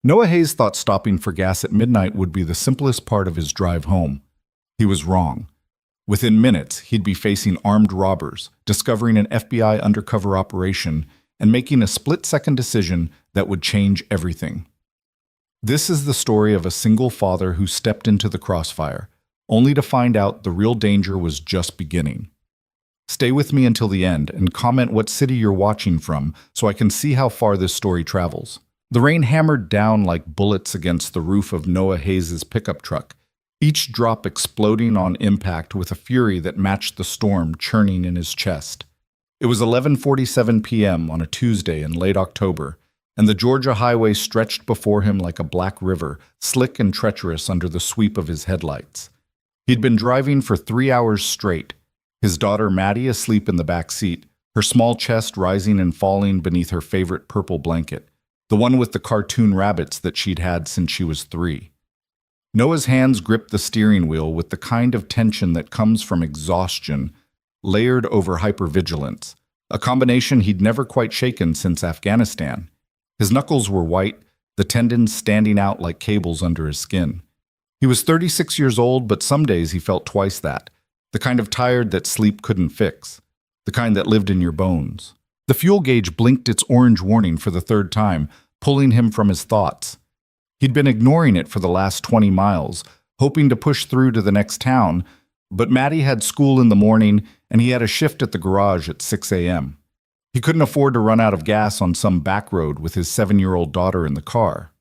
Noah Hayes thought stopping for gas at midnight would be the simplest part of his drive home. He was wrong. Within minutes, he'd be facing armed robbers, discovering an FBI undercover operation, and making a split-second decision that would change everything. This is the story of a single father who stepped into the crossfire, only to find out the real danger was just beginning. Stay with me until the end and comment what city you're watching from so I can see how far this story travels. The rain hammered down like bullets against the roof of Noah Hayes' pickup truck, each drop exploding on impact with a fury that matched the storm churning in his chest. It was 11:47 p.m. on a Tuesday in late October, and the Georgia highway stretched before him like a black river, slick and treacherous under the sweep of his headlights. He'd been driving for 3 hours straight, his daughter Maddie asleep in the back seat, her small chest rising and falling beneath her favorite purple blanket, the one with the cartoon rabbits that she'd had since she was 3. Noah's hands gripped the steering wheel with the kind of tension that comes from exhaustion, layered over hypervigilance, a combination he'd never quite shaken since Afghanistan. His knuckles were white, the tendons standing out like cables under his skin. He was 36 years old, but some days he felt twice that, the kind of tired that sleep couldn't fix, the kind that lived in your bones. The fuel gauge blinked its orange warning for the third time, pulling him from his thoughts. He'd been ignoring it for the last 20 miles, hoping to push through to the next town, but Maddie had school in the morning and he had a shift at the garage at 6 a.m. He couldn't afford to run out of gas on some back road with his 7-year-old daughter in the car.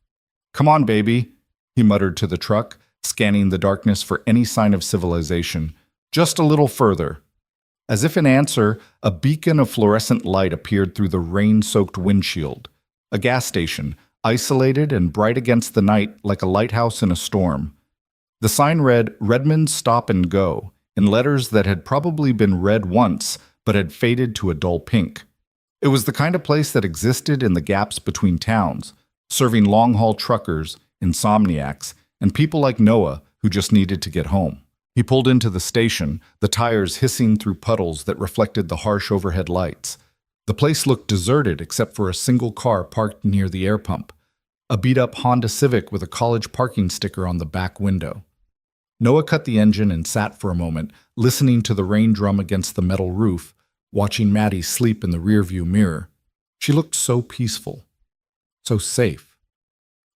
"Come on, baby," he muttered to the truck, scanning the darkness for any sign of civilization. "Just a little further." As if in answer, a beacon of fluorescent light appeared through the rain-soaked windshield. A gas station, isolated and bright against the night like a lighthouse in a storm. The sign read, "Redmond's Stop and Go," in letters that had probably been read once, but had faded to a dull pink. It was the kind of place that existed in the gaps between towns, serving long-haul truckers, insomniacs, and people like Noah who just needed to get home. He pulled into the station, the tires hissing through puddles that reflected the harsh overhead lights. The place looked deserted except for a single car parked near the air pump, a beat-up Honda Civic with a college parking sticker on the back window. Noah cut the engine and sat for a moment, listening to the rain drum against the metal roof, watching Maddie sleep in the rearview mirror. She looked so peaceful, so safe.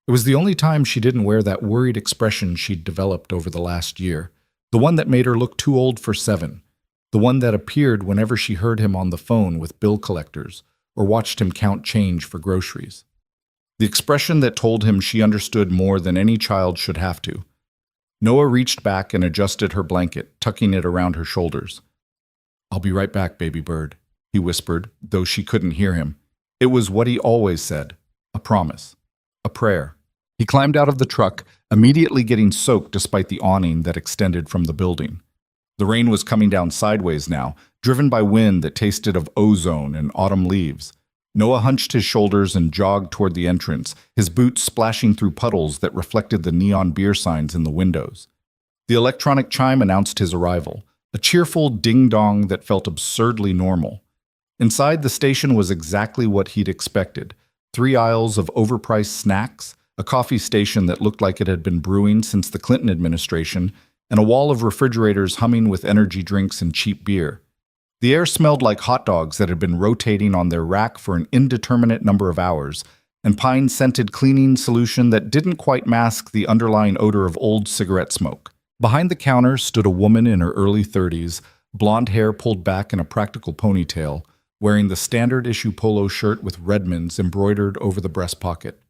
It was the only time she didn't wear that worried expression she'd developed over the last year, the one that made her look too old for 7, the one that appeared whenever she heard him on the phone with bill collectors or watched him count change for groceries. The expression that told him she understood more than any child should have to. Noah reached back and adjusted her blanket, tucking it around her shoulders. "I'll be right back, baby bird," he whispered, though she couldn't hear him. It was what he always said, a promise, a prayer. He climbed out of the truck, immediately getting soaked despite the awning that extended from the building. The rain was coming down sideways now, driven by wind that tasted of ozone and autumn leaves. Noah hunched his shoulders and jogged toward the entrance, his boots splashing through puddles that reflected the neon beer signs in the windows. The electronic chime announced his arrival, a cheerful ding-dong that felt absurdly normal. Inside, the station was exactly what he'd expected. 3 aisles of overpriced snacks, a coffee station that looked like it had been brewing since the Clinton administration, and a wall of refrigerators humming with energy drinks and cheap beer. The air smelled like hot dogs that had been rotating on their rack for an indeterminate number of hours, and pine-scented cleaning solution that didn't quite mask the underlying odor of old cigarette smoke. Behind the counter stood a woman in her early 30s, blonde hair pulled back in a practical ponytail, wearing the standard-issue polo shirt with Redmond's embroidered over the breast pocket.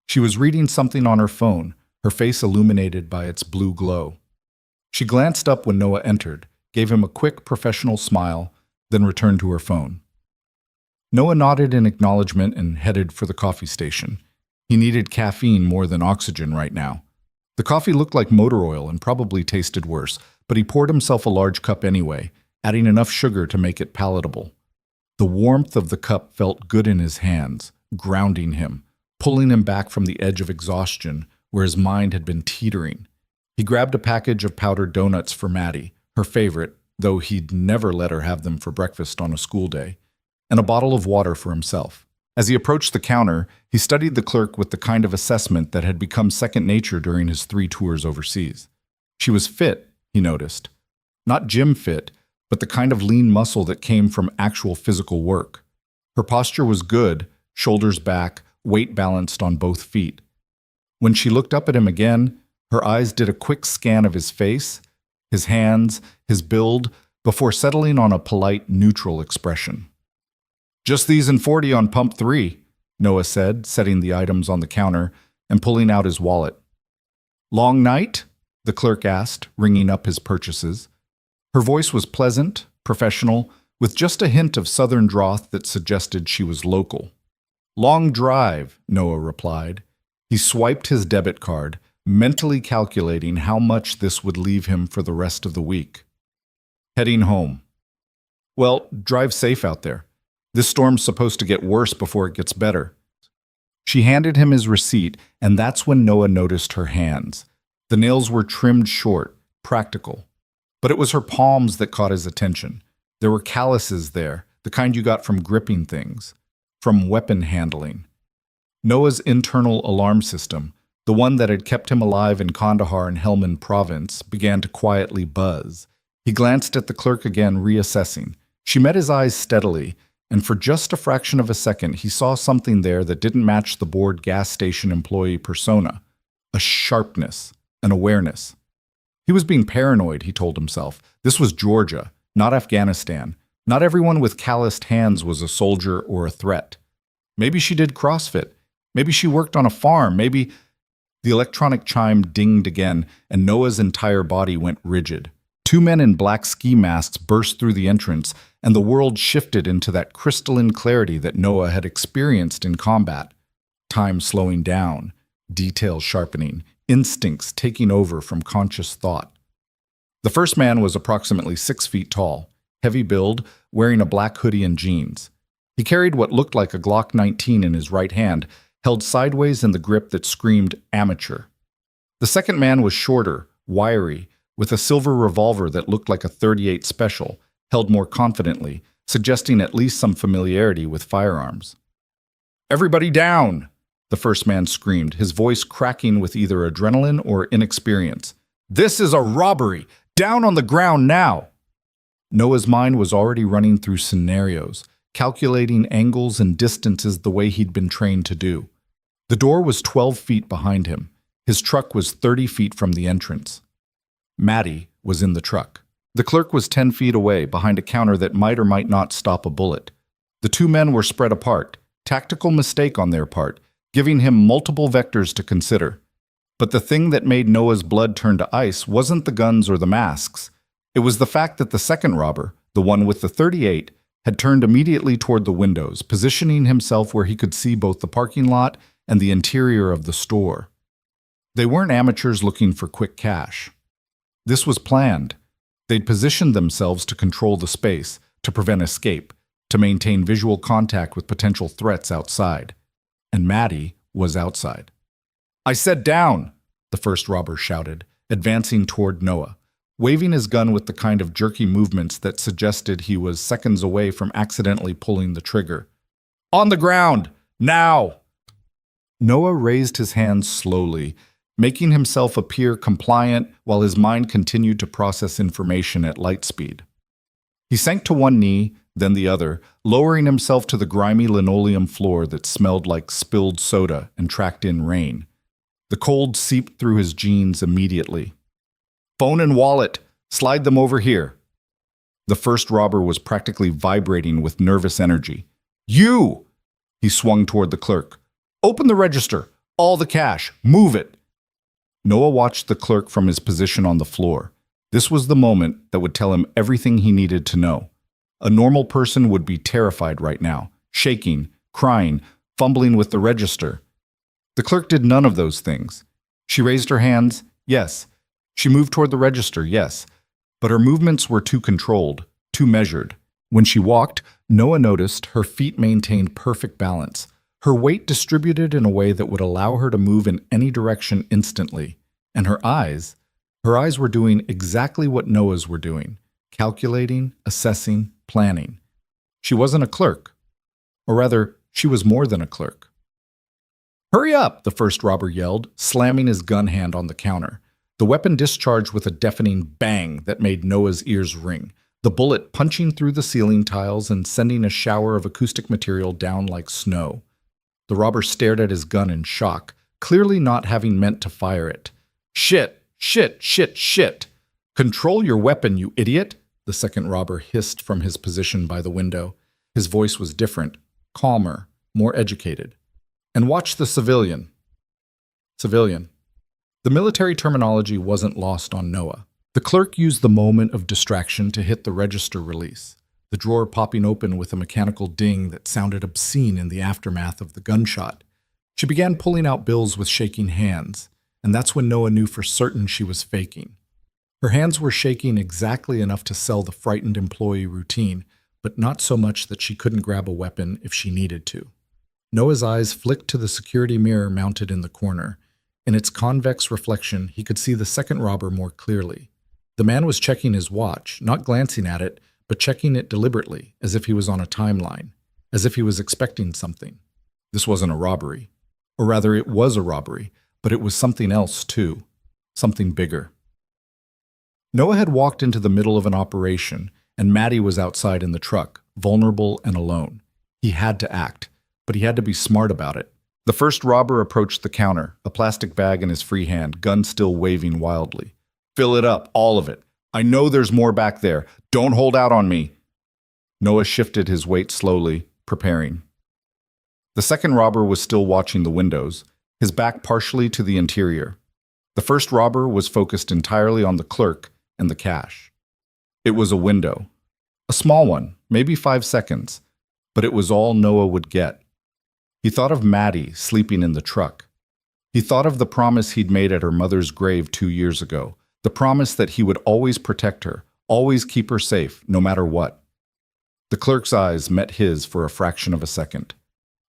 She was reading something on her phone, her face illuminated by its blue glow. She glanced up when Noah entered, gave him a quick professional smile, then returned to her phone. Noah nodded in acknowledgement and headed for the coffee station. He needed caffeine more than oxygen right now. The coffee looked like motor oil and probably tasted worse, but he poured himself a large cup anyway, adding enough sugar to make it palatable. The warmth of the cup felt good in his hands, grounding him, pulling him back from the edge of exhaustion where his mind had been teetering. He grabbed a package of powdered donuts for Maddie, her favorite, though he'd never let her have them for breakfast on a school day, and a bottle of water for himself. As he approached the counter, he studied the clerk with the kind of assessment that had become second nature during his 3 tours overseas. She was fit, he noticed. Not gym fit, but the kind of lean muscle that came from actual physical work. Her posture was good, shoulders back, weight balanced on both feet. When she looked up at him again, her eyes did a quick scan of his face, his hands, his build, before settling on a polite, neutral expression. "Just these and 40 on pump 3, Noah said, setting the items on the counter and pulling out his wallet. "Long night?" the clerk asked, ringing up his purchases. Her voice was pleasant, professional, with just a hint of southern drought that suggested she was local. "Long drive," Noah replied. He swiped his debit card, mentally calculating how much this would leave him for the rest of the week. "Heading home." "Well, drive safe out there. This storm's supposed to get worse before it gets better." She handed him his receipt, and that's when Noah noticed her hands. The nails were trimmed short, practical. But it was her palms that caught his attention. There were calluses there, the kind you got from gripping things, from weapon handling. Noah's internal alarm system, the one that had kept him alive in Kandahar and Helmand province, began to quietly buzz. He glanced at the clerk again, reassessing. She met his eyes steadily, and for just a fraction of a second he saw something there that didn't match the bored gas station employee persona. A sharpness, an awareness. He was being paranoid, he told himself. This was Georgia, not Afghanistan. Not everyone with calloused hands was a soldier or a threat. Maybe she did CrossFit. Maybe she worked on a farm. Maybe... The electronic chime dinged again, and Noah's entire body went rigid. 2 men in black ski masks burst through the entrance, and the world shifted into that crystalline clarity that Noah had experienced in combat. Time slowing down, detail sharpening, instincts taking over from conscious thought. The first man was approximately 6 feet tall, heavy build, wearing a black hoodie and jeans. He carried what looked like a Glock 19 in his right hand, held sideways in the grip that screamed amateur. The second man was shorter, wiry, with a silver revolver that looked like a .38 special, held more confidently, suggesting at least some familiarity with firearms. "Everybody down!" the first man screamed, his voice cracking with either adrenaline or inexperience. "This is a robbery! Down on the ground now!" Noah's mind was already running through scenarios, calculating angles and distances the way he'd been trained to do. The door was 12 feet behind him. His truck was 30 feet from the entrance. Maddie was in the truck. The clerk was 10 feet away, behind a counter that might or might not stop a bullet. The 2 men were spread apart, tactical mistake on their part, giving him multiple vectors to consider. But the thing that made Noah's blood turn to ice wasn't the guns or the masks. It was the fact that the second robber, the one with the .38, had turned immediately toward the windows, positioning himself where he could see both the parking lot and the interior of the store. They weren't amateurs looking for quick cash. This was planned. They'd positioned themselves to control the space, to prevent escape, to maintain visual contact with potential threats outside. And Maddie was outside. "I said down!" the first robber shouted, advancing toward Noah, waving his gun with the kind of jerky movements that suggested he was seconds away from accidentally pulling the trigger. "On the ground! Now!" Noah raised his hands slowly, making himself appear compliant while his mind continued to process information at light speed. He sank to one knee, then the other, lowering himself to the grimy linoleum floor that smelled like spilled soda and tracked in rain. The cold seeped through his jeans immediately. "Phone and wallet! Slide them over here!" The first robber was practically vibrating with nervous energy. "You!" He swung toward the clerk. "Open the register! All the cash! Move it!" Noah watched the clerk from his position on the floor. This was the moment that would tell him everything he needed to know. A normal person would be terrified right now, shaking, crying, fumbling with the register. The clerk did none of those things. She raised her hands, yes. She moved toward the register, yes. But her movements were too controlled, too measured. When she walked, Noah noticed her feet maintained perfect balance. Her weight distributed in a way that would allow her to move in any direction instantly. And her eyes were doing exactly what Noah's were doing, calculating, assessing, planning. She wasn't a clerk. Or rather, She was more than a clerk. "Hurry up!" the first robber yelled, slamming his gun hand on the counter. The weapon discharged with a deafening bang that made Noah's ears ring, the bullet punching through the ceiling tiles and sending a shower of acoustic material down like snow. The robber stared at his gun in shock, clearly not having meant to fire it. "Shit! Shit! Shit! Shit! Control your weapon, you idiot!" the second robber hissed from his position by the window. His voice was different, calmer, more educated. "And watch the civilian." Civilian. The military terminology wasn't lost on Noah. The clerk used the moment of distraction to hit the register release, the drawer popping open with a mechanical ding that sounded obscene in the aftermath of the gunshot. She began pulling out bills with shaking hands, and that's when Noah knew for certain she was faking. Her hands were shaking exactly enough to sell the frightened employee routine, but not so much that she couldn't grab a weapon if she needed to. Noah's eyes flicked to the security mirror mounted in the corner. In its convex reflection, he could see the second robber more clearly. The man was checking his watch, not glancing at it, but checking it deliberately, as if he was on a timeline, as if he was expecting something. This wasn't a robbery. Or rather, it was a robbery, but it was something else too, something bigger. Noah had walked into the middle of an operation, and Maddie was outside in the truck, vulnerable and alone. He had to act, but he had to be smart about it. The first robber approached the counter, a plastic bag in his free hand, gun still waving wildly. "Fill it up, all of it. I know there's more back there. Don't hold out on me." Noah shifted his weight slowly, preparing. The second robber was still watching the windows, his back partially to the interior. The first robber was focused entirely on the clerk and the cash. It was a window. A small one, maybe 5 seconds, but it was all Noah would get. He thought of Maddie sleeping in the truck. He thought of the promise he'd made at her mother's grave 2 years ago, the promise that he would always protect her, always keep her safe, no matter what. The clerk's eyes met his for a fraction of a second.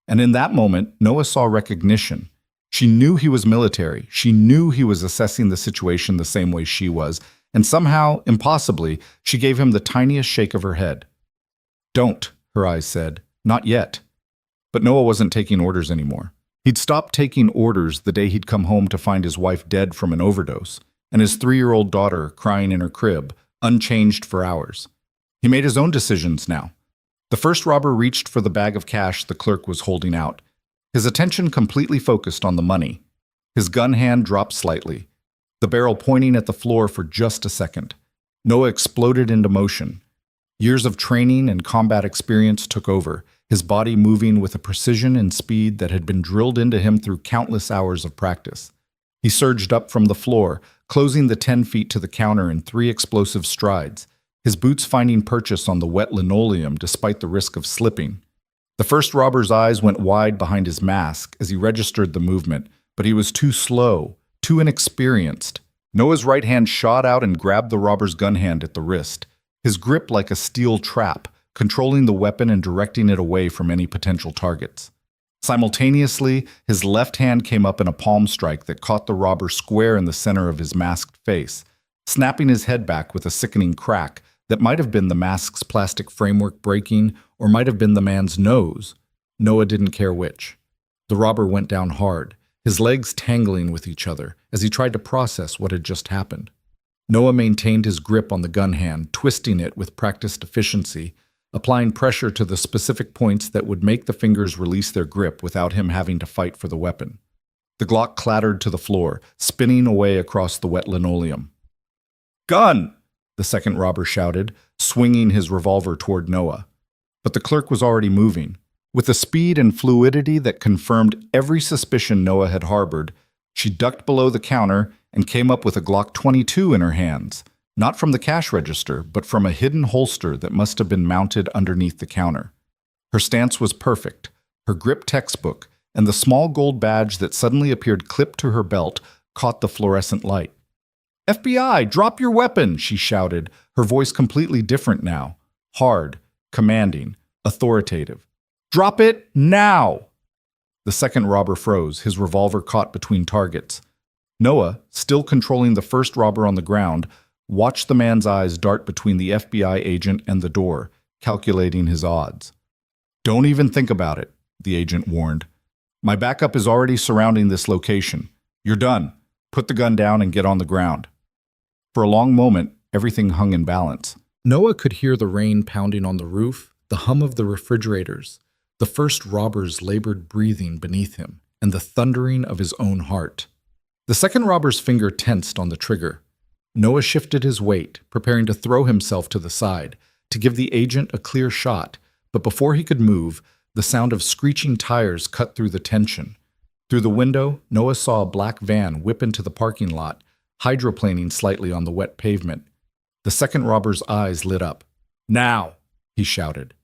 And in that moment, Noah saw recognition. She knew he was military. She knew he was assessing the situation the same way she was, and somehow, impossibly, she gave him the tiniest shake of her head. "Don't," her eyes said. "Not yet." But Noah wasn't taking orders anymore. He'd stopped taking orders the day he'd come home to find his wife dead from an overdose, and his 3-year-old daughter crying in her crib, unchanged for hours. He made his own decisions now. The first robber reached for the bag of cash the clerk was holding out. His attention completely focused on the money. His gun hand dropped slightly, the barrel pointing at the floor for just a second. Noah exploded into motion. Years of training and combat experience took over, his body moving with a precision and speed that had been drilled into him through countless hours of practice. He surged up from the floor, closing the 10 feet to the counter in 3 explosive strides, his boots finding purchase on the wet linoleum despite the risk of slipping. The first robber's eyes went wide behind his mask as he registered the movement, but he was too slow, too inexperienced. Noah's right hand shot out and grabbed the robber's gun hand at the wrist, his grip like a steel trap, controlling the weapon and directing it away from any potential targets. Simultaneously, his left hand came up in a palm strike that caught the robber square in the center of his masked face, snapping his head back with a sickening crack that might have been the mask's plastic framework breaking or might have been the man's nose. Noah didn't care which. The robber went down hard, his legs tangling with each other as he tried to process what had just happened. Noah maintained his grip on the gun hand, twisting it with practiced efficiency, applying pressure to the specific points that would make the fingers release their grip without him having to fight for the weapon. The Glock clattered to the floor, spinning away across the wet linoleum. "Gun!" the second robber shouted, swinging his revolver toward Noah. But the clerk was already moving. With a speed and fluidity that confirmed every suspicion Noah had harbored, she ducked below the counter and came up with a Glock 22 in her hands, not from the cash register, but from a hidden holster that must have been mounted underneath the counter. Her stance was perfect, her grip textbook, and the small gold badge that suddenly appeared clipped to her belt caught the fluorescent light. "FBI, drop your weapon!" she shouted, her voice completely different now, hard, commanding, authoritative. "Drop it now!" The second robber froze, his revolver caught between targets. Noah, still controlling the first robber on the ground, watched the man's eyes dart between the FBI agent and the door, calculating his odds. "Don't even think about it," the agent warned. My backup is already surrounding this location. You're done. Put the gun down and get on the ground. For a long moment, everything hung in balance. Noah could hear the rain pounding on the roof, the hum of the refrigerators, the first robber's labored breathing beneath him, and the thundering of his own heart. The second robber's finger tensed on the trigger. Noah shifted his weight, preparing to throw himself to the side, to give the agent a clear shot, but before he could move, the sound of screeching tires cut through the tension. Through the window, Noah saw a black van whip into the parking lot, hydroplaning slightly on the wet pavement. The second robber's eyes lit up. Now, he shouted.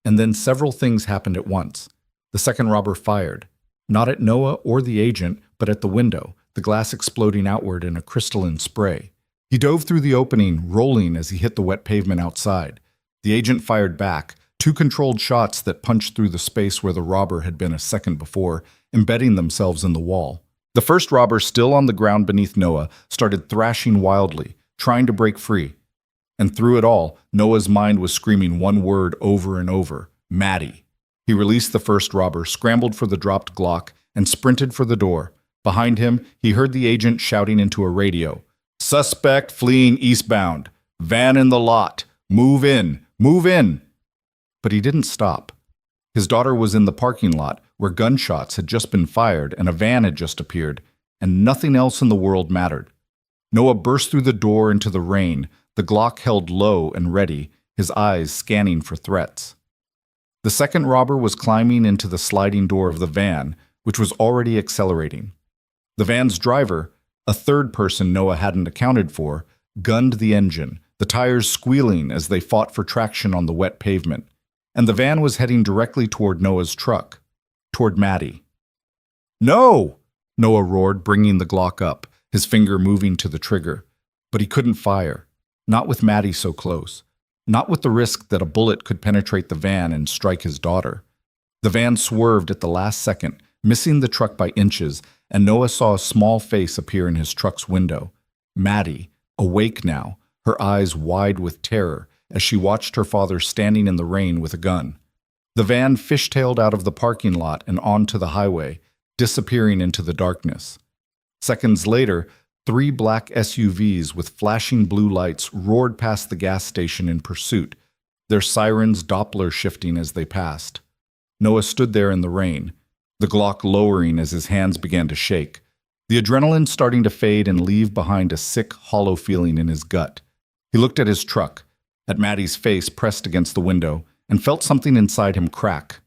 And then several things happened at once. The second robber fired, not at Noah or the agent, but at the window, the glass exploding outward in a crystalline spray. He dove through the opening, rolling as he hit the wet pavement outside. The agent fired back, two controlled shots that punched through the space where the robber had been a second before, embedding themselves in the wall. The first robber, still on the ground beneath Noah, started thrashing wildly, trying to break free. And through it all, Noah's mind was screaming one word over and over, Maddie. He released the first robber, scrambled for the dropped Glock, and sprinted for the door. Behind him, he heard the agent shouting into a radio, Suspect fleeing eastbound. Van in the lot. Move in. Move in. But he didn't stop. His daughter was in the parking lot, where gunshots had just been fired and a van had just appeared, and nothing else in the world mattered. Noah burst through the door into the rain, the Glock held low and ready, his eyes scanning for threats. The second robber was climbing into the sliding door of the van, which was already accelerating. The van's driver, a third person Noah hadn't accounted for, gunned the engine, the tires squealing as they fought for traction on the wet pavement, and the van was heading directly toward Noah's truck, toward Maddie. No! Noah roared, bringing the Glock up, his finger moving to the trigger. But he couldn't fire, not with Maddie so close, not with the risk that a bullet could penetrate the van and strike his daughter. The van swerved at the last second, missing the truck by inches, and Noah saw a small face appear in his truck's window. Maddie, awake now, her eyes wide with terror, as she watched her father standing in the rain with a gun. The van fishtailed out of the parking lot and onto the highway, disappearing into the darkness. Seconds later, 3 black SUVs with flashing blue lights roared past the gas station in pursuit, their sirens Doppler shifting as they passed. Noah stood there in the rain, the Glock lowering as his hands began to shake, the adrenaline starting to fade and leave behind a sick, hollow feeling in his gut. He looked at his truck, at Maddie's face pressed against the window, and felt something inside him crack.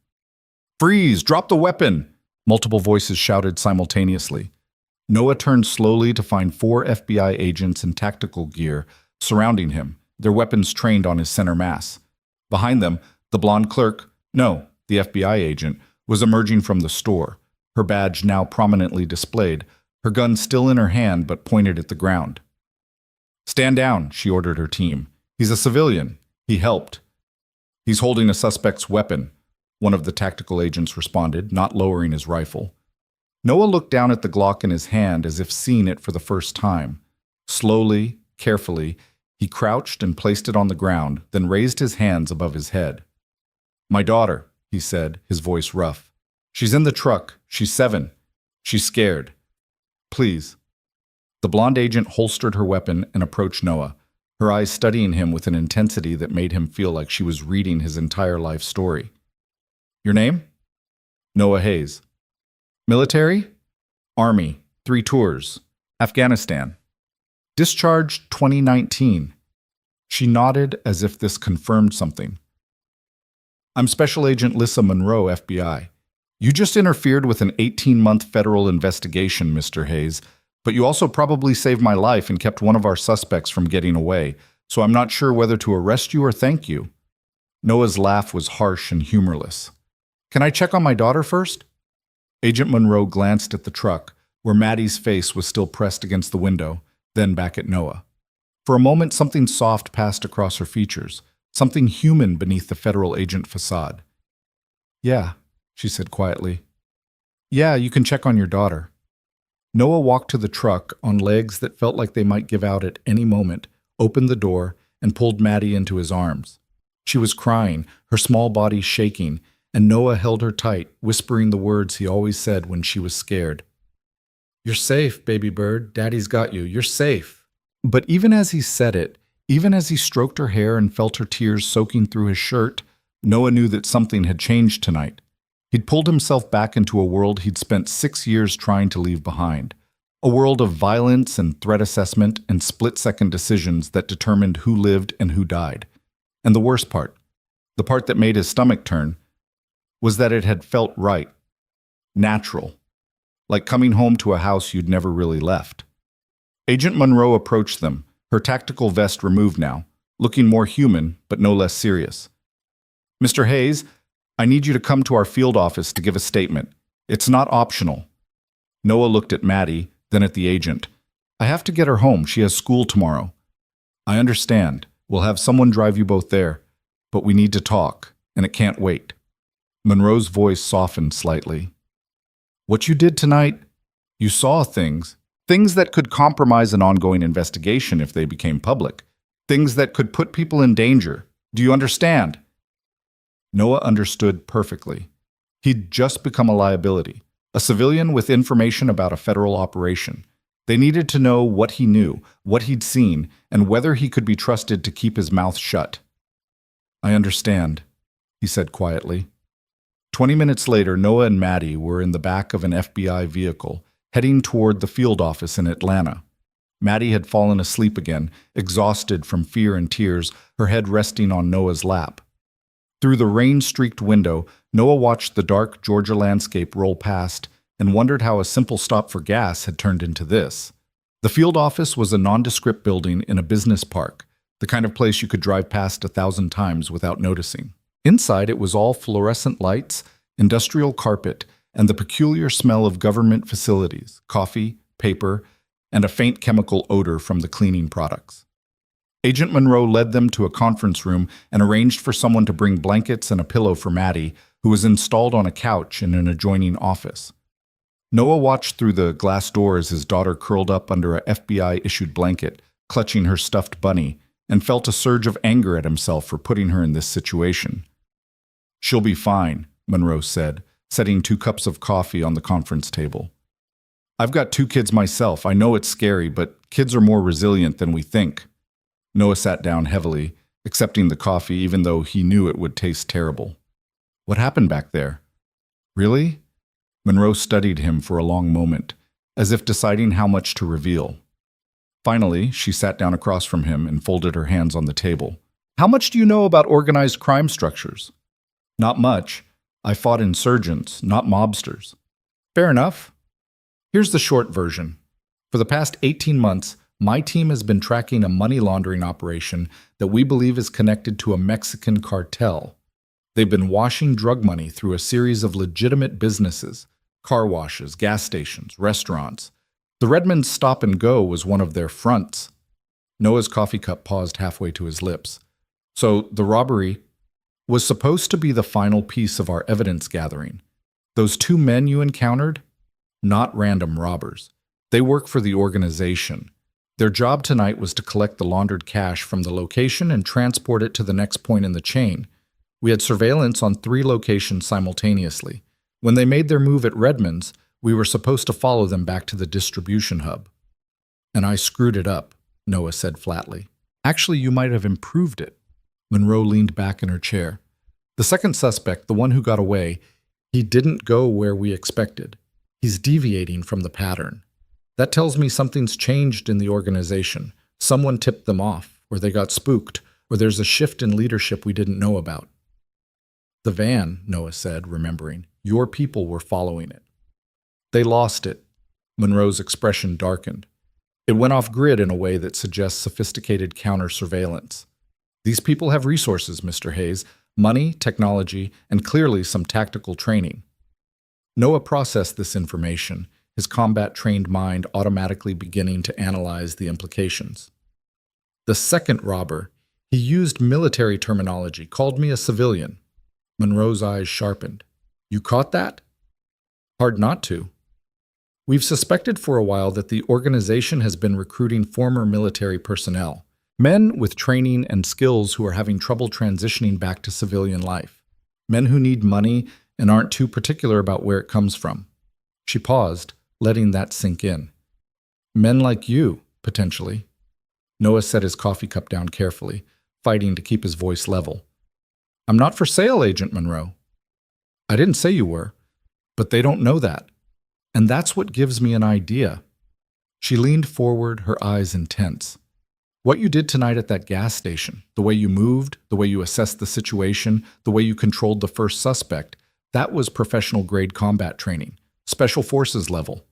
Freeze! Drop the weapon! Multiple voices shouted simultaneously. Noah turned slowly to find 4 FBI agents in tactical gear surrounding him, their weapons trained on his center mass. Behind them, the blonde clerk, no, the FBI agent, was emerging from the store, her badge now prominently displayed, her gun still in her hand but pointed at the ground. Stand down, she ordered her team. He's a civilian. He helped. He's holding a suspect's weapon, one of the tactical agents responded, not lowering his rifle. Noah looked down at the Glock in his hand as if seeing it for the first time. Slowly, carefully, he crouched and placed it on the ground, then raised his hands above his head. My daughter, he said, his voice rough. She's in the truck. She's 7. She's scared. Please. The blonde agent holstered her weapon and approached Noah, her eyes studying him with an intensity that made him feel like she was reading his entire life story. Your name? Noah Hayes. Military? Army. 3 tours. Afghanistan. Discharged 2019. She nodded as if this confirmed something. I'm Special Agent Lissa Monroe, FBI. You just interfered with an 18-month federal investigation, Mr. Hayes, but you also probably saved my life and kept one of our suspects from getting away, so I'm not sure whether to arrest you or thank you. Noah's laugh was harsh and humorless. Can I check on my daughter first? Agent Monroe glanced at the truck, where Maddie's face was still pressed against the window, then back at Noah. For a moment, something soft passed across her features, something human beneath the federal agent facade. Yeah, she said quietly. Yeah, you can check on your daughter. Noah walked to the truck on legs that felt like they might give out at any moment, opened the door, and pulled Maddie into his arms. She was crying, her small body shaking, and Noah held her tight, whispering the words he always said when she was scared. "You're safe, baby bird. Daddy's got you. You're safe." But even as he said it, even as he stroked her hair and felt her tears soaking through his shirt, Noah knew that something had changed tonight. He'd pulled himself back into a world he'd spent 6 years trying to leave behind. A world of violence and threat assessment and split-second decisions that determined who lived and who died. And the worst part, the part that made his stomach turn, was that it had felt right. Natural. Like coming home to a house you'd never really left. Agent Monroe approached them, her tactical vest removed now, looking more human but no less serious. "Mr. Hayes, I need you to come to our field office to give a statement. It's not optional." Noah looked at Maddie, then at the agent. "I have to get her home. She has school tomorrow." "I understand. We'll have someone drive you both there. But we need to talk, and it can't wait." Monroe's voice softened slightly. "What you did tonight, you saw things. Things that could compromise an ongoing investigation if they became public. Things that could put people in danger. Do you understand?" Noah understood perfectly. He'd just become a liability, a civilian with information about a federal operation. They needed to know what he knew, what he'd seen, and whether he could be trusted to keep his mouth shut. "I understand," he said quietly. 20 minutes later, Noah and Maddie were in the back of an FBI vehicle, heading toward the field office in Atlanta. Maddie had fallen asleep again, exhausted from fear and tears, her head resting on Noah's lap. Through the rain-streaked window, Noah watched the dark Georgia landscape roll past and wondered how a simple stop for gas had turned into this. The field office was a nondescript building in a business park, the kind of place you could drive past 1,000 times without noticing. Inside, it was all fluorescent lights, industrial carpet, and the peculiar smell of government facilities, coffee, paper, and a faint chemical odor from the cleaning products. Agent Monroe led them to a conference room and arranged for someone to bring blankets and a pillow for Maddie, who was installed on a couch in an adjoining office. Noah watched through the glass door as his daughter curled up under a FBI-issued blanket, clutching her stuffed bunny, and felt a surge of anger at himself for putting her in this situation. "She'll be fine," Monroe said, setting 2 cups of coffee on the conference table. "I've got 2 kids myself. I know it's scary, but kids are more resilient than we think." Noah sat down heavily, accepting the coffee even though he knew it would taste terrible. "What happened back there?" "Really?" Monroe studied him for a long moment, as if deciding how much to reveal. Finally, she sat down across from him and folded her hands on the table. "How much do you know about organized crime structures?" "Not much. I fought insurgents, not mobsters." "Fair enough. Here's the short version. For the past 18 months, my team has been tracking a money laundering operation that we believe is connected to a Mexican cartel. They've been washing drug money through a series of legitimate businesses, car washes, gas stations, restaurants. The Redmond's Stop and Go was one of their fronts." Noah's coffee cup paused halfway to his lips. "So the robbery was supposed to be the final piece of our evidence gathering. Those 2 men you encountered? Not random robbers. They work for the organization. Their job tonight was to collect the laundered cash from the location and transport it to the next point in the chain. We had surveillance on 3 locations simultaneously. When they made their move at Redmond's, we were supposed to follow them back to the distribution hub." "And I screwed it up," Noah said flatly. "Actually, you might have improved it." Monroe leaned back in her chair. "The second suspect, the one who got away, he didn't go where we expected. He's deviating from the pattern. That tells me something's changed in the organization. Someone tipped them off, or they got spooked, or there's a shift in leadership we didn't know about." "The van," Noah said, remembering. "Your people were following it." "They lost it." Monroe's expression darkened. "It went off grid in a way that suggests sophisticated counter-surveillance. These people have resources, Mr. Hayes, money, technology, and clearly some tactical training." Noah processed this information, his combat-trained mind automatically beginning to analyze the implications. "The second robber, he used military terminology, called me a civilian." Monroe's eyes sharpened. "You caught that?" "Hard not to. We've suspected for a while that the organization has been recruiting former military personnel, men with training and skills who are having trouble transitioning back to civilian life. Men who need money and aren't too particular about where it comes from. She paused, letting that sink in. Men like you, potentially. Noah set his coffee cup down carefully, fighting to keep his voice level. I'm not for sale, Agent Monroe. I didn't say you were, but they don't know that. And that's what gives me an idea. She leaned forward, her eyes intense. What you did tonight at that gas station, the way you moved, the way you assessed the situation, the way you controlled the first suspect, that was professional-grade combat training, special forces level.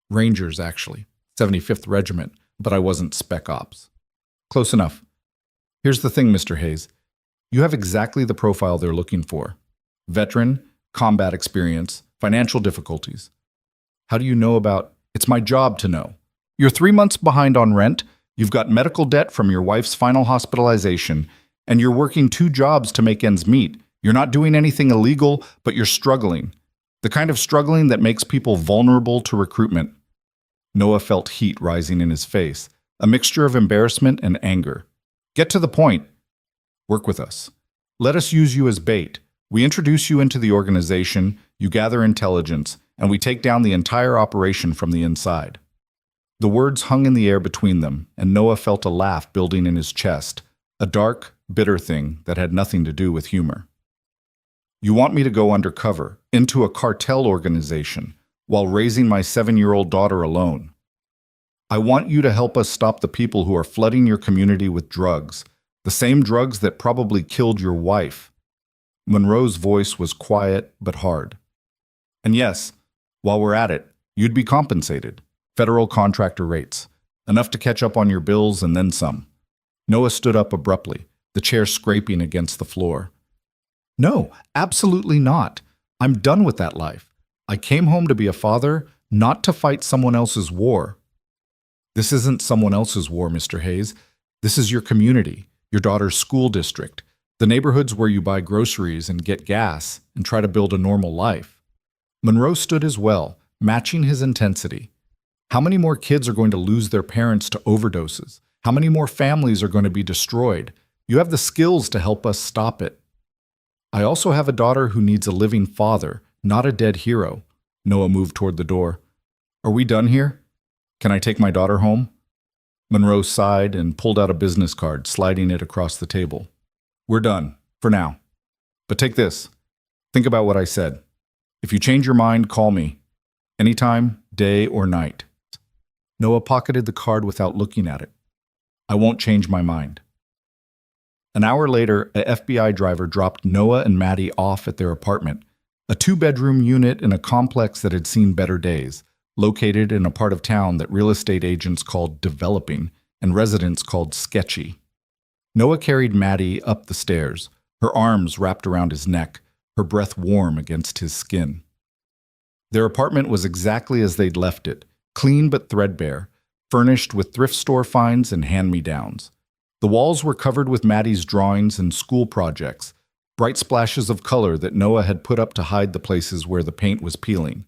Rangers, actually, 75th Regiment, but I wasn't Spec Ops. Close enough. Here's the thing, Mr. Hayes. You have exactly the profile they're looking for. Veteran, combat experience, financial difficulties. How do you know about... It's my job to know. You're 3 months behind on rent, you've got medical debt from your wife's final hospitalization, and you're working 2 jobs to make ends meet. You're not doing anything illegal, but you're struggling. The kind of struggling that makes people vulnerable to recruitment. Noah felt heat rising in his face, a mixture of embarrassment and anger. Get to the point. Work with us. Let us use you as bait. We introduce you into the organization, you gather intelligence, and we take down the entire operation from the inside. The words hung in the air between them, and Noah felt a laugh building in his chest, a dark, bitter thing that had nothing to do with humor. You want me to go undercover, into a cartel organization, while raising my 7-year-old daughter alone. I want you to help us stop the people who are flooding your community with drugs, the same drugs that probably killed your wife. Monroe's voice was quiet but hard. And yes, while we're at it, you'd be compensated. Federal contractor rates. Enough to catch up on your bills and then some. Noah stood up abruptly, the chair scraping against the floor. No, absolutely not. I'm done with that life. I came home to be a father, not to fight someone else's war. This isn't someone else's war, Mr. Hayes. This is your community, your daughter's school district, the neighborhoods where you buy groceries and get gas and try to build a normal life. Monroe stood as well, matching his intensity. How many more kids are going to lose their parents to overdoses? How many more families are going to be destroyed? You have the skills to help us stop it. I also have a daughter who needs a living father, not a dead hero. Noah moved toward the door. Are we done here? Can I take my daughter home? Monroe sighed and pulled out a business card, sliding it across the table. We're done, for now. But take this. Think about what I said. If you change your mind, call me. Anytime, day or night. Noah pocketed the card without looking at it. I won't change my mind. An hour later, a FBI driver dropped Noah and Maddie off at their apartment, a 2-bedroom unit in a complex that had seen better days, located in a part of town that real estate agents called developing and residents called sketchy. Noah carried Maddie up the stairs, her arms wrapped around his neck, her breath warm against his skin. Their apartment was exactly as they'd left it, clean but threadbare, furnished with thrift store finds and hand-me-downs. The walls were covered with Maddie's drawings and school projects, bright splashes of color that Noah had put up to hide the places where the paint was peeling.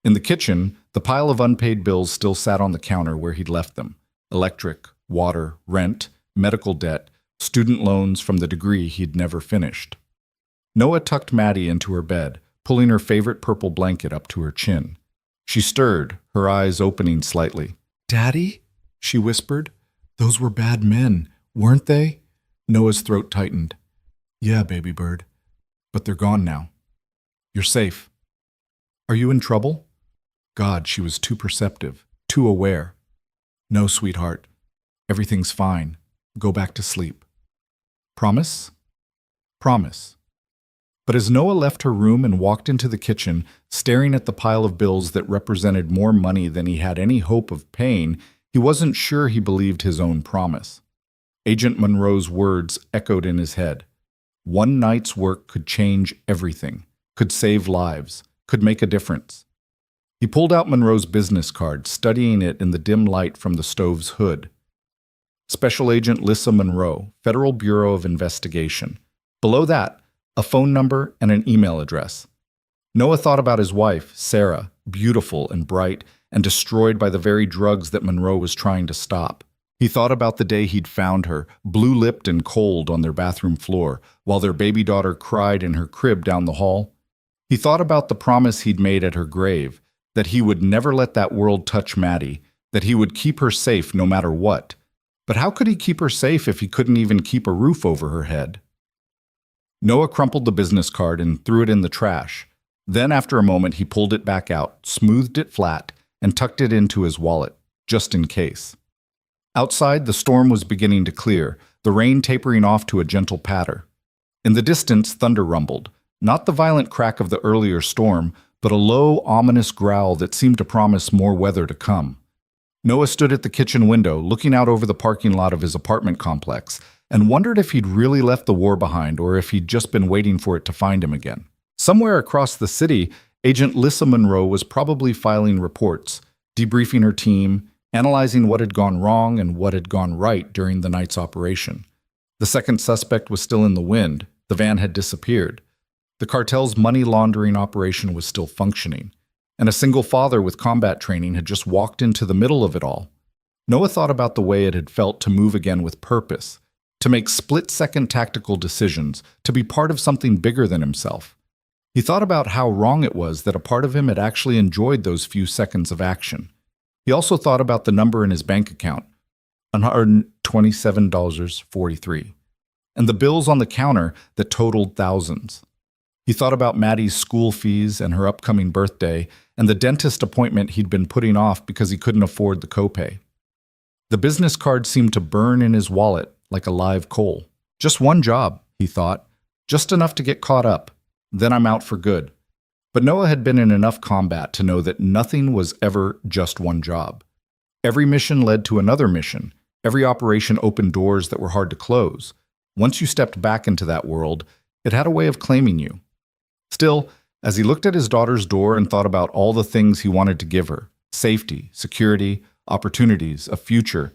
In the kitchen, the pile of unpaid bills still sat on the counter where he'd left them. Electric, water, rent, medical debt, student loans from the degree he'd never finished. Noah tucked Maddie into her bed, pulling her favorite purple blanket up to her chin. She stirred, her eyes opening slightly. "Daddy?" she whispered. "Those were bad men, weren't they?" Noah's throat tightened. "Yeah, baby bird. But they're gone now. You're safe." "Are you in trouble?" God, she was too perceptive, too aware. "No, sweetheart. Everything's fine. Go back to sleep." "Promise?" "Promise." But as Noah left her room and walked into the kitchen, staring at the pile of bills that represented more money than he had any hope of paying, he wasn't sure he believed his own promise. Agent Monroe's words echoed in his head. One night's work could change everything, could save lives, could make a difference. He pulled out Monroe's business card, studying it in the dim light from the stove's hood. Special Agent Lissa Monroe, Federal Bureau of Investigation. Below that, a phone number and an email address. Noah thought about his wife, Sarah, beautiful and bright, and destroyed by the very drugs that Monroe was trying to stop. He thought about the day he'd found her, blue-lipped and cold on their bathroom floor, while their baby daughter cried in her crib down the hall. He thought about the promise he'd made at her grave, that he would never let that world touch Maddie, that he would keep her safe no matter what. But how could he keep her safe if he couldn't even keep a roof over her head? Noah crumpled the business card and threw it in the trash. Then, after a moment, he pulled it back out, smoothed it flat, and tucked it into his wallet, just in case. Outside, the storm was beginning to clear, the rain tapering off to a gentle patter. In the distance, thunder rumbled, not the violent crack of the earlier storm, but a low, ominous growl that seemed to promise more weather to come. Noah stood at the kitchen window, looking out over the parking lot of his apartment complex, and wondered if he'd really left the war behind or if he'd just been waiting for it to find him again. Somewhere across the city, Agent Lissa Monroe was probably filing reports, debriefing her team, analyzing what had gone wrong and what had gone right during the night's operation. The second suspect was still in the wind. The van had disappeared. The cartel's money laundering operation was still functioning. And a single father with combat training had just walked into the middle of it all. Noah thought about the way it had felt to move again with purpose, to make split-second tactical decisions, to be part of something bigger than himself. He thought about how wrong it was that a part of him had actually enjoyed those few seconds of action. He also thought about the number in his bank account, $127.43, and the bills on the counter that totaled thousands. He thought about Maddie's school fees and her upcoming birthday and the dentist appointment he'd been putting off because he couldn't afford the copay. The business card seemed to burn in his wallet like a live coal. Just one job, he thought, just enough to get caught up. Then I'm out for good. But Noah had been in enough combat to know that nothing was ever just one job. Every mission led to another mission. Every operation opened doors that were hard to close. Once you stepped back into that world, it had a way of claiming you. Still, as he looked at his daughter's door and thought about all the things he wanted to give her, safety, security, opportunities, a future,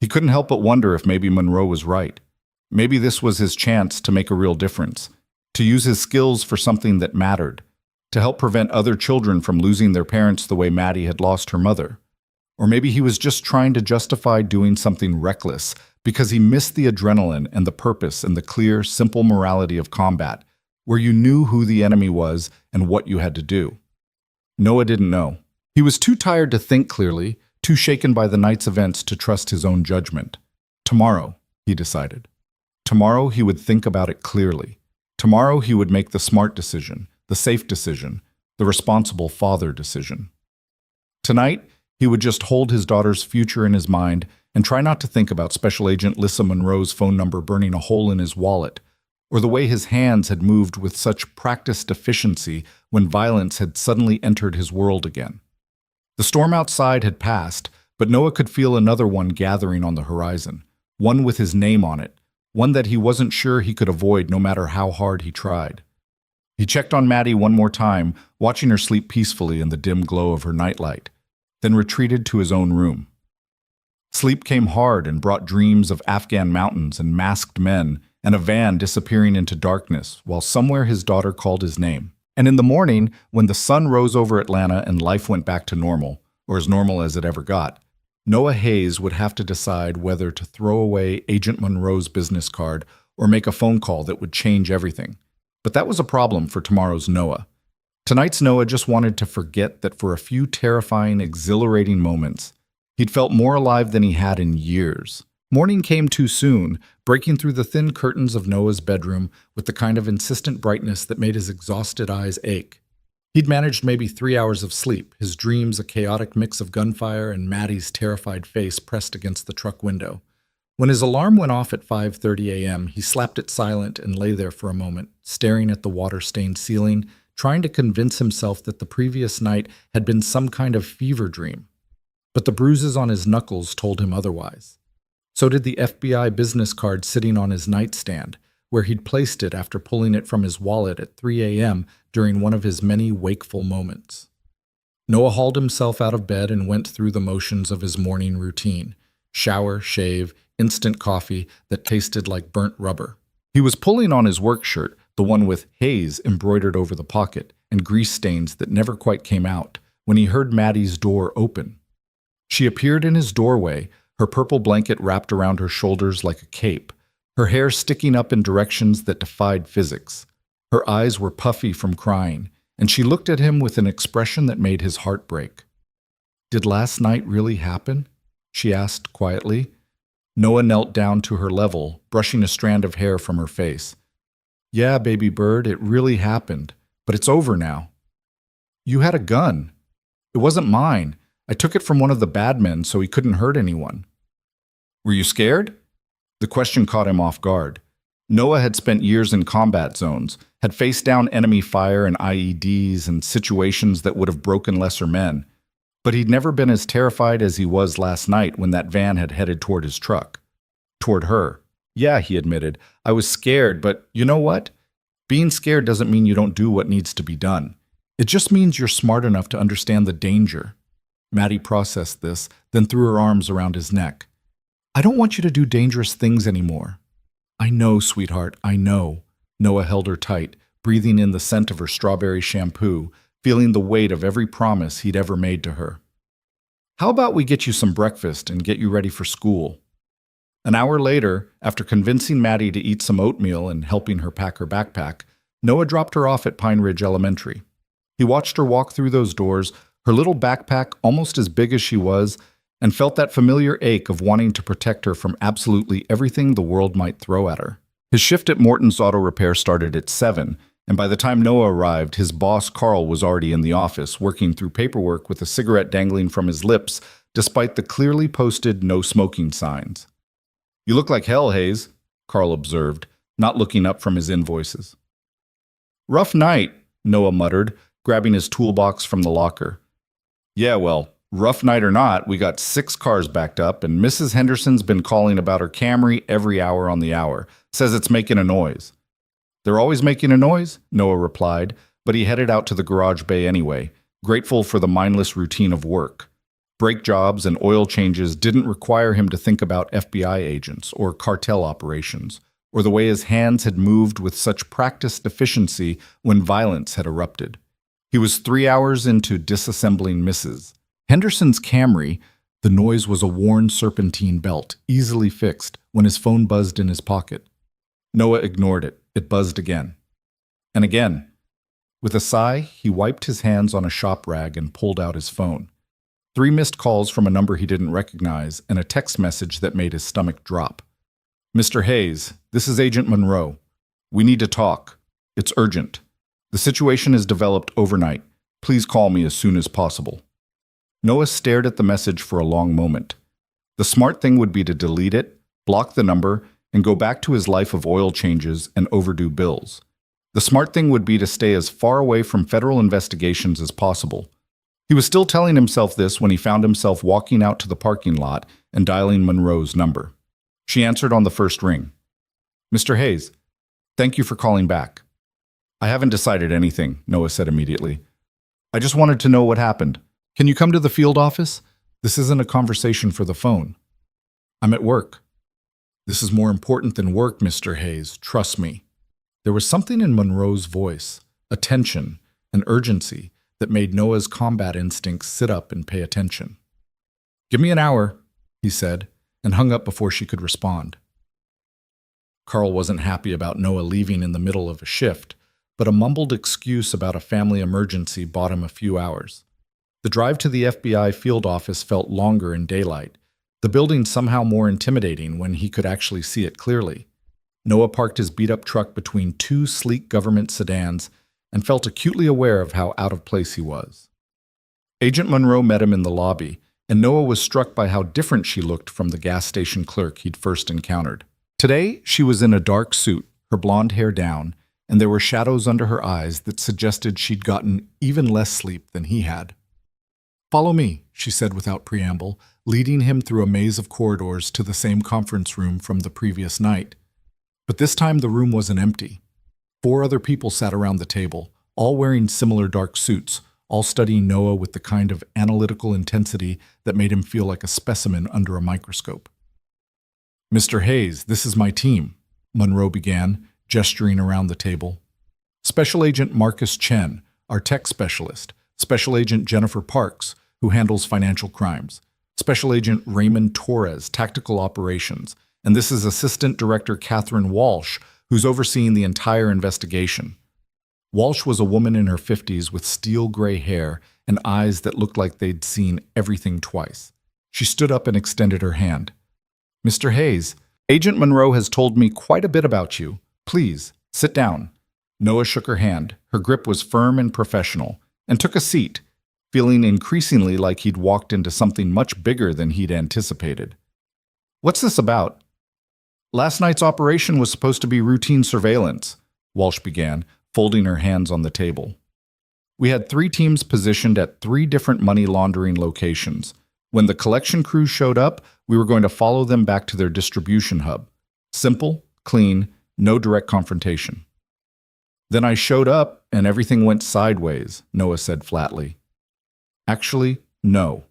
he couldn't help but wonder if maybe Monroe was right. Maybe this was his chance to make a real difference, to use his skills for something that mattered, to help prevent other children from losing their parents the way Maddie had lost her mother. Or maybe he was just trying to justify doing something reckless because he missed the adrenaline and the purpose and the clear, simple morality of combat, where you knew who the enemy was and what you had to do. Noah didn't know. He was too tired to think clearly, too shaken by the night's events to trust his own judgment. Tomorrow, he decided. Tomorrow he would think about it clearly. Tomorrow he would make the smart decision, the safe decision, the responsible father decision. Tonight, he would just hold his daughter's future in his mind and try not to think about Special Agent Lissa Monroe's phone number burning a hole in his wallet, or the way his hands had moved with such practiced efficiency when violence had suddenly entered his world again. The storm outside had passed, but Noah could feel another one gathering on the horizon, one with his name on it, one that he wasn't sure he could avoid no matter how hard he tried. He checked on Maddie one more time, watching her sleep peacefully in the dim glow of her nightlight, then retreated to his own room. Sleep came hard and brought dreams of Afghan mountains and masked men and a van disappearing into darkness while somewhere his daughter called his name. And in the morning, when the sun rose over Atlanta and life went back to normal, or as normal as it ever got, Noah Hayes would have to decide whether to throw away Agent Monroe's business card or make a phone call that would change everything. But that was a problem for tomorrow's Noah. Tonight's Noah just wanted to forget that for a few terrifying, exhilarating moments, he'd felt more alive than he had in years. Morning came too soon, breaking through the thin curtains of Noah's bedroom with the kind of insistent brightness that made his exhausted eyes ache. He'd managed maybe 3 hours of sleep, his dreams a chaotic mix of gunfire and Maddie's terrified face pressed against the truck window. When his alarm went off at 5:30 a.m., he slapped it silent and lay there for a moment, staring at the water-stained ceiling, trying to convince himself that the previous night had been some kind of fever dream. But the bruises on his knuckles told him otherwise. So did the FBI business card sitting on his nightstand, where he'd placed it after pulling it from his wallet at 3 a.m. during one of his many wakeful moments. Noah hauled himself out of bed and went through the motions of his morning routine: shower, shave, instant coffee that tasted like burnt rubber. He was pulling on his work shirt, the one with Hayes embroidered over the pocket and grease stains that never quite came out, when he heard Maddie's door open. She appeared in his doorway, her purple blanket wrapped around her shoulders like a cape, her hair sticking up in directions that defied physics. Her eyes were puffy from crying, and she looked at him with an expression that made his heart break. "Did last night really happen?" she asked quietly. Noah knelt down to her level, brushing a strand of hair from her face. "Yeah, baby bird, it really happened, but it's over now." "You had a gun." "It wasn't mine. I took it from one of the bad men so he couldn't hurt anyone." "Were you scared?" The question caught him off guard. Noah had spent years in combat zones, had faced down enemy fire and IEDs and situations that would have broken lesser men. But he'd never been as terrified as he was last night when that van had headed toward his truck. Toward her. "Yeah," he admitted, "I was scared, but you know what? Being scared doesn't mean you don't do what needs to be done. It just means you're smart enough to understand the danger." Maddie processed this, then threw her arms around his neck. "I don't want you to do dangerous things anymore." "I know, sweetheart, I know." Noah held her tight, breathing in the scent of her strawberry shampoo, feeling the weight of every promise he'd ever made to her. "How about we get you some breakfast and get you ready for school?" An hour later, after convincing Maddie to eat some oatmeal and helping her pack her backpack, Noah dropped her off at Pine Ridge Elementary. He watched her walk through those doors, her little backpack almost as big as she was, and felt that familiar ache of wanting to protect her from absolutely everything the world might throw at her. His shift at Morton's Auto Repair started at 7, and by the time Noah arrived, his boss Carl was already in the office, working through paperwork with a cigarette dangling from his lips, despite the clearly posted no smoking signs. "You look like hell, Hayes," Carl observed, not looking up from his invoices. "Rough night," Noah muttered, grabbing his toolbox from the locker. "Yeah, well, rough night or not, we got 6 cars backed up, and Mrs. Henderson's been calling about her Camry every hour on the hour. Says it's making a noise." "They're always making a noise," Noah replied, but he headed out to the garage bay anyway, grateful for the mindless routine of work. Brake jobs and oil changes didn't require him to think about FBI agents or cartel operations, or the way his hands had moved with such practiced efficiency when violence had erupted. He was 3 hours into disassembling Mrs. Henderson's Camry. The noise was a worn serpentine belt, easily fixed, when his phone buzzed in his pocket. Noah ignored it. It buzzed again. And again. With a sigh, he wiped his hands on a shop rag and pulled out his phone. 3 missed calls from a number he didn't recognize and a text message that made his stomach drop. "Mr. Hayes, this is Agent Monroe. We need to talk. It's urgent. The situation has developed overnight. Please call me as soon as possible." Noah stared at the message for a long moment. The smart thing would be to delete it, block the number, and go back to his life of oil changes and overdue bills. The smart thing would be to stay as far away from federal investigations as possible. He was still telling himself this when he found himself walking out to the parking lot and dialing Monroe's number. She answered on the first ring. "Mr. Hayes, thank you for calling back." "I haven't decided anything," Noah said immediately. "I just wanted to know what happened. Can you come to the field office? This isn't a conversation for the phone." "I'm at work." "This is more important than work, Mr. Hayes. Trust me." There was something in Monroe's voice, a tension, an urgency, that made Noah's combat instincts sit up and pay attention. "Give me an hour," he said, and hung up before she could respond. Carl wasn't happy about Noah leaving in the middle of a shift, but a mumbled excuse about a family emergency bought him a few hours. The drive to the FBI field office felt longer in daylight, the building somehow more intimidating when he could actually see it clearly. Noah parked his beat-up truck between 2 sleek government sedans and felt acutely aware of how out of place he was. Agent Monroe met him in the lobby, and Noah was struck by how different she looked from the gas station clerk he'd first encountered. Today, she was in a dark suit, her blonde hair down, and there were shadows under her eyes that suggested she'd gotten even less sleep than he had. "Follow me," she said without preamble, leading him through a maze of corridors to the same conference room from the previous night. But this time the room wasn't empty. 4 other people sat around the table, all wearing similar dark suits, all studying Noah with the kind of analytical intensity that made him feel like a specimen under a microscope. "Mr. Hayes, this is my team," Monroe began, gesturing around the table. "Special Agent Marcus Chen, our tech specialist, Special Agent Jennifer Parks, who handles financial crimes. Special Agent Raymond Torres, Tactical Operations, and this is Assistant Director Catherine Walsh, who's overseeing the entire investigation. Walsh was a woman in her 50s with steel gray hair and eyes that looked like they'd seen everything twice. She stood up and extended her hand. Mr. Hayes, Agent Monroe has told me quite a bit about you. Please, sit down. Noah shook her hand. Her grip was firm and professional, and took a seat, feeling increasingly like he'd walked into something much bigger than he'd anticipated. What's this about? Last night's operation was supposed to be routine surveillance, Walsh began, folding her hands on the table. We had 3 teams positioned at 3 different money laundering locations. When the collection crews showed up, we were going to follow them back to their distribution hub. Simple, clean, no direct confrontation. Then I showed up and everything went sideways, Noah said flatly. Actually, no.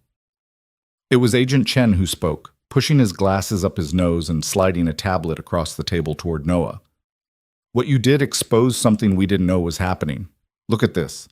It was Agent Chen who spoke, pushing his glasses up his nose and sliding a tablet across the table toward Noah. What you did exposed something we didn't know was happening. Look at this.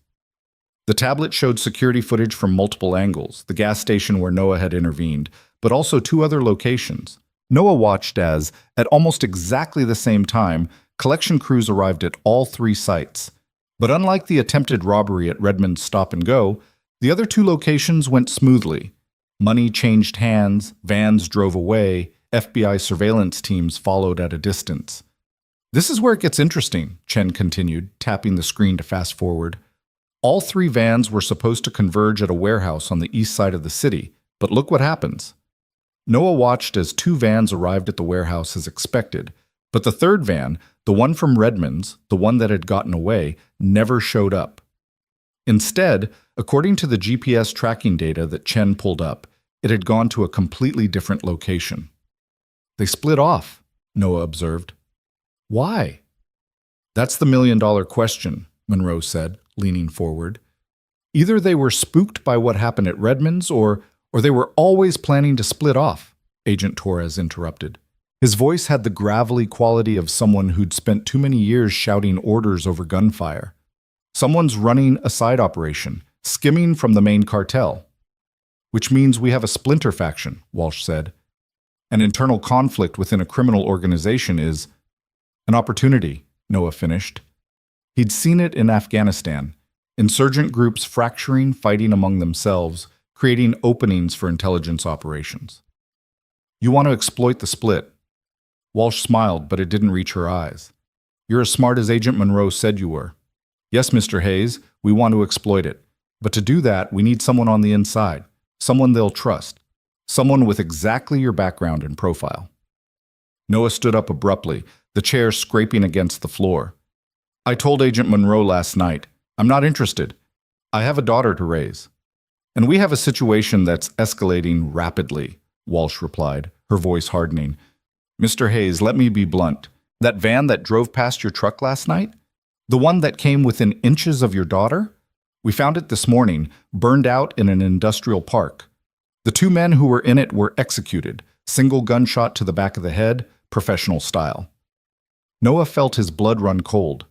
The tablet showed security footage from multiple angles, the gas station where Noah had intervened, but also 2 other locations. Noah watched as, at almost exactly the same time, collection crews arrived at all 3 sites. But unlike the attempted robbery at Redmond's Stop and Go, the other 2 locations went smoothly. Money changed hands, vans drove away, FBI surveillance teams followed at a distance. This is where it gets interesting, Chen continued, tapping the screen to fast forward. All 3 vans were supposed to converge at a warehouse on the east side of the city, but look what happens. Noah watched as 2 vans arrived at the warehouse as expected, but the 3rd van, the one from Redmond's, the one that had gotten away, never showed up. Instead, according to the GPS tracking data that Chen pulled up, it had gone to a completely different location. They split off, Noah observed. Why? That's the million-dollar question, Monroe said, leaning forward. Either they were spooked by what happened at Redmond's or they were always planning to split off, Agent Torres interrupted. His voice had the gravelly quality of someone who'd spent too many years shouting orders over gunfire. Someone's running a side operation, skimming from the main cartel. Which means we have a splinter faction, Walsh said. An internal conflict within a criminal organization is an opportunity, Noah finished. He'd seen it in Afghanistan, insurgent groups fracturing, fighting among themselves, creating openings for intelligence operations. You want to exploit the split. Walsh smiled, but it didn't reach her eyes. You're as smart as Agent Monroe said you were. Yes, Mr. Hayes, we want to exploit it. But to do that, we need someone on the inside, someone they'll trust, someone with exactly your background and profile. Noah stood up abruptly, the chair scraping against the floor. I told Agent Monroe last night, I'm not interested. I have a daughter to raise. And we have a situation that's escalating rapidly, Walsh replied, her voice hardening. Mr. Hayes, let me be blunt. That van that drove past your truck last night? The one that came within inches of your daughter? We found it this morning, burned out in an industrial park. The 2 men who were in it were executed, single gunshot to the back of the head, professional style. Noah felt his blood run cold.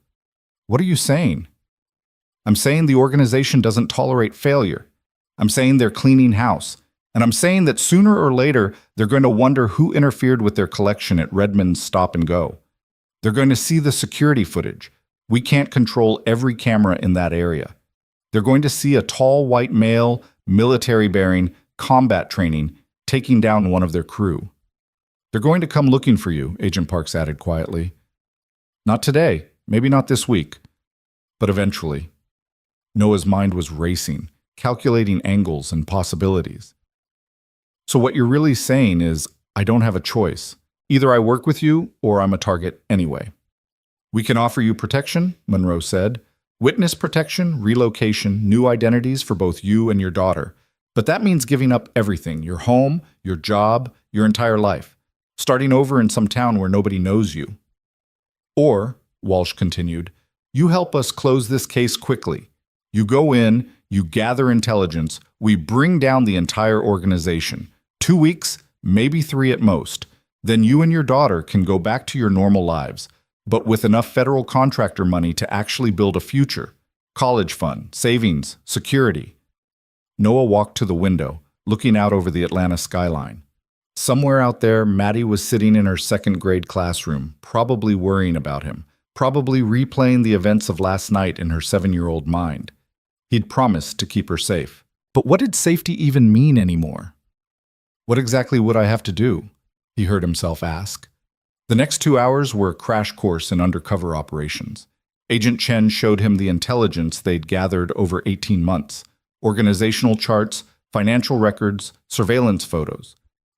What are you saying? I'm saying the organization doesn't tolerate failure. I'm saying they're cleaning house. And I'm saying that sooner or later, they're going to wonder who interfered with their collection at Redmond's Stop and Go. They're going to see the security footage. We can't control every camera in that area. They're going to see a tall white male, military-bearing, combat training, taking down one of their crew. They're going to come looking for you, Agent Parks added quietly. Not today, maybe not this week, but eventually. Noah's mind was racing, calculating angles and possibilities. So what you're really saying is, I don't have a choice. Either I work with you or I'm a target anyway. We can offer you protection, Monroe said. Witness protection, relocation, new identities for both you and your daughter. But that means giving up everything, your home, your job, your entire life, starting over in some town where nobody knows you. Or, Walsh continued, you help us close this case quickly. You go in, you gather intelligence, we bring down the entire organization. 2 weeks, maybe 3 at most. Then you and your daughter can go back to your normal lives, but with enough federal contractor money to actually build a future. College fund, savings, security. Noah walked to the window, looking out over the Atlanta skyline. Somewhere out there, Maddie was sitting in her second-grade classroom, probably worrying about him, probably replaying the events of last night in her 7-year-old mind. He'd promised to keep her safe. But what did safety even mean anymore? What exactly would I have to do? He heard himself ask. The next 2 hours were a crash course in undercover operations. Agent Chen showed him the intelligence they'd gathered over 18 months, organizational charts, financial records, surveillance photos.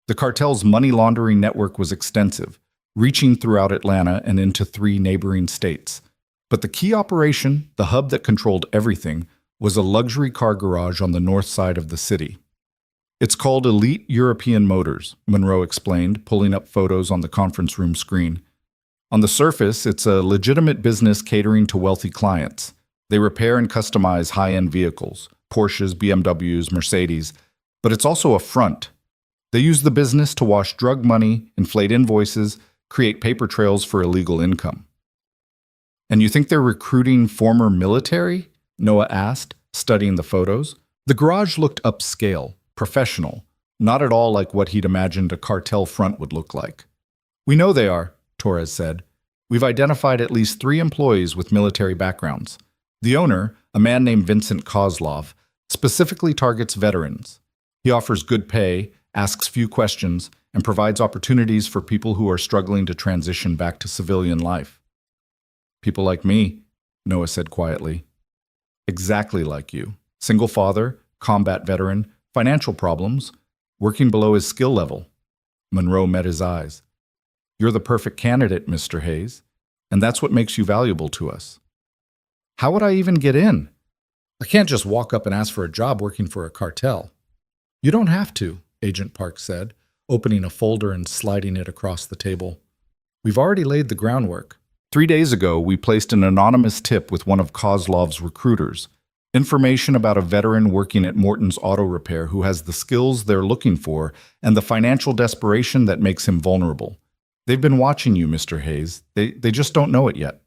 The cartel's money laundering network was extensive, reaching throughout Atlanta and into 3 neighboring states. But the key operation, the hub that controlled everything, was a luxury car garage on the north side of the city. It's called Elite European Motors, Monroe explained, pulling up photos on the conference room screen. On the surface, it's a legitimate business catering to wealthy clients. They repair and customize high-end vehicles, Porsches, BMWs, Mercedes, but it's also a front. They use the business to wash drug money, inflate invoices, create paper trails for illegal income. And you think they're recruiting former military? Noah asked, studying the photos. The garage looked upscale, professional, not at all like what he'd imagined a cartel front would look like. We know they are, Torres said. We've identified at least 3 employees with military backgrounds. The owner, a man named Vincent Kozlov, specifically targets veterans. He offers good pay, asks few questions, and provides opportunities for people who are struggling to transition back to civilian life. People like me, Noah said quietly. Exactly like you. Single father, combat veteran, financial problems, working below his skill level. Monroe met his eyes. You're the perfect candidate, Mr. Hayes, and that's what makes you valuable to us. How would I even get in? I can't just walk up and ask for a job working for a cartel. You don't have to, Agent Park said, opening a folder and sliding it across the table. We've already laid the groundwork. 3 days ago, we placed an anonymous tip with one of Kozlov's recruiters. Information about a veteran working at Morton's Auto Repair who has the skills they're looking for and the financial desperation that makes him vulnerable. They've been watching you, Mr. Hayes. They just don't know it yet.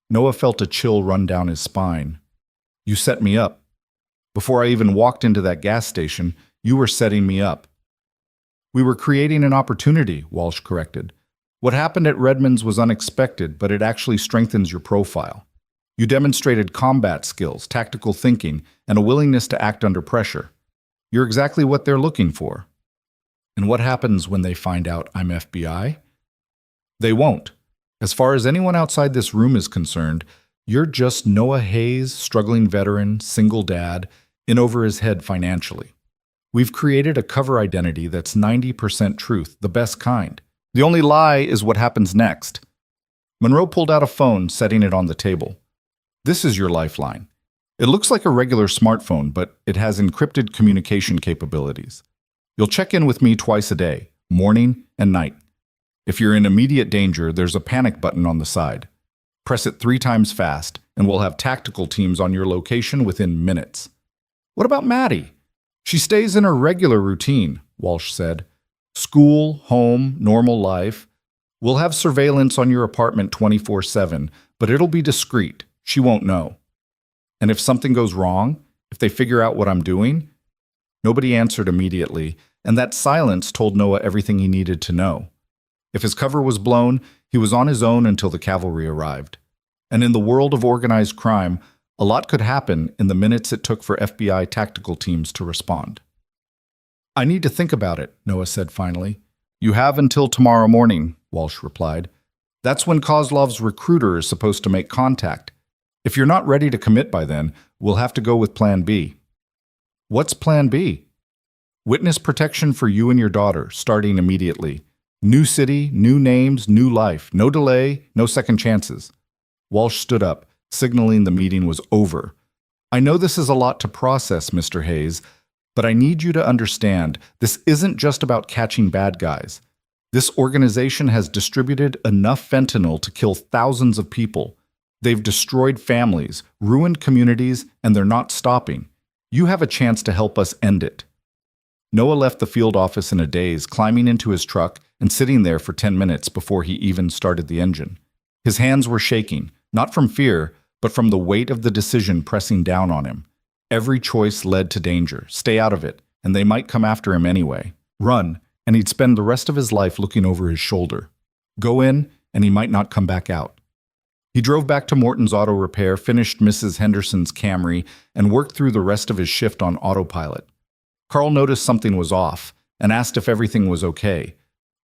Noah felt a chill run down his spine. You set me up. Before I even walked into that gas station, you were setting me up. We were creating an opportunity, Walsh corrected. What happened at Redmond's was unexpected, but it actually strengthens your profile. You demonstrated combat skills, tactical thinking, and a willingness to act under pressure. You're exactly what they're looking for. And what happens when they find out I'm FBI? They won't. As far as anyone outside this room is concerned, you're just Noah Hayes, struggling veteran, single dad, in over his head financially. We've created a cover identity that's 90% truth, the best kind. The only lie is what happens next. Monroe pulled out a phone, setting it on the table. This is your lifeline. It looks like a regular smartphone, but it has encrypted communication capabilities. You'll check in with me twice a day, morning and night. If you're in immediate danger, there's a panic button on the side. Press it 3 times fast, and we'll have tactical teams on your location within minutes. What about Maddie? She stays in her regular routine, Walsh said. School, home, normal life. We'll have surveillance on your apartment 24/7, but it'll be discreet. She won't know. And if something goes wrong, if they figure out what I'm doing? Nobody answered immediately, and that silence told Noah everything he needed to know. If his cover was blown, he was on his own until the cavalry arrived. And in the world of organized crime, a lot could happen in the minutes it took for FBI tactical teams to respond. I need to think about it, Noah said finally. You have until tomorrow morning, Walsh replied. That's when Kozlov's recruiter is supposed to make contact. If you're not ready to commit by then, we'll have to go with Plan B. What's Plan B? Witness protection for you and your daughter, starting immediately. New city, new names, new life. No delay, no second chances. Walsh stood up, signaling the meeting was over. I know this is a lot to process, Mr. Hayes, but I need you to understand this isn't just about catching bad guys. This organization has distributed enough fentanyl to kill thousands of people. They've destroyed families, ruined communities, and they're not stopping. You have a chance to help us end it. Noah left the field office in a daze, climbing into his truck and sitting there for 10 minutes before he even started the engine. His hands were shaking, not from fear, but from the weight of the decision pressing down on him. Every choice led to danger. Stay out of it. and they might come after him anyway. Run, and he'd spend the rest of his life looking over his shoulder. Go in, and he might not come back out. He drove back to Morton's Auto Repair, finished Mrs. Henderson's Camry, and worked through the rest of his shift on autopilot. Carl noticed something was off and asked if everything was okay,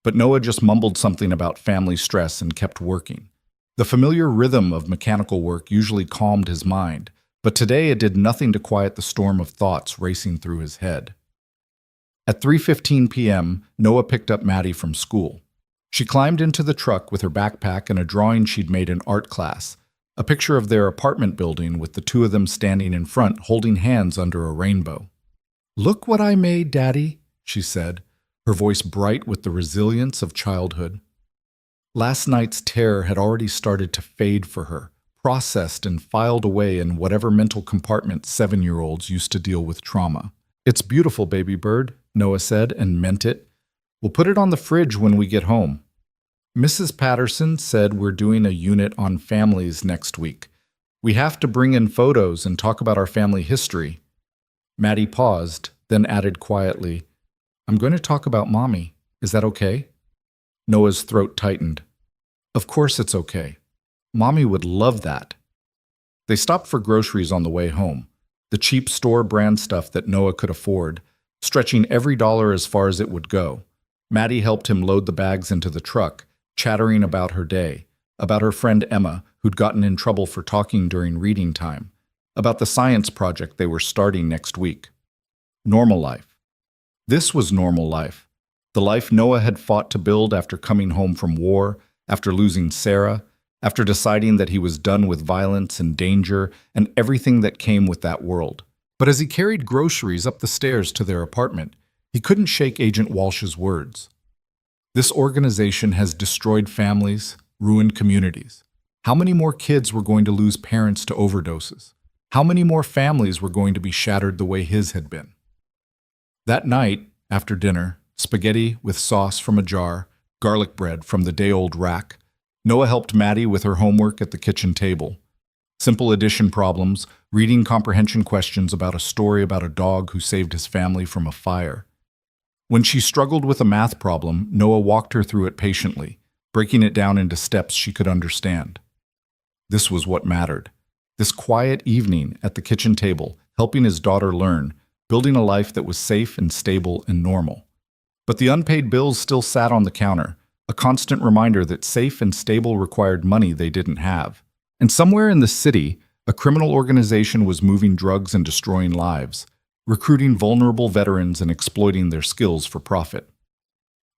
but Noah just mumbled something about family stress and kept working. The familiar rhythm of mechanical work usually calmed his mind, but today it did nothing to quiet the storm of thoughts racing through his head. At 3:15 p.m., Noah picked up Maddie from school. She climbed into the truck with her backpack and a drawing she'd made in art class, a picture of their apartment building with the two of them standing in front holding hands under a rainbow. "Look what I made, Daddy," she said, her voice bright with the resilience of childhood. Last night's terror had already started to fade for her, processed and filed away in whatever mental compartment 7-year-olds used to deal with trauma. "It's beautiful, baby bird," Noah said, and meant it. "We'll put it on the fridge when we get home." "Mrs. Patterson said we're doing a unit on families next week. We have to bring in photos and talk about our family history." Maddie paused, then added quietly, "I'm going to talk about Mommy. Is that okay?" Noah's throat tightened. "Of course it's okay. Mommy would love that." They stopped for groceries on the way home, the cheap store brand stuff that Noah could afford, stretching every dollar as far as it would go. Maddie helped him load the bags into the truck, chattering about her day, about her friend Emma, who'd gotten in trouble for talking during reading time, about the science project they were starting next week. Normal life. This was normal life. The life Noah had fought to build after coming home from war, after losing Sarah, after deciding that he was done with violence and danger and everything that came with that world. But as he carried groceries up the stairs to their apartment, he couldn't shake Agent Walsh's words. This organization has destroyed families, ruined communities. How many more kids were going to lose parents to overdoses? How many more families were going to be shattered the way his had been? That night, after dinner, spaghetti with sauce from a jar, garlic bread from the day-old rack, Noah helped Maddie with her homework at the kitchen table. Simple addition problems, reading comprehension questions about a story about a dog who saved his family from a fire. When she struggled with a math problem, Noah walked her through it patiently, breaking it down into steps she could understand. This was what mattered. This quiet evening at the kitchen table, helping his daughter learn, building a life that was safe and stable and normal. But the unpaid bills still sat on the counter, a constant reminder that safe and stable required money they didn't have. And somewhere in the city, a criminal organization was moving drugs and destroying lives, recruiting vulnerable veterans and exploiting their skills for profit.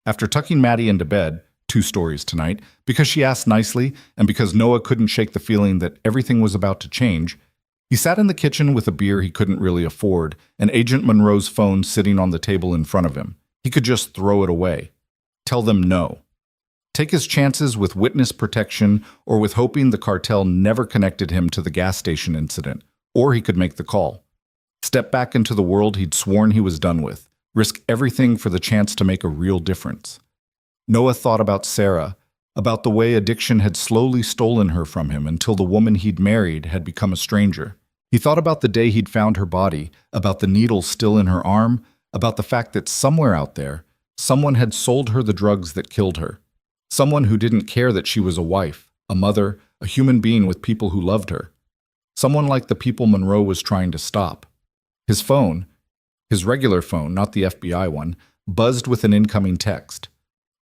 After tucking Maddie into bed, 2 stories tonight, because she asked nicely and because Noah couldn't shake the feeling that everything was about to change, he sat in the kitchen with a beer he couldn't really afford and Agent Monroe's phone sitting on the table in front of him. He could just throw it away. Tell them no. Take his chances with witness protection or with hoping the cartel never connected him to the gas station incident, or he could make the call. Step back into the world he'd sworn he was done with, risk everything for the chance to make a real difference. Noah thought about Sarah, about the way addiction had slowly stolen her from him until the woman he'd married had become a stranger. He thought about the day he'd found her body, about the needle still in her arm, about the fact that somewhere out there, someone had sold her the drugs that killed her. Someone who didn't care that she was a wife, a mother, a human being with people who loved her. Someone like the people Monroe was trying to stop. His phone, his regular phone, not the FBI one, buzzed with an incoming text.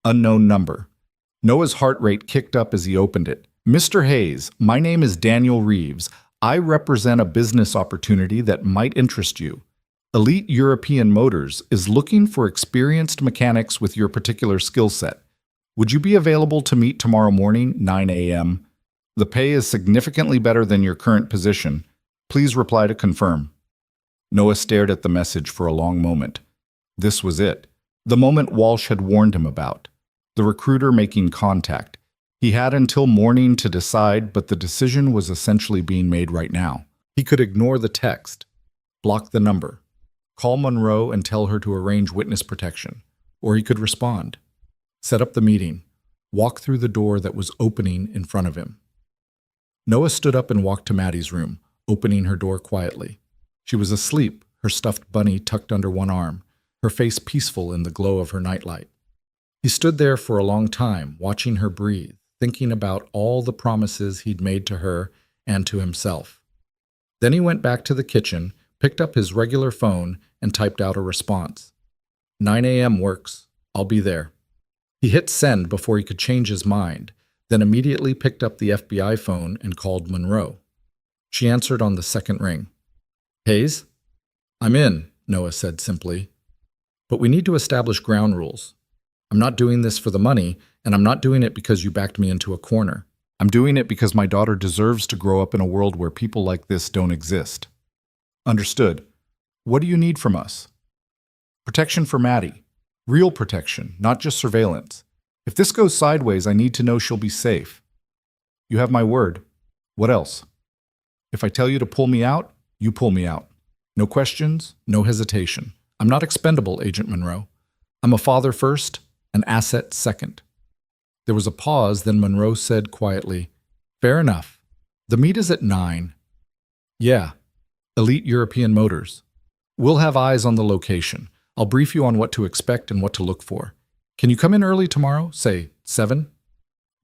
Unknown number. Noah's heart rate kicked up as he opened it. "Mr. Hayes, my name is Daniel Reeves. I represent a business opportunity that might interest you. Elite European Motors is looking for experienced mechanics with your particular skill set. Would you be available to meet tomorrow morning, 9 a.m.? The pay is significantly better than your current position. Please reply to confirm." Noah stared at the message for a long moment. This was it. The moment Walsh had warned him about. The recruiter making contact. He had until morning to decide, but the decision was essentially being made right now. He could ignore the text, block the number, call Monroe and tell her to arrange witness protection, or he could respond, set up the meeting, walk through the door that was opening in front of him. Noah stood up and walked to Maddie's room, opening her door quietly. She was asleep, her stuffed bunny tucked under one arm. her face peaceful in the glow of her nightlight. He stood there for a long time, watching her breathe, thinking about all the promises he'd made to her and to himself. Then he went back to the kitchen, picked up his regular phone, and typed out a response. 9 a.m. works. I'll be there. He hit send before he could change his mind, then immediately picked up the FBI phone and called Monroe. She answered on the second ring. Hayes? I'm in, Noah said simply. But we need to establish ground rules. I'm not doing this for the money, and I'm not doing it because you backed me into a corner. I'm doing it because my daughter deserves to grow up in a world where people like this don't exist. Understood. What do you need from us? Protection for Maddie. Real protection, not just surveillance. If this goes sideways, I need to know she'll be safe. You have my word. What else? If I tell you to pull me out, you pull me out. No questions, no hesitation. I'm not expendable, Agent Monroe. I'm a father first, an asset second. There was a pause, then Monroe said quietly, Fair enough. The meet is at 9. Yeah, Elite European Motors. We'll have eyes on the location. I'll brief you on what to expect and what to look for. Can you come in early tomorrow, say 7?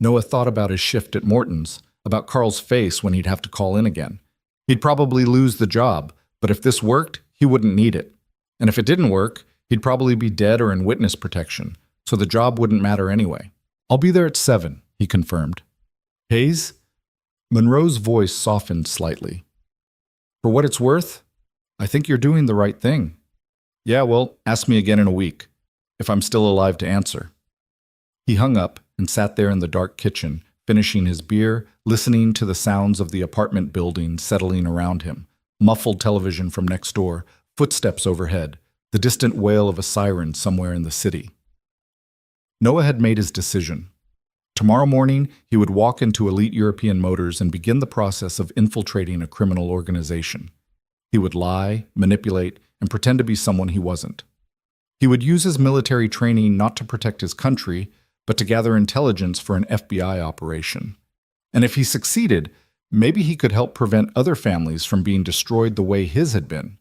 Noah thought about his shift at Morton's, about Carl's face when he'd have to call in again. He'd probably lose the job, but if this worked, he wouldn't need it. And if it didn't work, he'd probably be dead or in witness protection, so the job wouldn't matter anyway. I'll be there at 7, he confirmed. Hayes? Monroe's voice softened slightly. For what it's worth, I think you're doing the right thing. Yeah, well, ask me again in a week, if I'm still alive to answer. He hung up and sat there in the dark kitchen, finishing his beer, listening to the sounds of the apartment building settling around him, muffled television from next door, footsteps overhead, the distant wail of a siren somewhere in the city. Noah had made his decision. Tomorrow morning, he would walk into Elite European Motors and begin the process of infiltrating a criminal organization. He would lie, manipulate, and pretend to be someone he wasn't. He would use his military training not to protect his country, but to gather intelligence for an FBI operation. And if he succeeded, maybe he could help prevent other families from being destroyed the way his had been.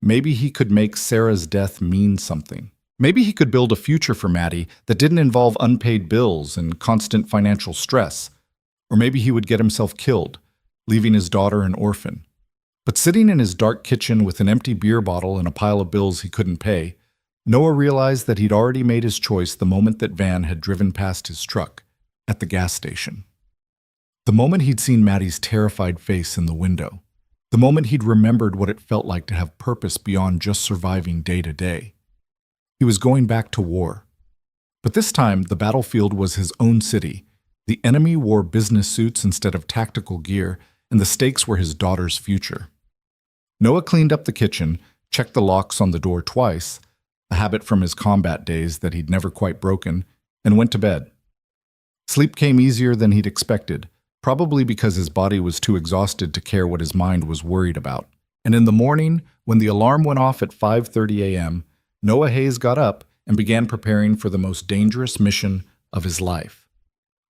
Maybe he could make Sarah's death mean something. Maybe he could build a future for Maddie that didn't involve unpaid bills and constant financial stress. Or maybe he would get himself killed, leaving his daughter an orphan. But sitting in his dark kitchen with an empty beer bottle and a pile of bills he couldn't pay, Noah realized that he'd already made his choice the moment that Van had driven past his truck at the gas station. The moment he'd seen Maddie's terrified face in the window. The moment he'd remembered what it felt like to have purpose beyond just surviving day to day. He was going back to war. But this time, the battlefield was his own city. The enemy wore business suits instead of tactical gear, and the stakes were his daughter's future. Noah cleaned up the kitchen, checked the locks on the door twice, a habit from his combat days that he'd never quite broken, and went to bed. Sleep came easier than he'd expected, probably because his body was too exhausted to care what his mind was worried about. And in the morning, when the alarm went off at 5:30 a.m., Noah Hayes got up and began preparing for the most dangerous mission of his life.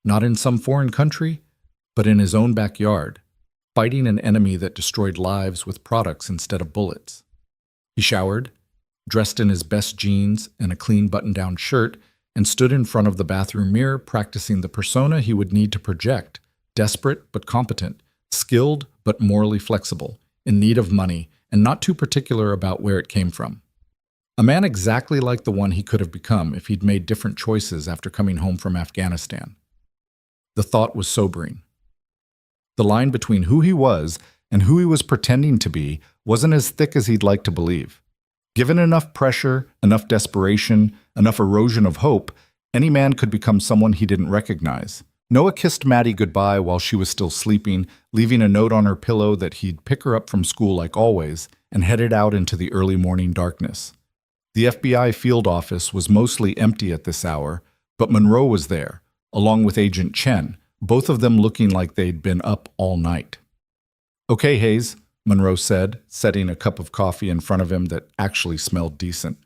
Not in some foreign country, but in his own backyard, fighting an enemy that destroyed lives with products instead of bullets. He showered, dressed in his best jeans and a clean button-down shirt, and stood in front of the bathroom mirror practicing the persona he would need to project, desperate but competent, skilled but morally flexible, in need of money, and not too particular about where it came from. A man exactly like the one he could have become if he'd made different choices after coming home from Afghanistan. The thought was sobering. The line between who he was and who he was pretending to be wasn't as thick as he'd like to believe. Given enough pressure, enough desperation, enough erosion of hope, any man could become someone he didn't recognize. Noah kissed Maddie goodbye while she was still sleeping, leaving a note on her pillow that he'd pick her up from school like always, and headed out into the early morning darkness. The FBI field office was mostly empty at this hour, but Monroe was there, along with Agent Chen, both of them looking like they'd been up all night. Okay, Hayes, Monroe said, setting a cup of coffee in front of him that actually smelled decent.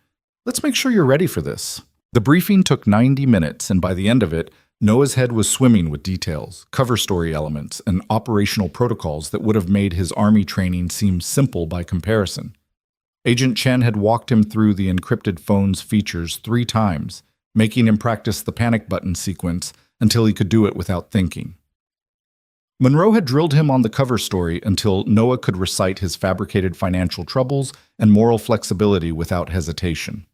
Let's make sure you're ready for this. The briefing took 90 minutes, and by the end of it, Noah's head was swimming with details, cover story elements, and operational protocols that would have made his Army training seem simple by comparison. Agent Chen had walked him through the encrypted phone's features 3 times, making him practice the panic button sequence until he could do it without thinking. Monroe had drilled him on the cover story until Noah could recite his fabricated financial troubles and moral flexibility without hesitation.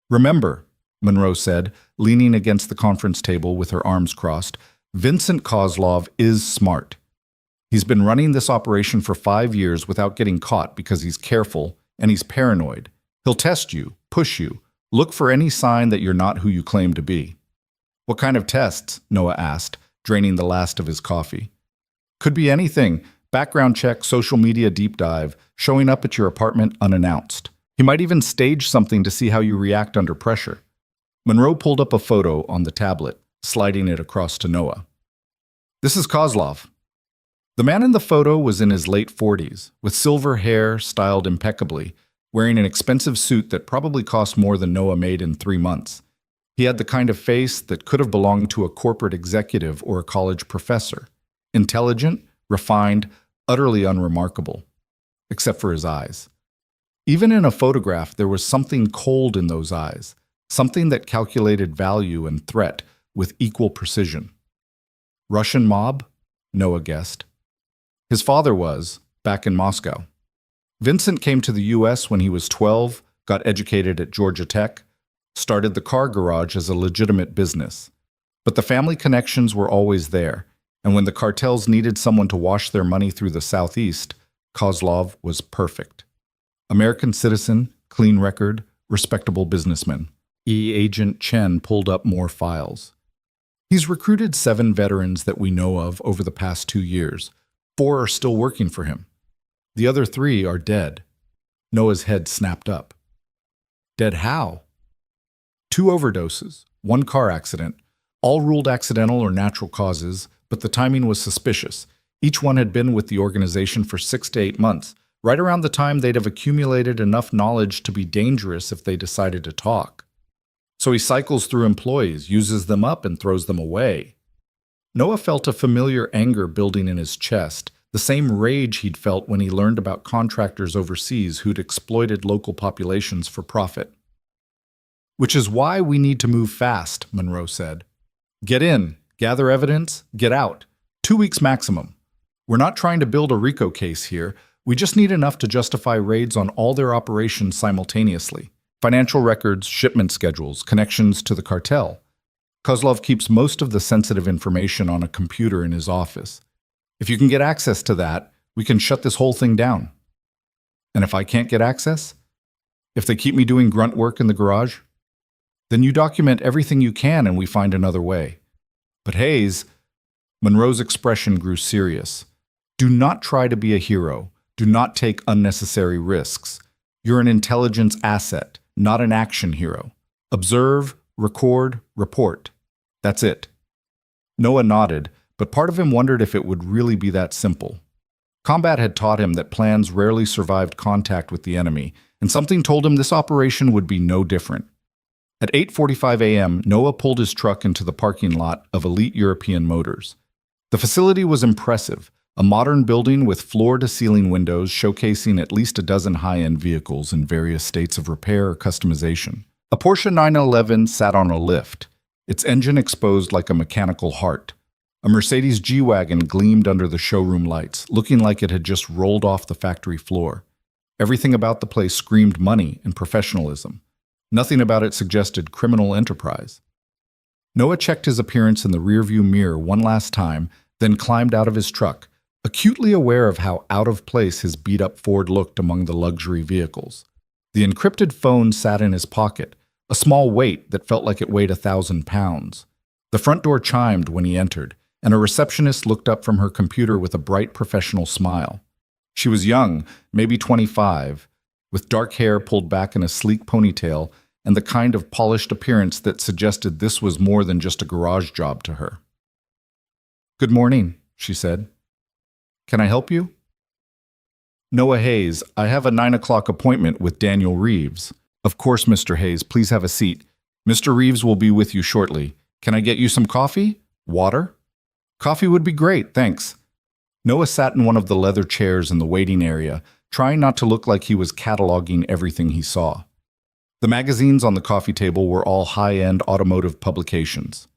"Remember," Monroe said, leaning against the conference table with her arms crossed, "Vincent Kozlov is smart. He's been running this operation for 5 years without getting caught because he's careful and he's paranoid. He'll test you, push you, look for any sign that you're not who you claim to be." "What kind of tests?" Noah asked, draining the last of his coffee. "Could be anything. Background check, social media deep dive, showing up at your apartment unannounced. He might even stage something to see how you react under pressure." Monroe pulled up a photo on the tablet, sliding it across to Noah. "This is Kozlov." The man in the photo was in his late 40s, with silver hair styled impeccably, wearing an expensive suit that probably cost more than Noah made in 3 months. He had the kind of face that could have belonged to a corporate executive or a college professor. Intelligent, refined, utterly unremarkable. Except for his eyes. Even in a photograph, there was something cold in those eyes, something that calculated value and threat with equal precision. Russian mob? Noah guessed. His father was, back in Moscow. Vincent came to the U.S. when he was 12, got educated at Georgia Tech, started the car garage as a legitimate business. But the family connections were always there, and when the cartels needed someone to wash their money through the Southeast, Kozlov was perfect. American citizen, clean record, respectable businessman. Agent Chen pulled up more files. He's recruited 7 veterans that we know of over the past 2 years. 4 are still working for him. The other 3 are dead. Noah's head snapped up. Dead how? 2 overdoses, 1 car accident, all ruled accidental or natural causes, but the timing was suspicious. Each one had been with the organization for 6 to 8 months, right around the time they'd have accumulated enough knowledge to be dangerous if they decided to talk. So he cycles through employees, uses them up, and throws them away. Noah felt a familiar anger building in his chest, the same rage he'd felt when he learned about contractors overseas who'd exploited local populations for profit. "Which is why we need to move fast," Monroe said. "Get in, gather evidence, get out. 2 weeks maximum. We're not trying to build a RICO case here. We just need enough to justify raids on all their operations simultaneously. Financial records, shipment schedules, connections to the cartel. Kozlov keeps most of the sensitive information on a computer in his office. If you can get access to that, we can shut this whole thing down. And if I can't get access? If they keep me doing grunt work in the garage? Then you document everything you can and we find another way. But Hayes," Monroe's expression grew serious. "Do not try to be a hero. Do not take unnecessary risks. You're an intelligence asset, not an action hero. Observe, record, report. That's it." Noah nodded, but part of him wondered if it would really be that simple. Combat had taught him that plans rarely survived contact with the enemy, and something told him this operation would be no different. At 8:45 a.m., Noah pulled his truck into the parking lot of Elite European Motors. The facility was impressive, a modern building with floor-to-ceiling windows showcasing at least a dozen high-end vehicles in various states of repair or customization. A Porsche 911 sat on a lift, its engine exposed like a mechanical heart. A Mercedes G-Wagon gleamed under the showroom lights, looking like it had just rolled off the factory floor. Everything about the place screamed money and professionalism. Nothing about it suggested criminal enterprise. Noah checked his appearance in the rearview mirror one last time, then climbed out of his truck, acutely aware of how out of place his beat-up Ford looked among the luxury vehicles. The encrypted phone sat in his pocket, a small weight that felt like it weighed 1,000 pounds. The front door chimed when he entered, and a receptionist looked up from her computer with a bright professional smile. She was young, maybe 25, with dark hair pulled back in a sleek ponytail and the kind of polished appearance that suggested this was more than just a garage job to her. "Good morning," she said. "Can I help you?" "Noah Hayes, I have a 9 o'clock appointment with Daniel Reeves." "Of course, Mr. Hayes, please have a seat. Mr. Reeves will be with you shortly. Can I get you some coffee? Water?" "Coffee would be great, thanks." Noah sat in one of the leather chairs in the waiting area, trying not to look like he was cataloging everything he saw. The magazines on the coffee table were all high-end automotive publications.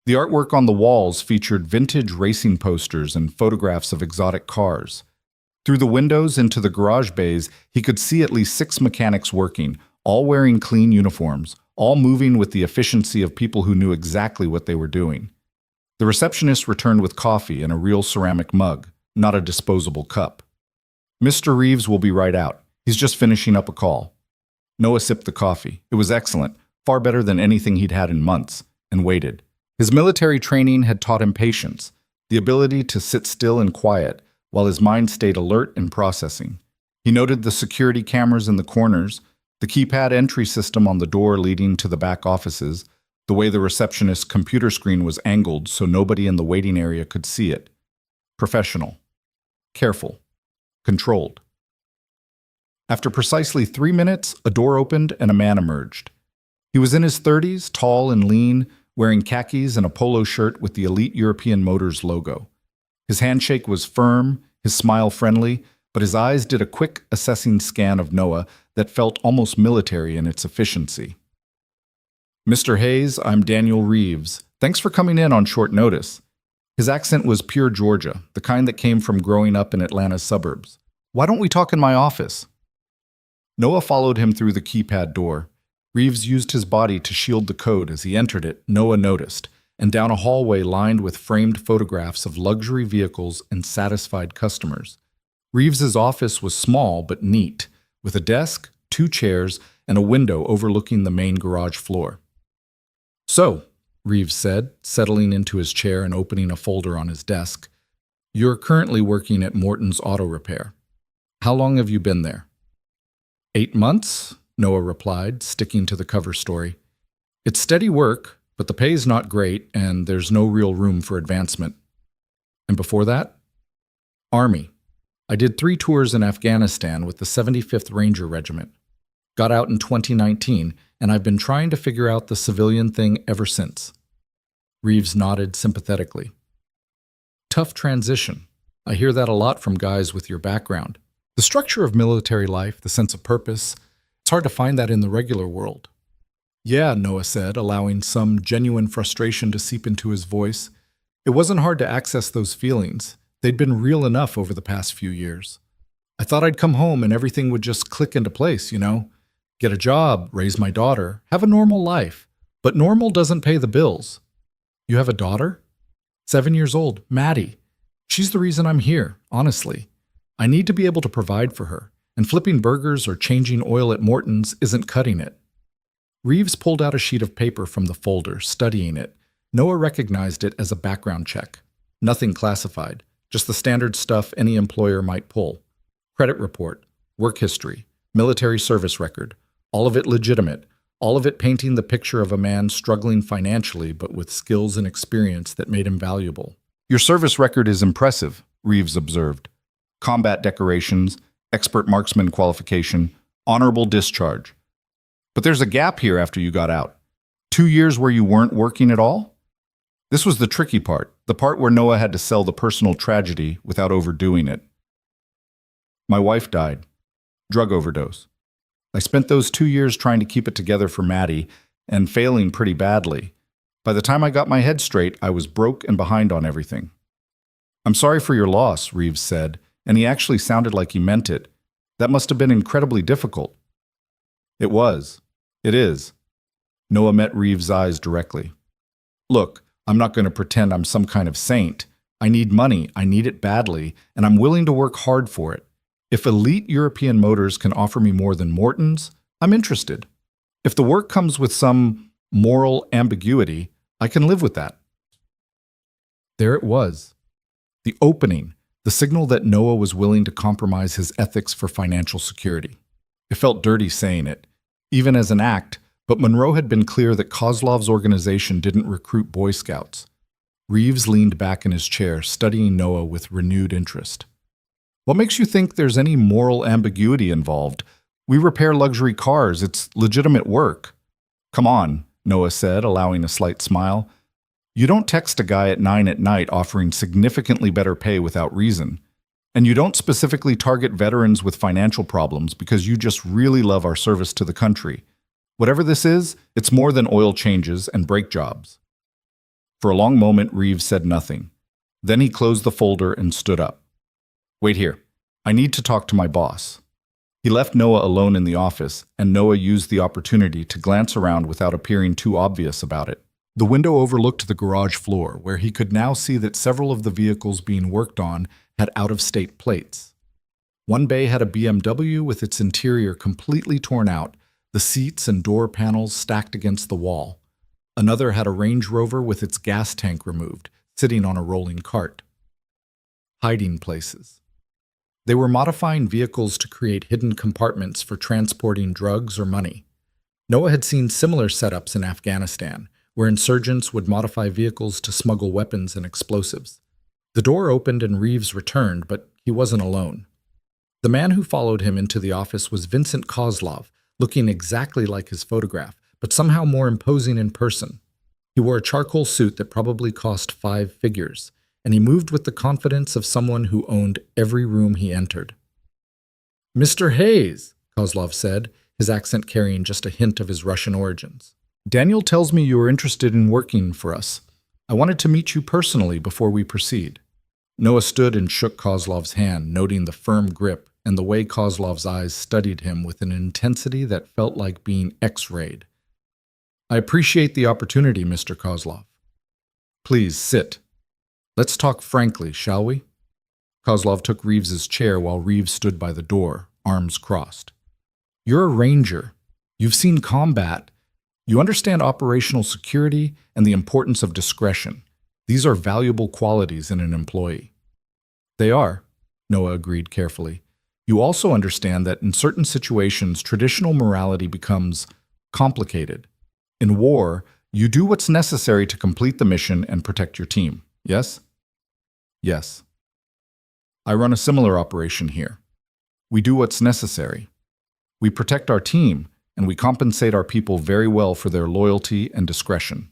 The artwork on the walls featured vintage racing posters and photographs of exotic cars. Through the windows into the garage bays, he could see at least 6 mechanics working, all wearing clean uniforms, all moving with the efficiency of people who knew exactly what they were doing. The receptionist returned with coffee in a real ceramic mug, not a disposable cup. "Mr. Reeves will be right out. He's just finishing up a call." Noah sipped the coffee. It was excellent, far better than anything he'd had in months, and waited. His military training had taught him patience, the ability to sit still and quiet, while his mind stayed alert and processing. He noted the security cameras in the corners, the keypad entry system on the door leading to the back offices, the way the receptionist's computer screen was angled so nobody in the waiting area could see it. Professional. Careful. Controlled. After precisely 3 minutes, a door opened and a man emerged. He was in his 30s, tall and lean, wearing khakis and a polo shirt with the Elite European Motors logo. His handshake was firm, his smile friendly, but his eyes did a quick, assessing scan of Noah that felt almost military in its efficiency. "Mr. Hayes, I'm Daniel Reeves. Thanks for coming in on short notice." His accent was pure Georgia, the kind that came from growing up in Atlanta's suburbs. "Why don't we talk in my office?" Noah followed him through the keypad door. Reeves used his body to shield the code as he entered it, Noah noticed, and down a hallway lined with framed photographs of luxury vehicles and satisfied customers. Reeves's office was small but neat, with a desk, 2 chairs, and a window overlooking the main garage floor. "So," Reeves said, settling into his chair and opening a folder on his desk, "you're currently working at Morton's Auto Repair. How long have you been there?" 8 months, Noah replied, sticking to the cover story. "It's steady work, but the pay's not great, and there's no real room for advancement." "And before that?" "Army. I did 3 tours in Afghanistan with the 75th Ranger Regiment. Got out in 2019, and I've been trying to figure out the civilian thing ever since." Reeves nodded sympathetically. "Tough transition. I hear that a lot from guys with your background. The structure of military life, the sense of purpose, it's hard to find that in the regular world." "Yeah," Noah said, allowing some genuine frustration to seep into his voice. "It wasn't hard to access those feelings. They'd been real enough over the past few years. I thought I'd come home and everything would just click into place, you know? Get a job, raise my daughter, have a normal life. But normal doesn't pay the bills." "You have a daughter?" 7 years old, Maddie. She's the reason I'm here, honestly. I need to be able to provide for her, and flipping burgers or changing oil at Morton's isn't cutting it." Reeves pulled out a sheet of paper from the folder, studying it. Noah recognized it as a background check. Nothing classified, just the standard stuff any employer might pull. Credit report, work history, military service record, all of it legitimate, all of it painting the picture of a man struggling financially but with skills and experience that made him valuable. "Your service record is impressive," Reeves observed. "Combat decorations, expert marksman qualification, honorable discharge. But there's a gap here after you got out. 2 years where you weren't working at all?" This was the tricky part, the part where Noah had to sell the personal tragedy without overdoing it. "My wife died. Drug overdose. I spent those 2 years trying to keep it together for Maddie, and failing pretty badly. By the time I got my head straight, I was broke and behind on everything." "I'm sorry for your loss," Reeves said, and he actually sounded like he meant it. "That must have been incredibly difficult." "It was. It is." Noah met Reeves' eyes directly. "Look, I'm not going to pretend I'm some kind of saint. I need money, I need it badly, and I'm willing to work hard for it. If Elite European Motors can offer me more than Morton's, I'm interested. If the work comes with some moral ambiguity, I can live with that." There it was. The opening, the signal that Noah was willing to compromise his ethics for financial security. It felt dirty saying it, even as an act, but Monroe had been clear that Kozlov's organization didn't recruit Boy Scouts. Reeves leaned back in his chair, studying Noah with renewed interest. "What makes you think there's any moral ambiguity involved? We repair luxury cars. It's legitimate work." "Come on," Noah said, allowing a slight smile. You don't text a guy at 9 at night offering significantly better pay without reason. And you don't specifically target veterans with financial problems because you just really love our service to the country. Whatever this is, it's more than oil changes and brake jobs. For a long moment, Reeves said nothing. Then he closed the folder and stood up. Wait here. I need to talk to my boss. He left Noah alone in the office, and Noah used the opportunity to glance around without appearing too obvious about it. The window overlooked the garage floor, where he could now see that several of the vehicles being worked on had out-of-state plates. One bay had a BMW with its interior completely torn out, the seats and door panels stacked against the wall. Another had a Range Rover with its gas tank removed, sitting on a rolling cart. Hiding places. They were modifying vehicles to create hidden compartments for transporting drugs or money. Noah had seen similar setups in Afghanistan, where insurgents would modify vehicles to smuggle weapons and explosives. The door opened and Reeves returned, but he wasn't alone. The man who followed him into the office was Vincent Kozlov, looking exactly like his photograph, but somehow more imposing in person. He wore a charcoal suit that probably cost 5 figures, and he moved with the confidence of someone who owned every room he entered. "Mr. Hayes," Kozlov said, his accent carrying just a hint of his Russian origins. "Daniel tells me you are interested in working for us. I wanted to meet you personally before we proceed." Noah stood and shook Kozlov's hand, noting the firm grip and the way Kozlov's eyes studied him with an intensity that felt like being X-rayed. "I appreciate the opportunity, Mr. Kozlov. Please sit. Let's talk frankly, shall we?" Kozlov took Reeves's chair while Reeves stood by the door, arms crossed. "You're a ranger. You've seen combat. You understand operational security and the importance of discretion. These are valuable qualities in an employee." "They are," Noah agreed carefully. "You also understand that in certain situations, traditional morality becomes complicated. In war, you do what's necessary to complete the mission and protect your team, yes?" "Yes." "I run a similar operation here. We do what's necessary. We protect our team, and we compensate our people very well for their loyalty and discretion."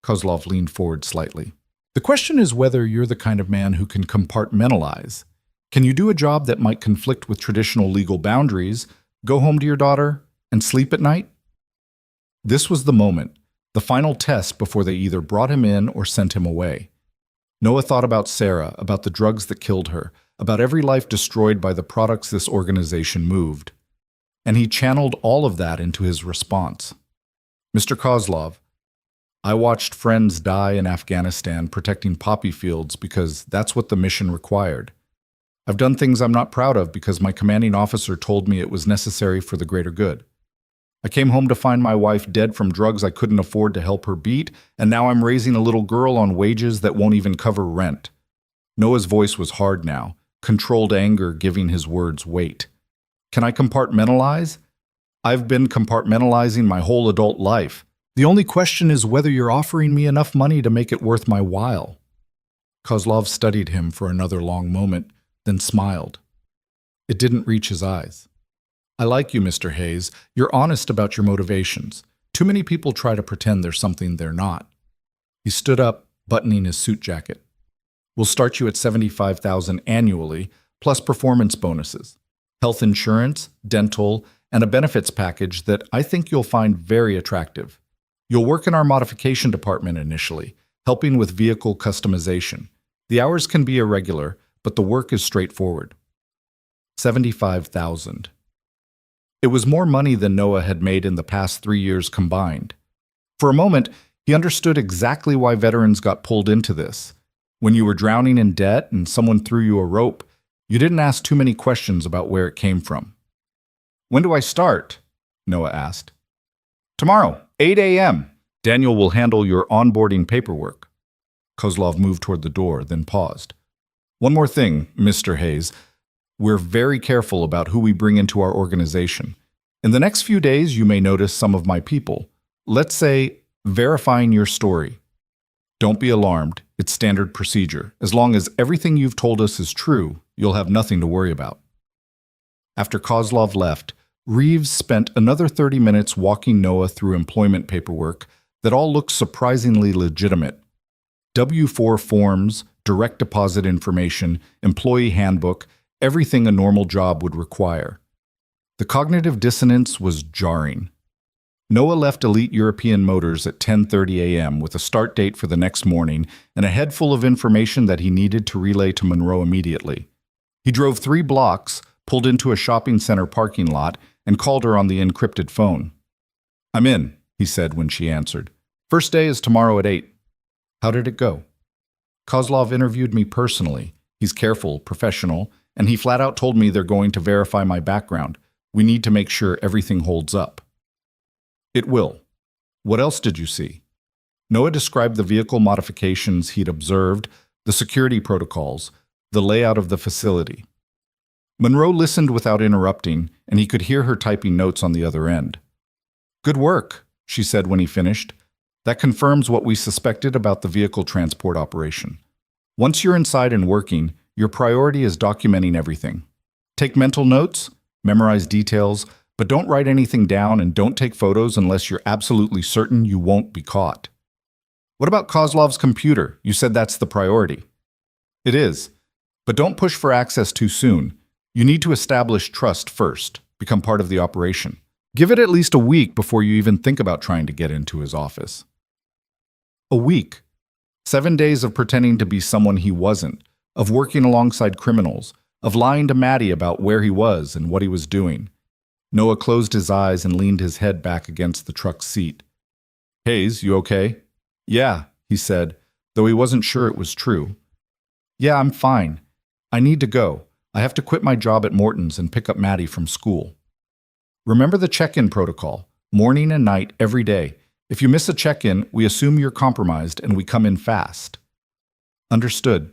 Kozlov leaned forward slightly. "The question is whether you're the kind of man who can compartmentalize. Can you do a job that might conflict with traditional legal boundaries, go home to your daughter, and sleep at night?" This was the moment, the final test before they either brought him in or sent him away. Noah thought about Sarah, about the drugs that killed her, about every life destroyed by the products this organization moved. And he channeled all of that into his response. "Mr. Kozlov, I watched friends die in Afghanistan protecting poppy fields because that's what the mission required. I've done things I'm not proud of because my commanding officer told me it was necessary for the greater good. I came home to find my wife dead from drugs I couldn't afford to help her beat, and now I'm raising a little girl on wages that won't even cover rent." Noah's voice was hard now, controlled anger giving his words weight. "Can I compartmentalize? I've been compartmentalizing my whole adult life. The only question is whether you're offering me enough money to make it worth my while." Kozlov studied him for another long moment, then smiled. It didn't reach his eyes. "I like you, Mr. Hayes. You're honest about your motivations. Too many people try to pretend they're something they're not." He stood up, buttoning his suit jacket. "We'll start you at $75,000 annually, plus performance bonuses, health insurance, dental, and a benefits package that I think you'll find very attractive. You'll work in our modification department initially, helping with vehicle customization. The hours can be irregular, but the work is straightforward." $75,000. It was more money than Noah had made in the past 3 years combined. For a moment, he understood exactly why veterans got pulled into this. When you were drowning in debt and someone threw you a rope, you didn't ask too many questions about where it came from. "When do I start?" Noah asked. "Tomorrow, 8 a.m. Daniel will handle your onboarding paperwork." Kozlov moved toward the door, then paused. "One more thing, Mr. Hayes. We're very careful about who we bring into our organization. In the next few days, you may notice some of my people, let's say, verifying your story. Don't be alarmed. It's standard procedure. As long as everything you've told us is true, you'll have nothing to worry about." After Kozlov left, Reeves spent another 30 minutes walking Noah through employment paperwork that all looked surprisingly legitimate. W-4 forms, direct deposit information, employee handbook, everything a normal job would require. The cognitive dissonance was jarring. Noah left Elite European Motors at 10:30 a.m. with a start date for the next morning and a head full of information that he needed to relay to Monroe immediately. He drove 3 blocks, pulled into a shopping center parking lot, and called her on the encrypted phone. "I'm in," he said when she answered. "First day is tomorrow at 8. "How did it go?" "Kozlov interviewed me personally. He's careful, professional, and he flat out told me they're going to verify my background. We need to make sure everything holds up." "It will. What else did you see?" Noah described the vehicle modifications he'd observed, the security protocols, the layout of the facility. Monroe listened without interrupting, and he could hear her typing notes on the other end. "Good work," she said when he finished. "That confirms what we suspected about the vehicle transport operation. Once you're inside and working, your priority is documenting everything. Take mental notes, memorize details, but don't write anything down and don't take photos unless you're absolutely certain you won't be caught." "What about Kozlov's computer? You said that's the priority." "It is, but don't push for access too soon. You need to establish trust first, become part of the operation. Give it at least a week before you even think about trying to get into his office." A week. 7 days of pretending to be someone he wasn't, of working alongside criminals, of lying to Maddie about where he was and what he was doing. Noah closed his eyes and leaned his head back against the truck's seat. "Hayes, you okay?" "Yeah," he said, though he wasn't sure it was true. "Yeah, I'm fine. I need to go. I have to quit my job at Morton's and pick up Maddie from school." "Remember the check-in protocol, morning and night every day. If you miss a check-in, we assume you're compromised and we come in fast." "Understood."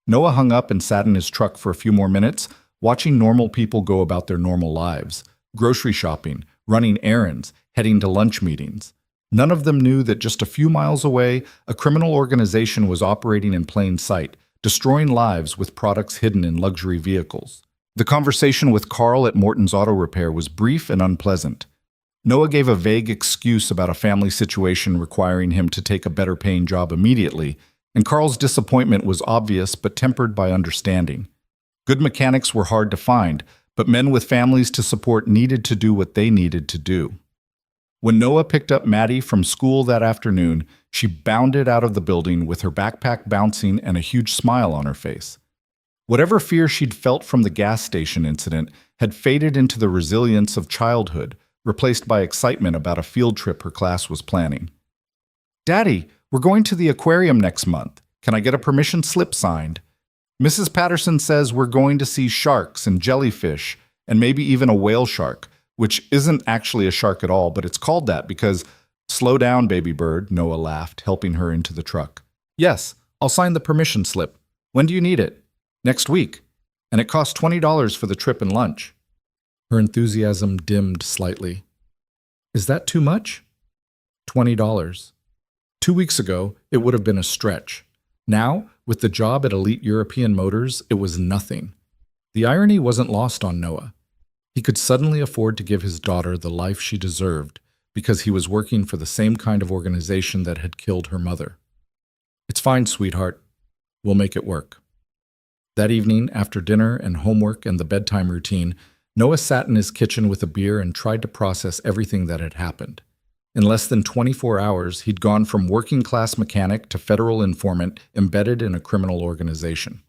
Noah hung up and sat in his truck for a few more minutes, watching normal people go about their normal lives, grocery shopping, running errands, heading to lunch meetings. None of them knew that just a few miles away, a criminal organization was operating in plain sight, destroying lives with products hidden in luxury vehicles. The conversation with Carl at Morton's Auto Repair was brief and unpleasant. Noah gave a vague excuse about a family situation requiring him to take a better-paying job immediately, and Carl's disappointment was obvious but tempered by understanding. Good mechanics were hard to find, but men with families to support needed to do what they needed to do. When Noah picked up Maddie from school that afternoon, she bounded out of the building with her backpack bouncing and a huge smile on her face. Whatever fear she'd felt from the gas station incident had faded into the resilience of childhood, replaced by excitement about a field trip her class was planning. "Daddy, we're going to the aquarium next month. Can I get a permission slip signed? Mrs. Patterson says we're going to see sharks and jellyfish, and maybe even a whale shark, which isn't actually a shark at all, but it's called that because—" "Slow down, baby bird," Noah laughed, helping her into the truck. "Yes, I'll sign the permission slip. When do you need it?" "Next week. And it costs $20 for the trip and lunch." Her enthusiasm dimmed slightly. "Is that too much?" $20. 2 weeks ago, it would have been a stretch. Now, with the job at Elite European Motors, it was nothing. The irony wasn't lost on Noah. He could suddenly afford to give his daughter the life she deserved because he was working for the same kind of organization that had killed her mother. "It's fine, sweetheart. We'll make it work." That evening, after dinner and homework and the bedtime routine, Noah sat in his kitchen with a beer and tried to process everything that had happened. In less than 24 hours, he'd gone from working-class mechanic to federal informant embedded in a criminal organization.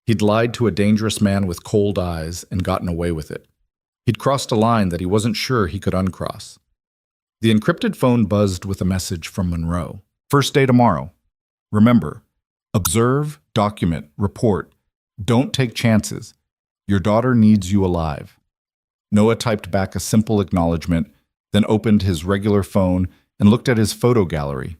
He'd lied to a dangerous man with cold eyes and gotten away with it. He'd crossed a line that he wasn't sure he could uncross. The encrypted phone buzzed with a message from Monroe. "First day tomorrow. Remember, observe, document, report. Don't take chances. Your daughter needs you alive." Noah typed back a simple acknowledgement, then opened his regular phone and looked at his photo gallery.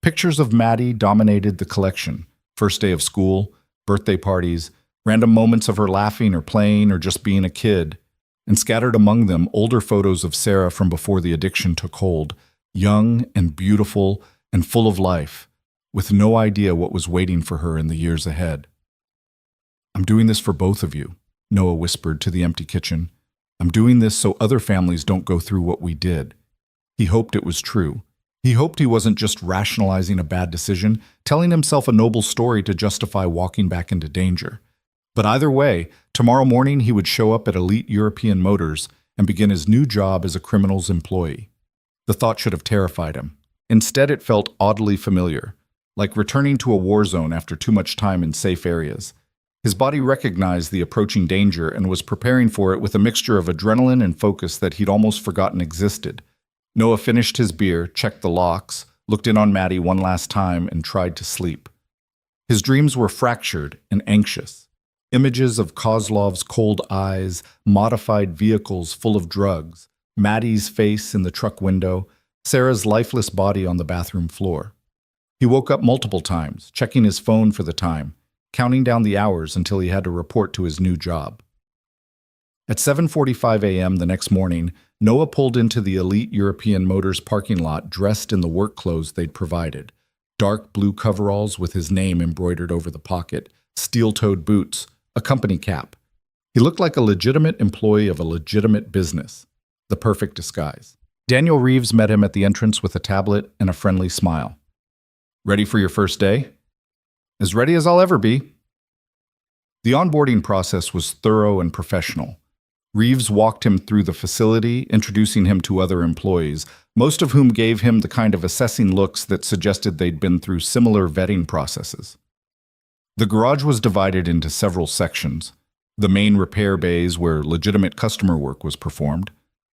Pictures of Maddie dominated the collection. First day of school, birthday parties, random moments of her laughing or playing or just being a kid. And scattered among them, older photos of Sarah from before the addiction took hold, young and beautiful and full of life, with no idea what was waiting for her in the years ahead. "I'm doing this for both of you," Noah whispered to the empty kitchen. "I'm doing this so other families don't go through what we did." He hoped it was true. He hoped he wasn't just rationalizing a bad decision, telling himself a noble story to justify walking back into danger. But either way, tomorrow morning he would show up at Elite European Motors and begin his new job as a criminal's employee. The thought should have terrified him. Instead, it felt oddly familiar, like returning to a war zone after too much time in safe areas. His body recognized the approaching danger and was preparing for it with a mixture of adrenaline and focus that he'd almost forgotten existed. Noah finished his beer, checked the locks, looked in on Maddie one last time, and tried to sleep. His dreams were fractured and anxious. Images of Kozlov's cold eyes, modified vehicles full of drugs, Maddie's face in the truck window, Sarah's lifeless body on the bathroom floor. He woke up multiple times, checking his phone for the time, counting down the hours until he had to report to his new job. At 7:45 a.m. the next morning, Noah pulled into the Elite European Motors parking lot dressed in the work clothes they'd provided. Dark blue coveralls with his name embroidered over the pocket, steel-toed boots, a company cap. He looked like a legitimate employee of a legitimate business. The perfect disguise. Daniel Reeves met him at the entrance with a tablet and a friendly smile. "Ready for your first day?" "As ready as I'll ever be." The onboarding process was thorough and professional. Reeves walked him through the facility, introducing him to other employees, most of whom gave him the kind of assessing looks that suggested they'd been through similar vetting processes. The garage was divided into several sections: the main repair bays where legitimate customer work was performed,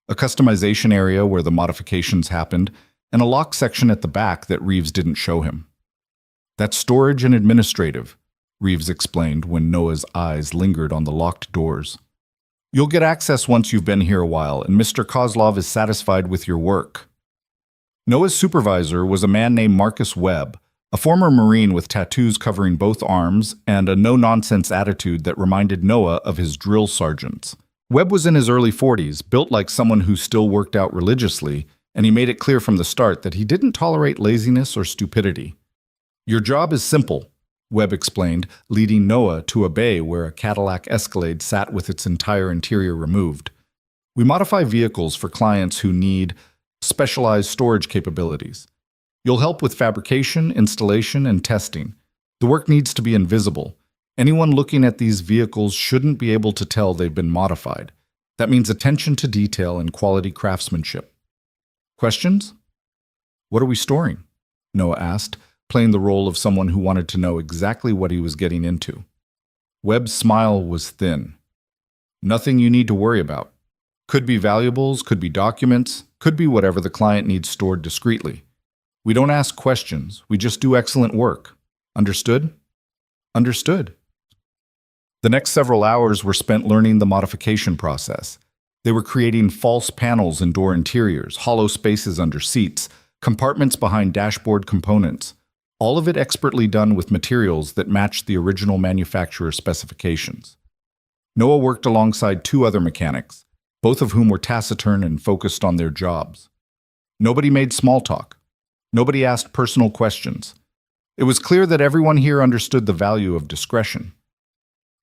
a customization area where the modifications happened, and a lock section at the back that Reeves didn't show him. "That's storage and administrative," Reeves explained when Noah's eyes lingered on the locked doors. "You'll get access once you've been here a while, and Mr. Kozlov is satisfied with your work." Noah's supervisor was a man named Marcus Webb, a former Marine with tattoos covering both arms and a no-nonsense attitude that reminded Noah of his drill sergeants. Webb was in his early 40s, built like someone who still worked out religiously, and he made it clear from the start that he didn't tolerate laziness or stupidity. "Your job is simple," Webb explained, leading Noah to a bay where a Cadillac Escalade sat with its entire interior removed. "We modify vehicles for clients who need specialized storage capabilities. You'll help with fabrication, installation, and testing. The work needs to be invisible. Anyone looking at these vehicles shouldn't be able to tell they've been modified. That means attention to detail and quality craftsmanship." "Questions?" "What are we storing?" Noah asked, playing the role of someone who wanted to know exactly what he was getting into. Webb's smile was thin. "Nothing you need to worry about. Could be valuables, could be documents, could be whatever the client needs stored discreetly. We don't ask questions, we just do excellent work. Understood?" "Understood." The next several hours were spent learning the modification process. They were creating false panels in door interiors, hollow spaces under seats, compartments behind dashboard components, all of it expertly done with materials that matched the original manufacturer specifications. Noah worked alongside two other mechanics, both of whom were taciturn and focused on their jobs. Nobody made small talk. Nobody asked personal questions. It was clear that everyone here understood the value of discretion.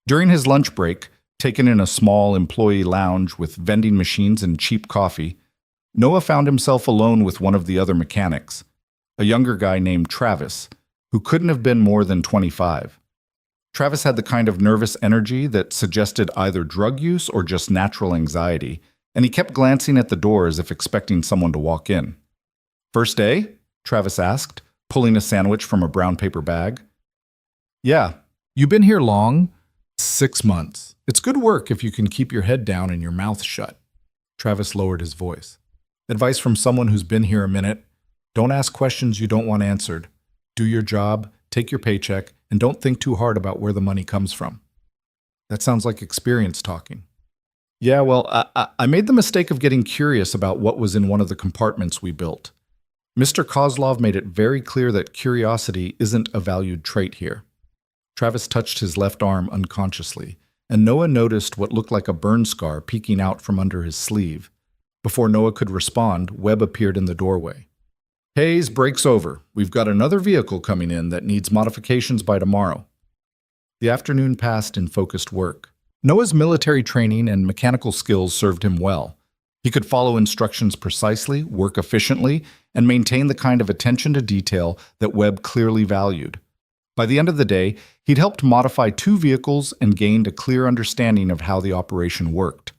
During his lunch break, taken in a small employee lounge with vending machines and cheap coffee, Noah found himself alone with one of the other mechanics, a younger guy named Travis, who couldn't have been more than 25. Travis had the kind of nervous energy that suggested either drug use or just natural anxiety, and he kept glancing at the door as if expecting someone to walk in. "First day?" Travis asked, pulling a sandwich from a brown paper bag. "Yeah. You been here long?" "6 months. It's good work if you can keep your head down and your mouth shut." Travis lowered his voice. "Advice from someone who's been here a minute. Don't ask questions you don't want answered. Do your job, take your paycheck, and don't think too hard about where the money comes from." "That sounds like experience talking." "Yeah, well, I made the mistake of getting curious about what was in one of the compartments we built. Mr. Kozlov made it very clear that curiosity isn't a valued trait here." Travis touched his left arm unconsciously, and Noah noticed what looked like a burn scar peeking out from under his sleeve. Before Noah could respond, Webb appeared in the doorway. "Hayes, break's over. We've got another vehicle coming in that needs modifications by tomorrow." The afternoon passed in focused work. Noah's military training and mechanical skills served him well. He could follow instructions precisely, work efficiently, and maintain the kind of attention to detail that Webb clearly valued. By the end of the day, he'd helped modify 2 vehicles and gained a clear understanding of how the operation worked.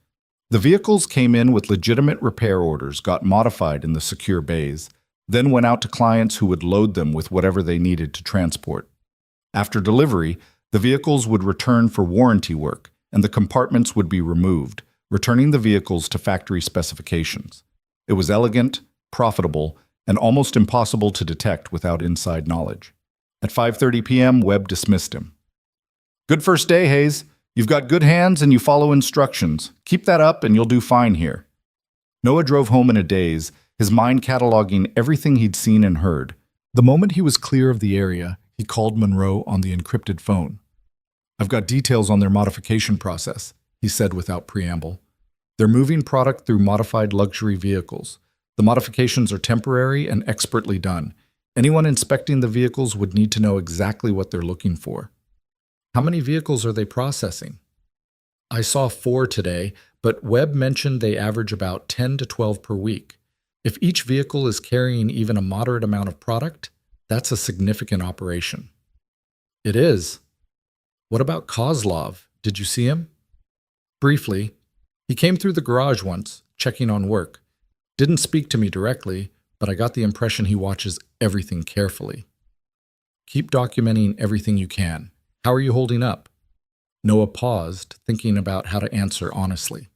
The vehicles came in with legitimate repair orders, got modified in the secure bays, then went out to clients who would load them with whatever they needed to transport. After delivery, the vehicles would return for warranty work, and the compartments would be removed, returning the vehicles to factory specifications. It was elegant, profitable, and almost impossible to detect without inside knowledge. At 5:30 p.m., Webb dismissed him. "Good first day, Hayes. You've got good hands and you follow instructions. Keep that up and you'll do fine here." Noah drove home in a daze, his mind cataloging everything he'd seen and heard. The moment he was clear of the area, he called Monroe on the encrypted phone. "I've got details on their modification process," he said without preamble. "They're moving product through modified luxury vehicles. The modifications are temporary and expertly done. Anyone inspecting the vehicles would need to know exactly what they're looking for." "How many vehicles are they processing?" "I saw 4 today, but Webb mentioned they average about 10 to 12 per week. If each vehicle is carrying even a moderate amount of product, that's a significant operation." "It is." "What about Kozlov? Did you see him?" "Briefly. He came through the garage once, checking on work. Didn't speak to me directly, but I got the impression he watches everything carefully." "Keep documenting everything you can. How are you holding up?" Noah paused, thinking about how to answer honestly.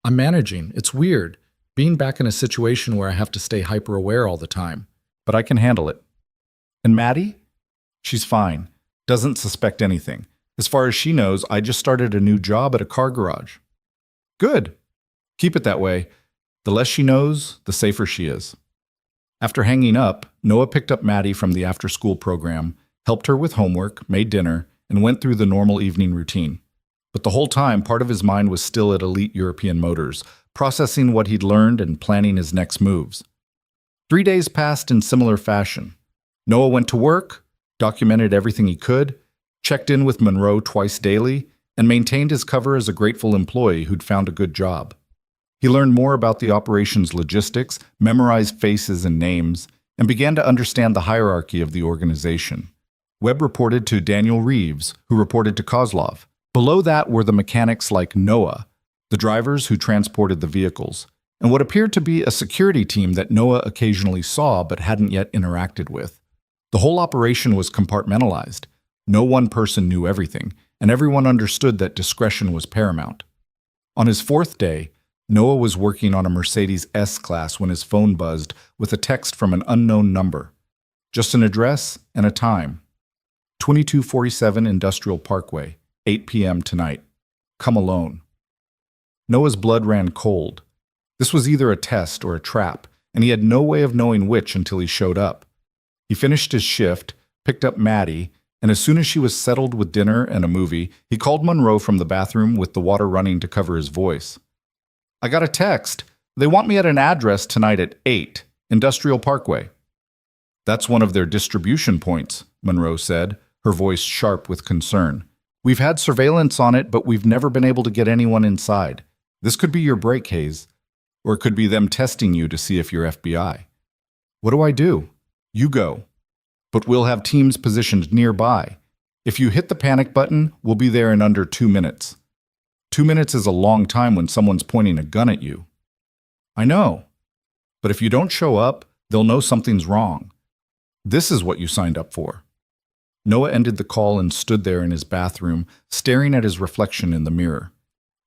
"I'm managing. It's weird, being back in a situation where I have to stay hyper-aware all the time. But I can handle it." "And Maddie?" "She's fine. Doesn't suspect anything. As far as she knows, I just started a new job at a car garage." "Good. Keep it that way. The less she knows, the safer she is." After hanging up, Noah picked up Maddie from the after-school program, helped her with homework, made dinner, and went through the normal evening routine. But the whole time, part of his mind was still at Elite European Motors, processing what he'd learned and planning his next moves. 3 days passed in similar fashion. Noah went to work, documented everything he could, checked in with Monroe twice daily, and maintained his cover as a grateful employee who'd found a good job. He learned more about the operation's logistics, memorized faces and names, and began to understand the hierarchy of the organization. Webb reported to Daniel Reeves, who reported to Kozlov. Below that were the mechanics like Noah, the drivers who transported the vehicles, and what appeared to be a security team that Noah occasionally saw but hadn't yet interacted with. The whole operation was compartmentalized. No one person knew everything, and everyone understood that discretion was paramount. On his 4th day, Noah was working on a Mercedes S-Class when his phone buzzed with a text from an unknown number. Just an address and a time. 2247 Industrial Parkway, 8 p.m. tonight. Come alone. Noah's blood ran cold. This was either a test or a trap, and he had no way of knowing which until he showed up. He finished his shift, picked up Maddie, and as soon as she was settled with dinner and a movie, he called Monroe from the bathroom with the water running to cover his voice. "I got a text. They want me at an address tonight at 8, Industrial Parkway." "That's one of their distribution points," Monroe said, her voice sharp with concern. "We've had surveillance on it, but we've never been able to get anyone inside. This could be your break, Hayes. Or it could be them testing you to see if you're FBI." "What do I do?" "You go. But we'll have teams positioned nearby. If you hit the panic button, we'll be there in under 2 minutes. 2 minutes is a long time when someone's pointing a gun at you." "I know. But if you don't show up, they'll know something's wrong. This is what you signed up for." Noah ended the call and stood there in his bathroom, staring at his reflection in the mirror.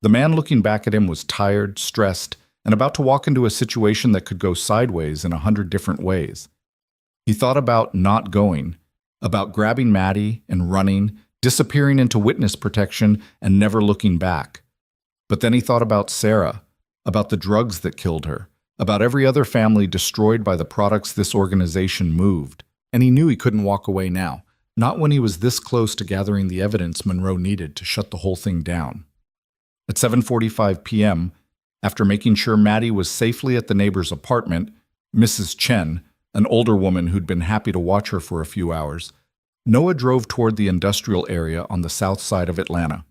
The man looking back at him was tired, stressed, and about to walk into a situation that could go sideways in 100 different ways. He thought about not going, about grabbing Maddie and running, disappearing into witness protection and never looking back. But then he thought about Sarah, about the drugs that killed her, about every other family destroyed by the products this organization moved. And he knew he couldn't walk away now, not when he was this close to gathering the evidence Monroe needed to shut the whole thing down. At 7:45 p.m., after making sure Maddie was safely at the neighbor's apartment, Mrs. Chen, an older woman who'd been happy to watch her for a few hours, Noah drove toward the industrial area on the south side of Atlanta.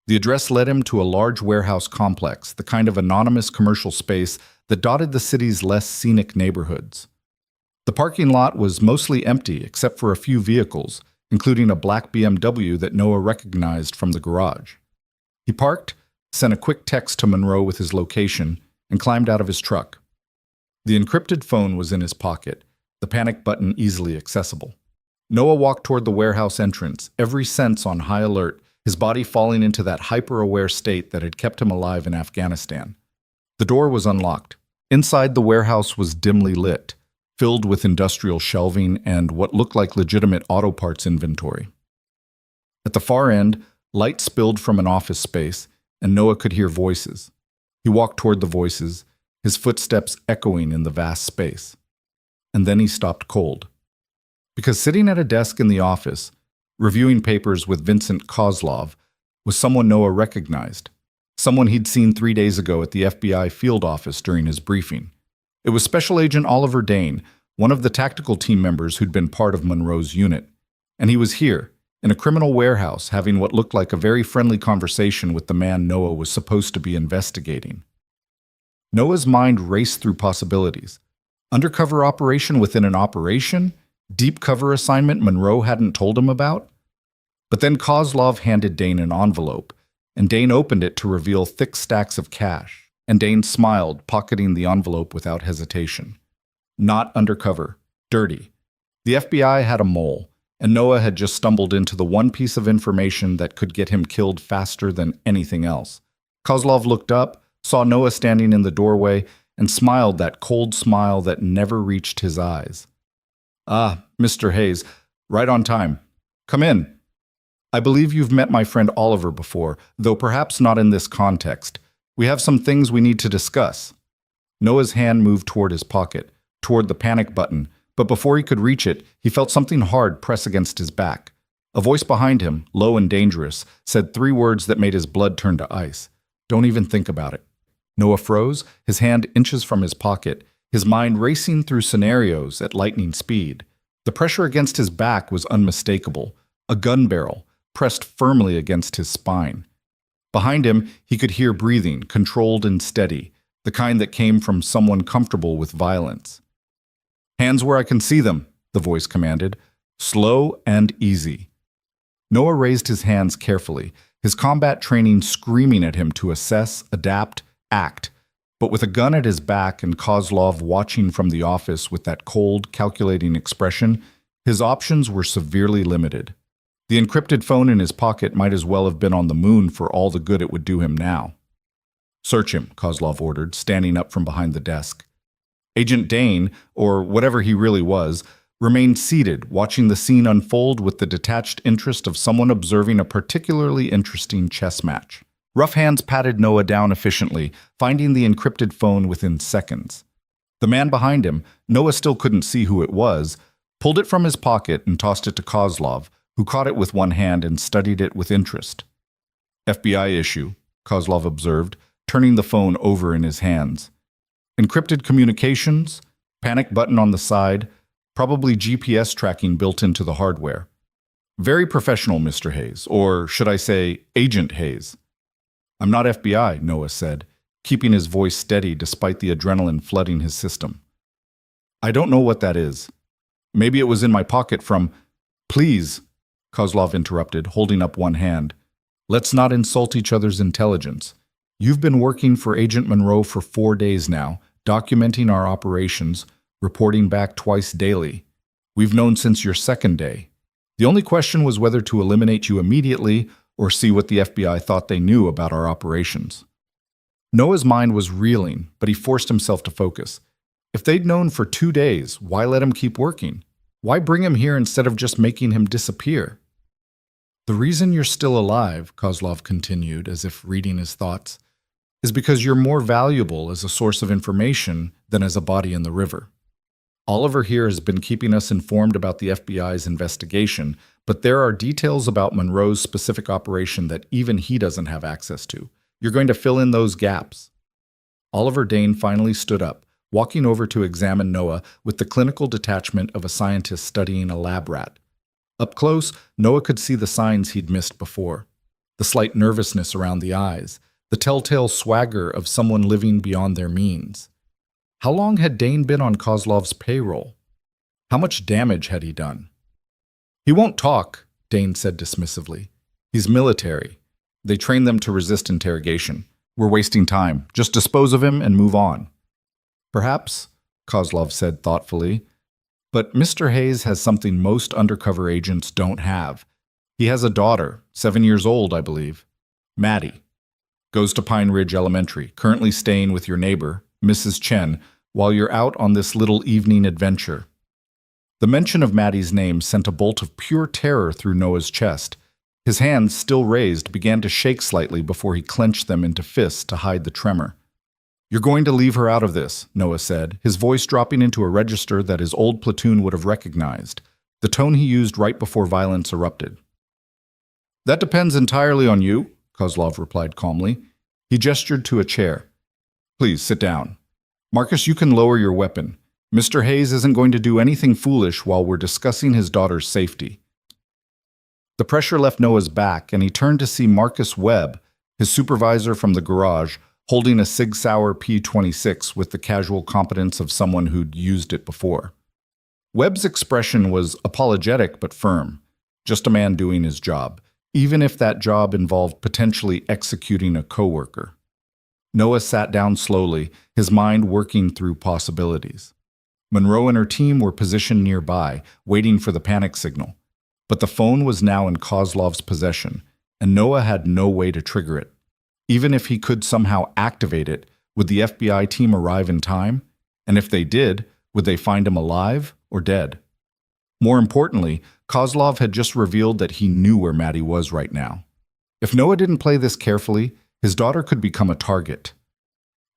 The address led him to a large warehouse complex, the kind of anonymous commercial space that dotted the city's less scenic neighborhoods. The parking lot was mostly empty except for a few vehicles, including a black BMW that Noah recognized from the garage. He parked, sent a quick text to Monroe with his location, and climbed out of his truck. The encrypted phone was in his pocket, the panic button easily accessible. Noah walked toward the warehouse entrance, every sense on high alert, his body falling into that hyper-aware state that had kept him alive in Afghanistan. The door was unlocked. Inside, the warehouse was dimly lit, filled with industrial shelving and what looked like legitimate auto parts inventory. At the far end, light spilled from an office space, and Noah could hear voices. He walked toward the voices, his footsteps echoing in the vast space. And then he stopped cold. Because sitting at a desk in the office, reviewing papers with Vincent Kozlov, was someone Noah recognized, someone he'd seen 3 days ago at the FBI field office during his briefing. It was Special Agent Oliver Dane, one of the tactical team members who'd been part of Monroe's unit. And he was here, in a criminal warehouse, having what looked like a very friendly conversation with the man Noah was supposed to be investigating. Noah's mind raced through possibilities. Undercover operation within an operation? Deep cover assignment Monroe hadn't told him about? But then Kozlov handed Dane an envelope, and Dane opened it to reveal thick stacks of cash, and Dane smiled, pocketing the envelope without hesitation. Not undercover. Dirty. The FBI had a mole, and Noah had just stumbled into the one piece of information that could get him killed faster than anything else. Kozlov looked up, saw Noah standing in the doorway, and smiled that cold smile that never reached his eyes. "Ah, Mr. Hayes, right on time. Come in. I believe you've met my friend Oliver before, though perhaps not in this context. We have some things we need to discuss." Noah's hand moved toward his pocket, toward the panic button, but before he could reach it, he felt something hard press against his back. A voice behind him, low and dangerous, said 3 words that made his blood turn to ice. "Don't even think about it." Noah froze, his hand inches from his pocket, his mind racing through scenarios at lightning speed. The pressure against his back was unmistakable, a gun barrel, pressed firmly against his spine. Behind him, he could hear breathing, controlled and steady, the kind that came from someone comfortable with violence. "Hands where I can see them," the voice commanded. "Slow and easy." Noah raised his hands carefully, his combat training screaming at him to assess, adapt, act. But with a gun at his back and Kozlov watching from the office with that cold, calculating expression, his options were severely limited. The encrypted phone in his pocket might as well have been on the moon for all the good it would do him now. "Search him," Kozlov ordered, standing up from behind the desk. Agent Dane, or whatever he really was, remained seated, watching the scene unfold with the detached interest of someone observing a particularly interesting chess match. Rough hands patted Noah down efficiently, finding the encrypted phone within seconds. The man behind him, Noah still couldn't see who it was, pulled it from his pocket and tossed it to Kozlov, who caught it with one hand and studied it with interest. "FBI issue," Kozlov observed, turning the phone over in his hands. "Encrypted communications, panic button on the side, probably GPS tracking built into the hardware. Very professional, Mr. Hayes, or should I say, Agent Hayes." "I'm not FBI," Noah said, keeping his voice steady despite the adrenaline flooding his system. "I don't know what that is. Maybe it was in my pocket from—" "Please," Kozlov interrupted, holding up one hand. "Let's not insult each other's intelligence. You've been working for Agent Monroe for 4 days now, documenting our operations, reporting back twice daily. We've known since your 2nd day. The only question was whether to eliminate you immediately or see what the FBI thought they knew about our operations." Noah's mind was reeling, but he forced himself to focus. If they'd known for 2 days, why let him keep working? Why bring him here instead of just making him disappear? "The reason you're still alive," Kozlov continued, as if reading his thoughts, "is because you're more valuable as a source of information than as a body in the river. Oliver here has been keeping us informed about the FBI's investigation, but there are details about Monroe's specific operation that even he doesn't have access to. You're going to fill in those gaps." Oliver Dane finally stood up, walking over to examine Noah with the clinical detachment of a scientist studying a lab rat. Up close, Noah could see the signs he'd missed before. the slight nervousness around the eyes, the telltale swagger of someone living beyond their means. How long had Dane been on Kozlov's payroll? How much damage had he done? "He won't talk," Dane said dismissively. "He's military. They train them to resist interrogation. We're wasting time. Just dispose of him and move on." "Perhaps," Kozlov said thoughtfully, "but Mr. Hayes has something most undercover agents don't have. He has a daughter, 7 years old, I believe. Maddie. Goes to Pine Ridge Elementary, currently staying with your neighbor, Mrs. Chen, while you're out on this little evening adventure." The mention of Maddie's name sent a bolt of pure terror through Noah's chest. His hands, still raised, began to shake slightly before he clenched them into fists to hide the tremor. "You're going to leave her out of this," Noah said, his voice dropping into a register that his old platoon would have recognized, the tone he used right before violence erupted. "That depends entirely on you," Kozlov replied calmly. He gestured to a chair. "Please, sit down. Marcus, you can lower your weapon. Mr. Hayes isn't going to do anything foolish while we're discussing his daughter's safety." The pressure left Noah's back, and he turned to see Marcus Webb, his supervisor from the garage, holding a Sig Sauer P-26 with the casual competence of someone who'd used it before. Webb's expression was apologetic but firm, just a man doing his job, even if that job involved potentially executing a coworker. Noah sat down slowly, his mind working through possibilities. Monroe and her team were positioned nearby, waiting for the panic signal. But the phone was now in Kozlov's possession, and Noah had no way to trigger it. Even if he could somehow activate it, would the FBI team arrive in time? And if they did, would they find him alive or dead? More importantly, Kozlov had just revealed that he knew where Maddie was right now. If Noah didn't play this carefully, his daughter could become a target.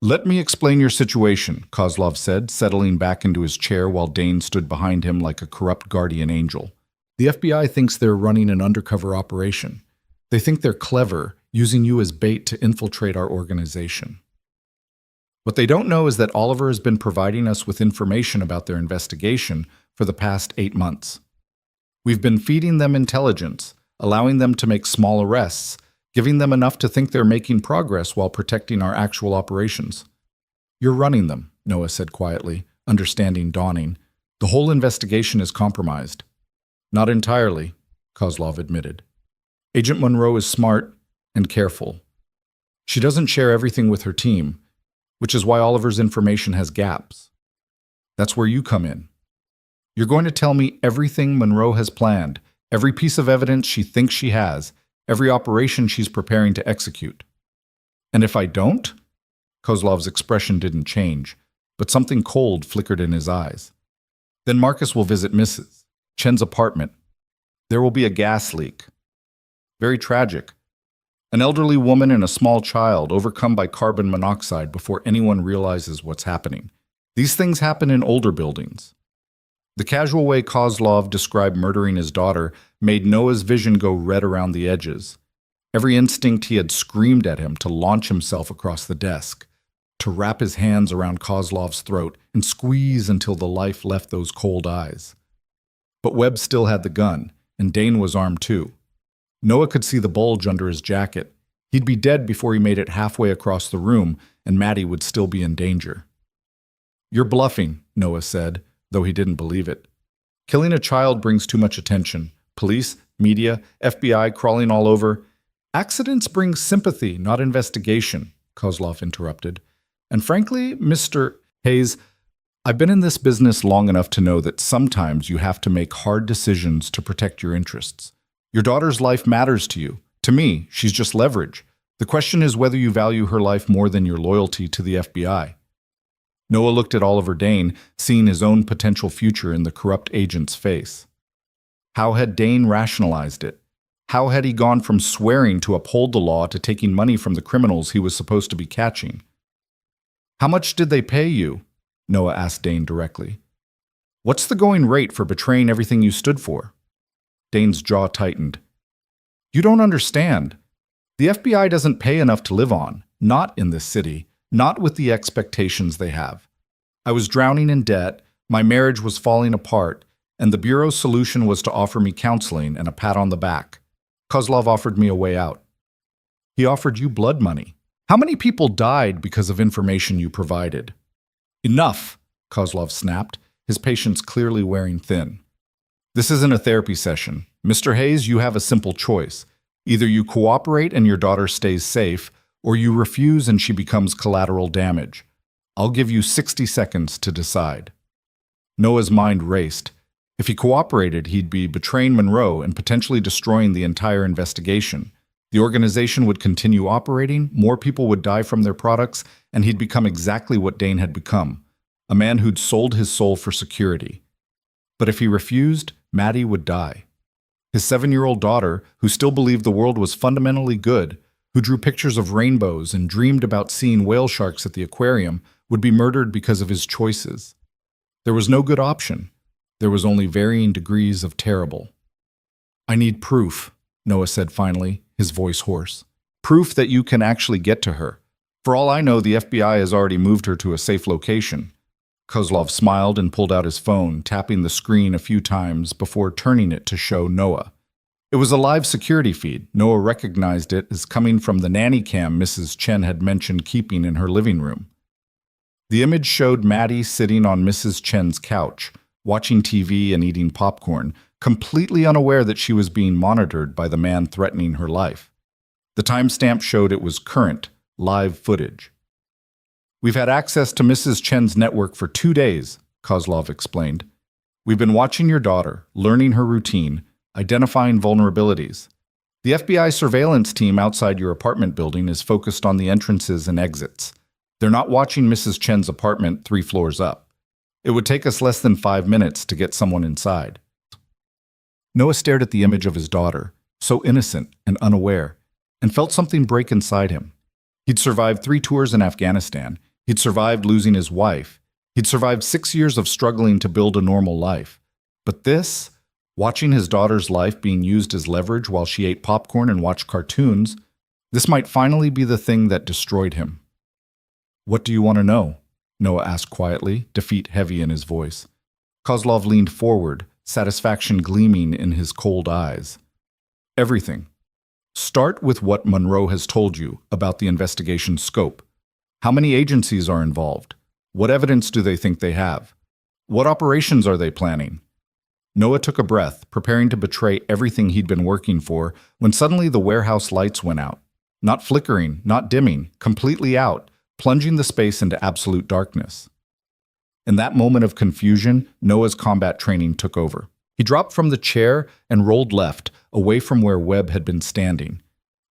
"Let me explain your situation," Kozlov said, settling back into his chair while Dane stood behind him like a corrupt guardian angel. "The FBI thinks they're running an undercover operation. They think they're clever, using you as bait to infiltrate our organization. What they don't know is that Oliver has been providing us with information about their investigation for the past 8 months. We've been feeding them intelligence, allowing them to make small arrests, giving them enough to think they're making progress while protecting our actual operations." "You're running them," Noah said quietly, understanding dawning. "The whole investigation is compromised." "Not entirely," Kozlov admitted. "Agent Monroe is smart and careful. She doesn't share everything with her team, which is why Oliver's information has gaps. That's where you come in. You're going to tell me everything Monroe has planned, every piece of evidence she thinks she has, every operation she's preparing to execute. And if I don't?" Kozlov's expression didn't change, but something cold flickered in his eyes. "Then Marcus will visit Mrs. Chen's apartment. There will be a gas leak. Very tragic. An elderly woman and a small child overcome by carbon monoxide before anyone realizes what's happening. These things happen in older buildings." The casual way Kozlov described murdering his daughter made Noah's vision go red around the edges. Every instinct he had screamed at him to launch himself across the desk, to wrap his hands around Kozlov's throat and squeeze until the life left those cold eyes. But Webb still had the gun, and Dane was armed too. Noah could see the bulge under his jacket. He'd be dead before he made it halfway across the room, and Maddie would still be in danger. "You're bluffing," Noah said, though he didn't believe it. "Killing a child brings too much attention. Police, media, FBI crawling all over. Accidents bring sympathy, not investigation," Kozlov interrupted. "And frankly, Mr. Hayes, I've been in this business long enough to know that sometimes you have to make hard decisions to protect your interests. Your daughter's life matters to you. To me, she's just leverage. The question is whether you value her life more than your loyalty to the FBI." Noah looked at Oliver Dane, seeing his own potential future in the corrupt agent's face. How had Dane rationalized it? How had he gone from swearing to uphold the law to taking money from the criminals he was supposed to be catching? "How much did they pay you?" Noah asked Dane directly. "What's the going rate for betraying everything you stood for?" Dane's jaw tightened. "You don't understand. The FBI doesn't pay enough to live on, not in this city. Not with the expectations they have. I was drowning in debt, my marriage was falling apart, and the Bureau's solution was to offer me counseling and a pat on the back. Kozlov offered me a way out. He offered you blood money. How many people died because of information you provided? Enough, Kozlov snapped, his patience clearly wearing thin. This isn't a therapy session. Mr. Hayes, you have a simple choice. Either you cooperate and your daughter stays safe, or you refuse and she becomes collateral damage. I'll give you 60 seconds to decide. Noah's mind raced. If he cooperated, he'd be betraying Monroe and potentially destroying the entire investigation. The organization would continue operating, more people would die from their products, and he'd become exactly what Dane had become, a man who'd sold his soul for security. But if he refused, Maddie would die. His 7-year-old daughter, who still believed the world was fundamentally good, who drew pictures of rainbows and dreamed about seeing whale sharks at the aquarium, would be murdered because of his choices. There was no good option. There was only varying degrees of terrible. I need proof, Noah said finally, his voice hoarse. Proof that you can actually get to her. For all I know, the FBI has already moved her to a safe location. Kozlov smiled and pulled out his phone, tapping the screen a few times before turning it to show Noah. It was a live security feed. Noah recognized it as coming from the nanny cam Mrs. Chen had mentioned keeping in her living room. The image showed Maddie sitting on Mrs. Chen's couch, watching TV and eating popcorn, completely unaware that she was being monitored by the man threatening her life. The timestamp showed it was current, live footage. We've had access to Mrs. Chen's network for 2 days, Kozlov explained. We've been watching your daughter, learning her routine, identifying vulnerabilities. The FBI surveillance team outside your apartment building is focused on the entrances and exits. They're not watching Mrs. Chen's apartment 3 floors up. It would take us less than 5 minutes to get someone inside. Noah stared at the image of his daughter, so innocent and unaware, and felt something break inside him. He'd survived 3 tours in Afghanistan. He'd survived losing his wife. He'd survived 6 years of struggling to build a normal life. But this, watching his daughter's life being used as leverage while she ate popcorn and watched cartoons, this might finally be the thing that destroyed him. What do you want to know? Noah asked quietly, defeat heavy in his voice. Kozlov leaned forward, satisfaction gleaming in his cold eyes. Everything. Start with what Monroe has told you about the investigation's scope. How many agencies are involved? What evidence do they think they have? What operations are they planning? Noah took a breath, preparing to betray everything he'd been working for, when suddenly the warehouse lights went out. Not flickering, not dimming, completely out, plunging the space into absolute darkness. In that moment of confusion, Noah's combat training took over. He dropped from the chair and rolled left, away from where Webb had been standing.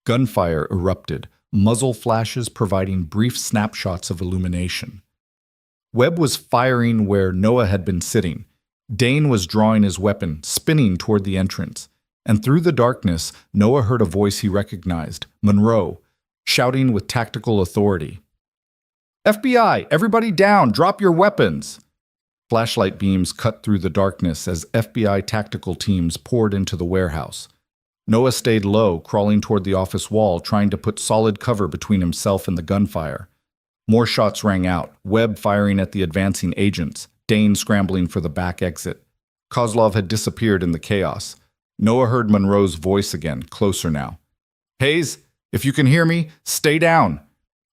Gunfire erupted, muzzle flashes providing brief snapshots of illumination. Webb was firing where Noah had been sitting. Dane was drawing his weapon, spinning toward the entrance. And through the darkness, Noah heard a voice he recognized, Monroe, shouting with tactical authority. FBI, everybody down, drop your weapons! Flashlight beams cut through the darkness as FBI tactical teams poured into the warehouse. Noah stayed low, crawling toward the office wall, trying to put solid cover between himself and the gunfire. More shots rang out, Webb firing at the advancing agents, Dane scrambling for the back exit. Kozlov had disappeared in the chaos. Noah heard Monroe's voice again, closer now. Hayes, if you can hear me, stay down.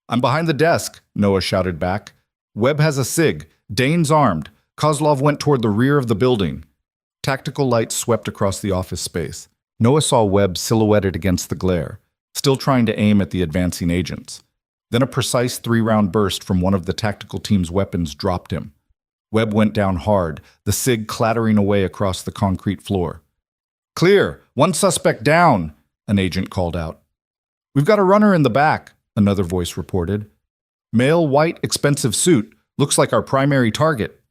I'm behind the desk, Noah shouted back. Webb has a SIG. Dane's armed. Kozlov went toward the rear of the building. Tactical lights swept across the office space. Noah saw Webb silhouetted against the glare, still trying to aim at the advancing agents. Then a precise 3-round burst from one of the tactical team's weapons dropped him. Webb went down hard, the SIG clattering away across the concrete floor. Clear! 1 suspect down! An agent called out. We've got a runner in the back, another voice reported. Male, white, expensive suit. Looks like our primary target.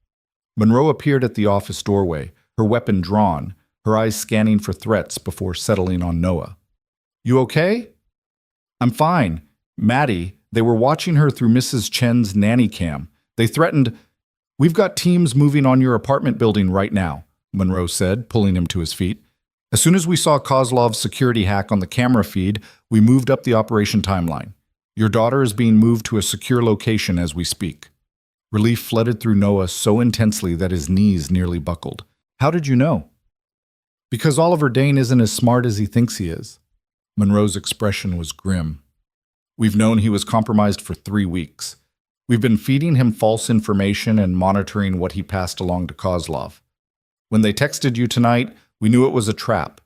Monroe appeared at the office doorway, her weapon drawn, her eyes scanning for threats before settling on Noah. You okay? I'm fine. Maddie, they were watching her through Mrs. Chen's nanny cam. They threatened, We've got teams moving on your apartment building right now, Monroe said, pulling him to his feet. As soon as we saw Kozlov's security hack on the camera feed, we moved up the operation timeline. Your daughter is being moved to a secure location as we speak. Relief flooded through Noah so intensely that his knees nearly buckled. How did you know? Because Oliver Dane isn't as smart as he thinks he is. Monroe's expression was grim. We've known he was compromised for 3 weeks. We've been feeding him false information and monitoring what he passed along to Kozlov. When they texted you tonight, we knew it was a trap.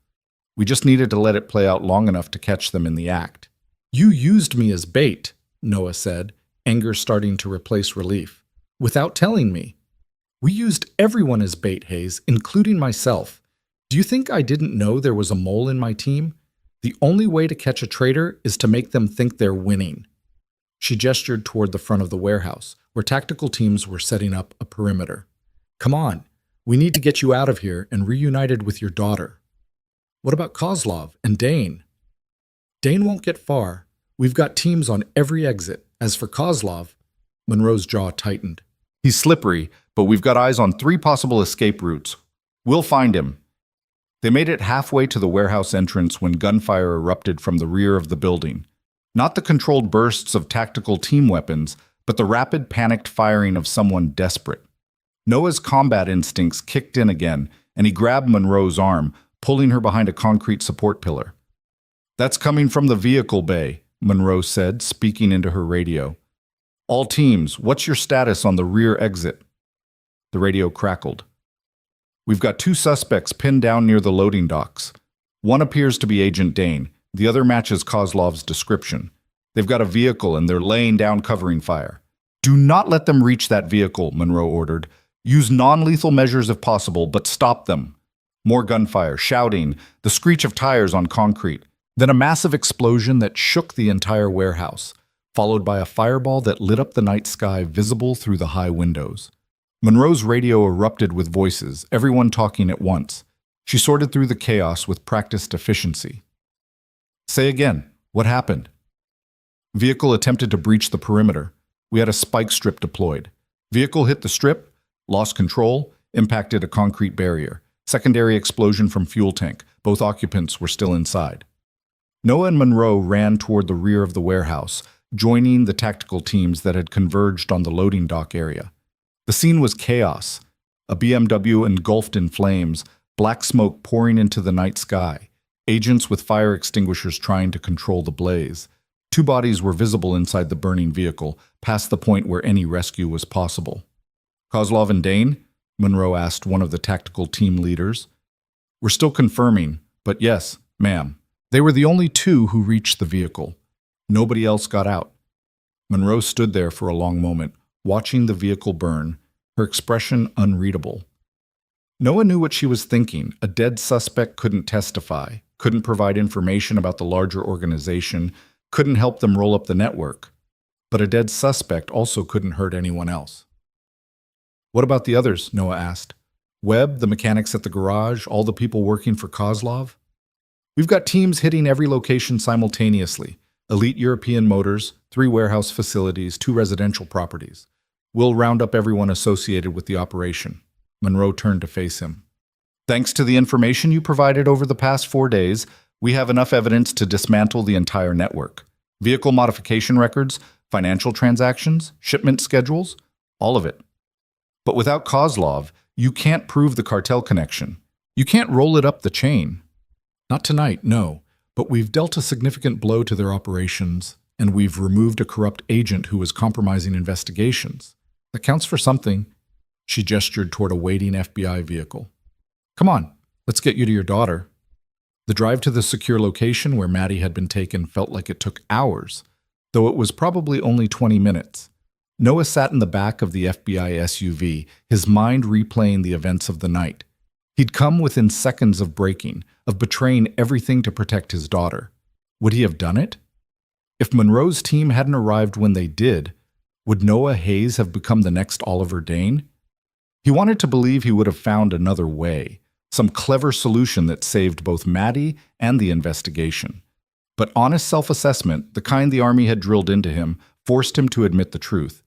We just needed to let it play out long enough to catch them in the act. You used me as bait, Noah said, anger starting to replace relief. Without telling me. We used everyone as bait, Hayes, including myself. Do you think I didn't know there was a mole in my team? The only way to catch a traitor is to make them think they're winning. She gestured toward the front of the warehouse, where tactical teams were setting up a perimeter. Come on, we need to get you out of here and reunited with your daughter. What about Kozlov and Dane? Dane won't get far. We've got teams on every exit. As for Kozlov, Monroe's jaw tightened. He's slippery, but we've got eyes on 3 possible escape routes. We'll find him. They made it halfway to the warehouse entrance when gunfire erupted from the rear of the building. Not the controlled bursts of tactical team weapons, but the rapid, panicked firing of someone desperate. Noah's combat instincts kicked in again, and he grabbed Monroe's arm, pulling her behind a concrete support pillar. That's coming from the vehicle bay, Monroe said, speaking into her radio. All teams, what's your status on the rear exit? The radio crackled. We've got 2 suspects pinned down near the loading docks. One appears to be Agent Dane. The other matches Kozlov's description. They've got a vehicle and they're laying down covering fire. Do not let them reach that vehicle, Monroe ordered. Use non-lethal measures if possible, but stop them. More gunfire, shouting, the screech of tires on concrete. Then a massive explosion that shook the entire warehouse, followed by a fireball that lit up the night sky visible through the high windows. Monroe's radio erupted with voices, everyone talking at once. She sorted through the chaos with practiced efficiency. Say again, what happened? Vehicle attempted to breach the perimeter. We had a spike strip deployed. Vehicle hit the strip, lost control, impacted a concrete barrier. Secondary explosion from fuel tank. Both occupants were still inside. Noah and Monroe ran toward the rear of the warehouse, joining the tactical teams that had converged on the loading dock area. The scene was chaos. A BMW engulfed in flames, black smoke pouring into the night sky, agents with fire extinguishers trying to control the blaze. 2 bodies were visible inside the burning vehicle, past the point where any rescue was possible. Kozlov and Dane? Monroe asked one of the tactical team leaders. We're still confirming, but yes, ma'am. They were the only 2 who reached the vehicle. Nobody else got out. Monroe stood there for a long moment, watching the vehicle burn, her expression unreadable. Noah knew what she was thinking. A dead suspect couldn't testify, couldn't provide information about the larger organization, couldn't help them roll up the network. But a dead suspect also couldn't hurt anyone else. What about the others? Noah asked. Webb, the mechanics at the garage, all the people working for Kozlov? We've got teams hitting every location simultaneously. Elite European Motors, 3 warehouse facilities, 2 residential properties. We'll round up everyone associated with the operation. Monroe turned to face him. Thanks to the information you provided over the past 4 days, we have enough evidence to dismantle the entire network. Vehicle modification records, financial transactions, shipment schedules, all of it. But without Kozlov, you can't prove the cartel connection. You can't roll it up the chain. Not tonight, no. But we've dealt a significant blow to their operations, and we've removed a corrupt agent who was compromising investigations. That counts for something. She gestured toward a waiting FBI vehicle. Come on, let's get you to your daughter. The drive to the secure location where Maddie had been taken felt like it took hours, though it was probably only 20 minutes. Noah sat in the back of the FBI SUV, his mind replaying the events of the night. He'd come within seconds of breaking, of betraying everything to protect his daughter. Would he have done it? If Monroe's team hadn't arrived when they did, would Noah Hayes have become the next Oliver Dane? He wanted to believe he would have found another way, some clever solution that saved both Maddie and the investigation. But honest self-assessment, the kind the Army had drilled into him, forced him to admit the truth.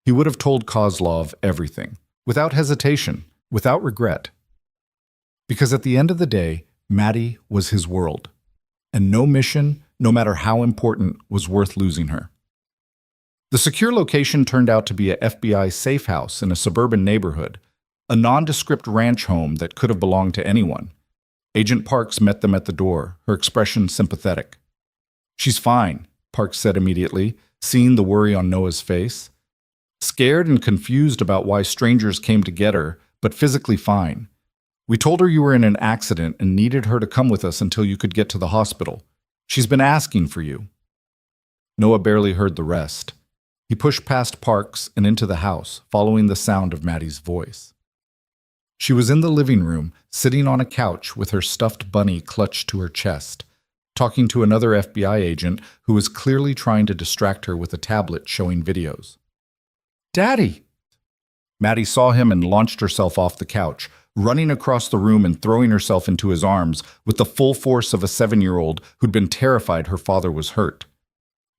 He would have told Kozlov everything, without hesitation, without regret. Because at the end of the day, Maddie was his world, and no mission, no matter how important, was worth losing her. The secure location turned out to be a FBI safe house in a suburban neighborhood, a nondescript ranch home that could have belonged to anyone. Agent Parks met them at the door, her expression sympathetic. She's fine. Parks said immediately, seeing the worry on Noah's face. Scared and confused about why strangers came to get her, but physically fine. We told her you were in an accident and needed her to come with us until you could get to the hospital. She's been asking for you. Noah barely heard the rest. He pushed past Parks and into the house, following the sound of Maddie's voice. She was in the living room, sitting on a couch with her stuffed bunny clutched to her chest, talking to another FBI agent who was clearly trying to distract her with a tablet showing videos. "Daddy!" Maddie saw him and launched herself off the couch, running across the room and throwing herself into his arms with the full force of a 7-year-old who'd been terrified her father was hurt.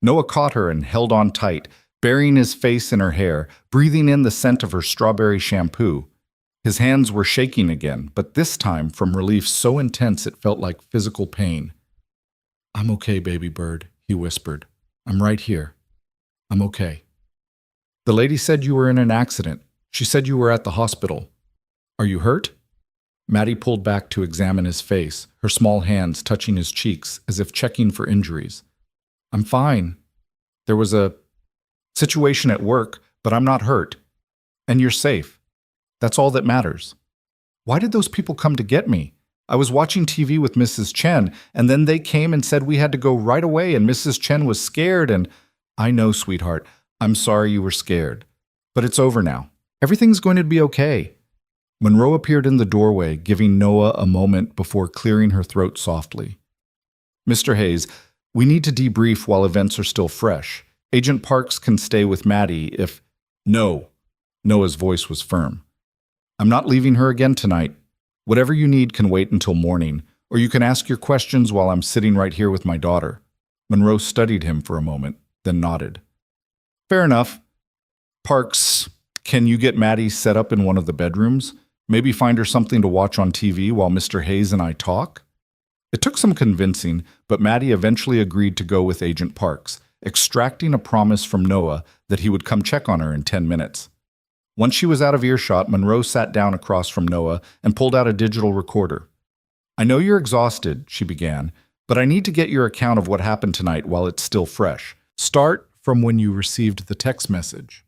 Noah caught her and held on tight, burying his face in her hair, breathing in the scent of her strawberry shampoo. His hands were shaking again, but this time from relief so intense it felt like physical pain. "I'm okay, baby bird," he whispered. "I'm right here. I'm okay." "The lady said you were in an accident. She said you were at the hospital. Are you hurt?" Maddie pulled back to examine his face, her small hands touching his cheeks as if checking for injuries. "I'm fine. There was a situation at work, but I'm not hurt. And you're safe. That's all that matters." "Why did those people come to get me? I was watching TV with Mrs. Chen, and then they came and said we had to go right away, and Mrs. Chen was scared and—" "I know, sweetheart. I'm sorry you were scared. But it's over now. Everything's going to be okay." Monroe appeared in the doorway, giving Noah a moment before clearing her throat softly. "Mr. Hayes, we need to debrief while events are still fresh. Agent Parks can stay with Maddie if—" "No." Noah's voice was firm. "I'm not leaving her again tonight. Whatever you need can wait until morning, or you can ask your questions while I'm sitting right here with my daughter." Monroe studied him for a moment, then nodded. "Fair enough. Parks, can you get Maddie set up in one of the bedrooms? Maybe find her something to watch on TV while Mr. Hayes and I talk?" It took some convincing, but Maddie eventually agreed to go with Agent Parks, extracting a promise from Noah that he would come check on her in 10 minutes. Once she was out of earshot, Monroe sat down across from Noah and pulled out a digital recorder. "I know you're exhausted," she began, "but I need to get your account of what happened tonight while it's still fresh. Start from when you received the text message."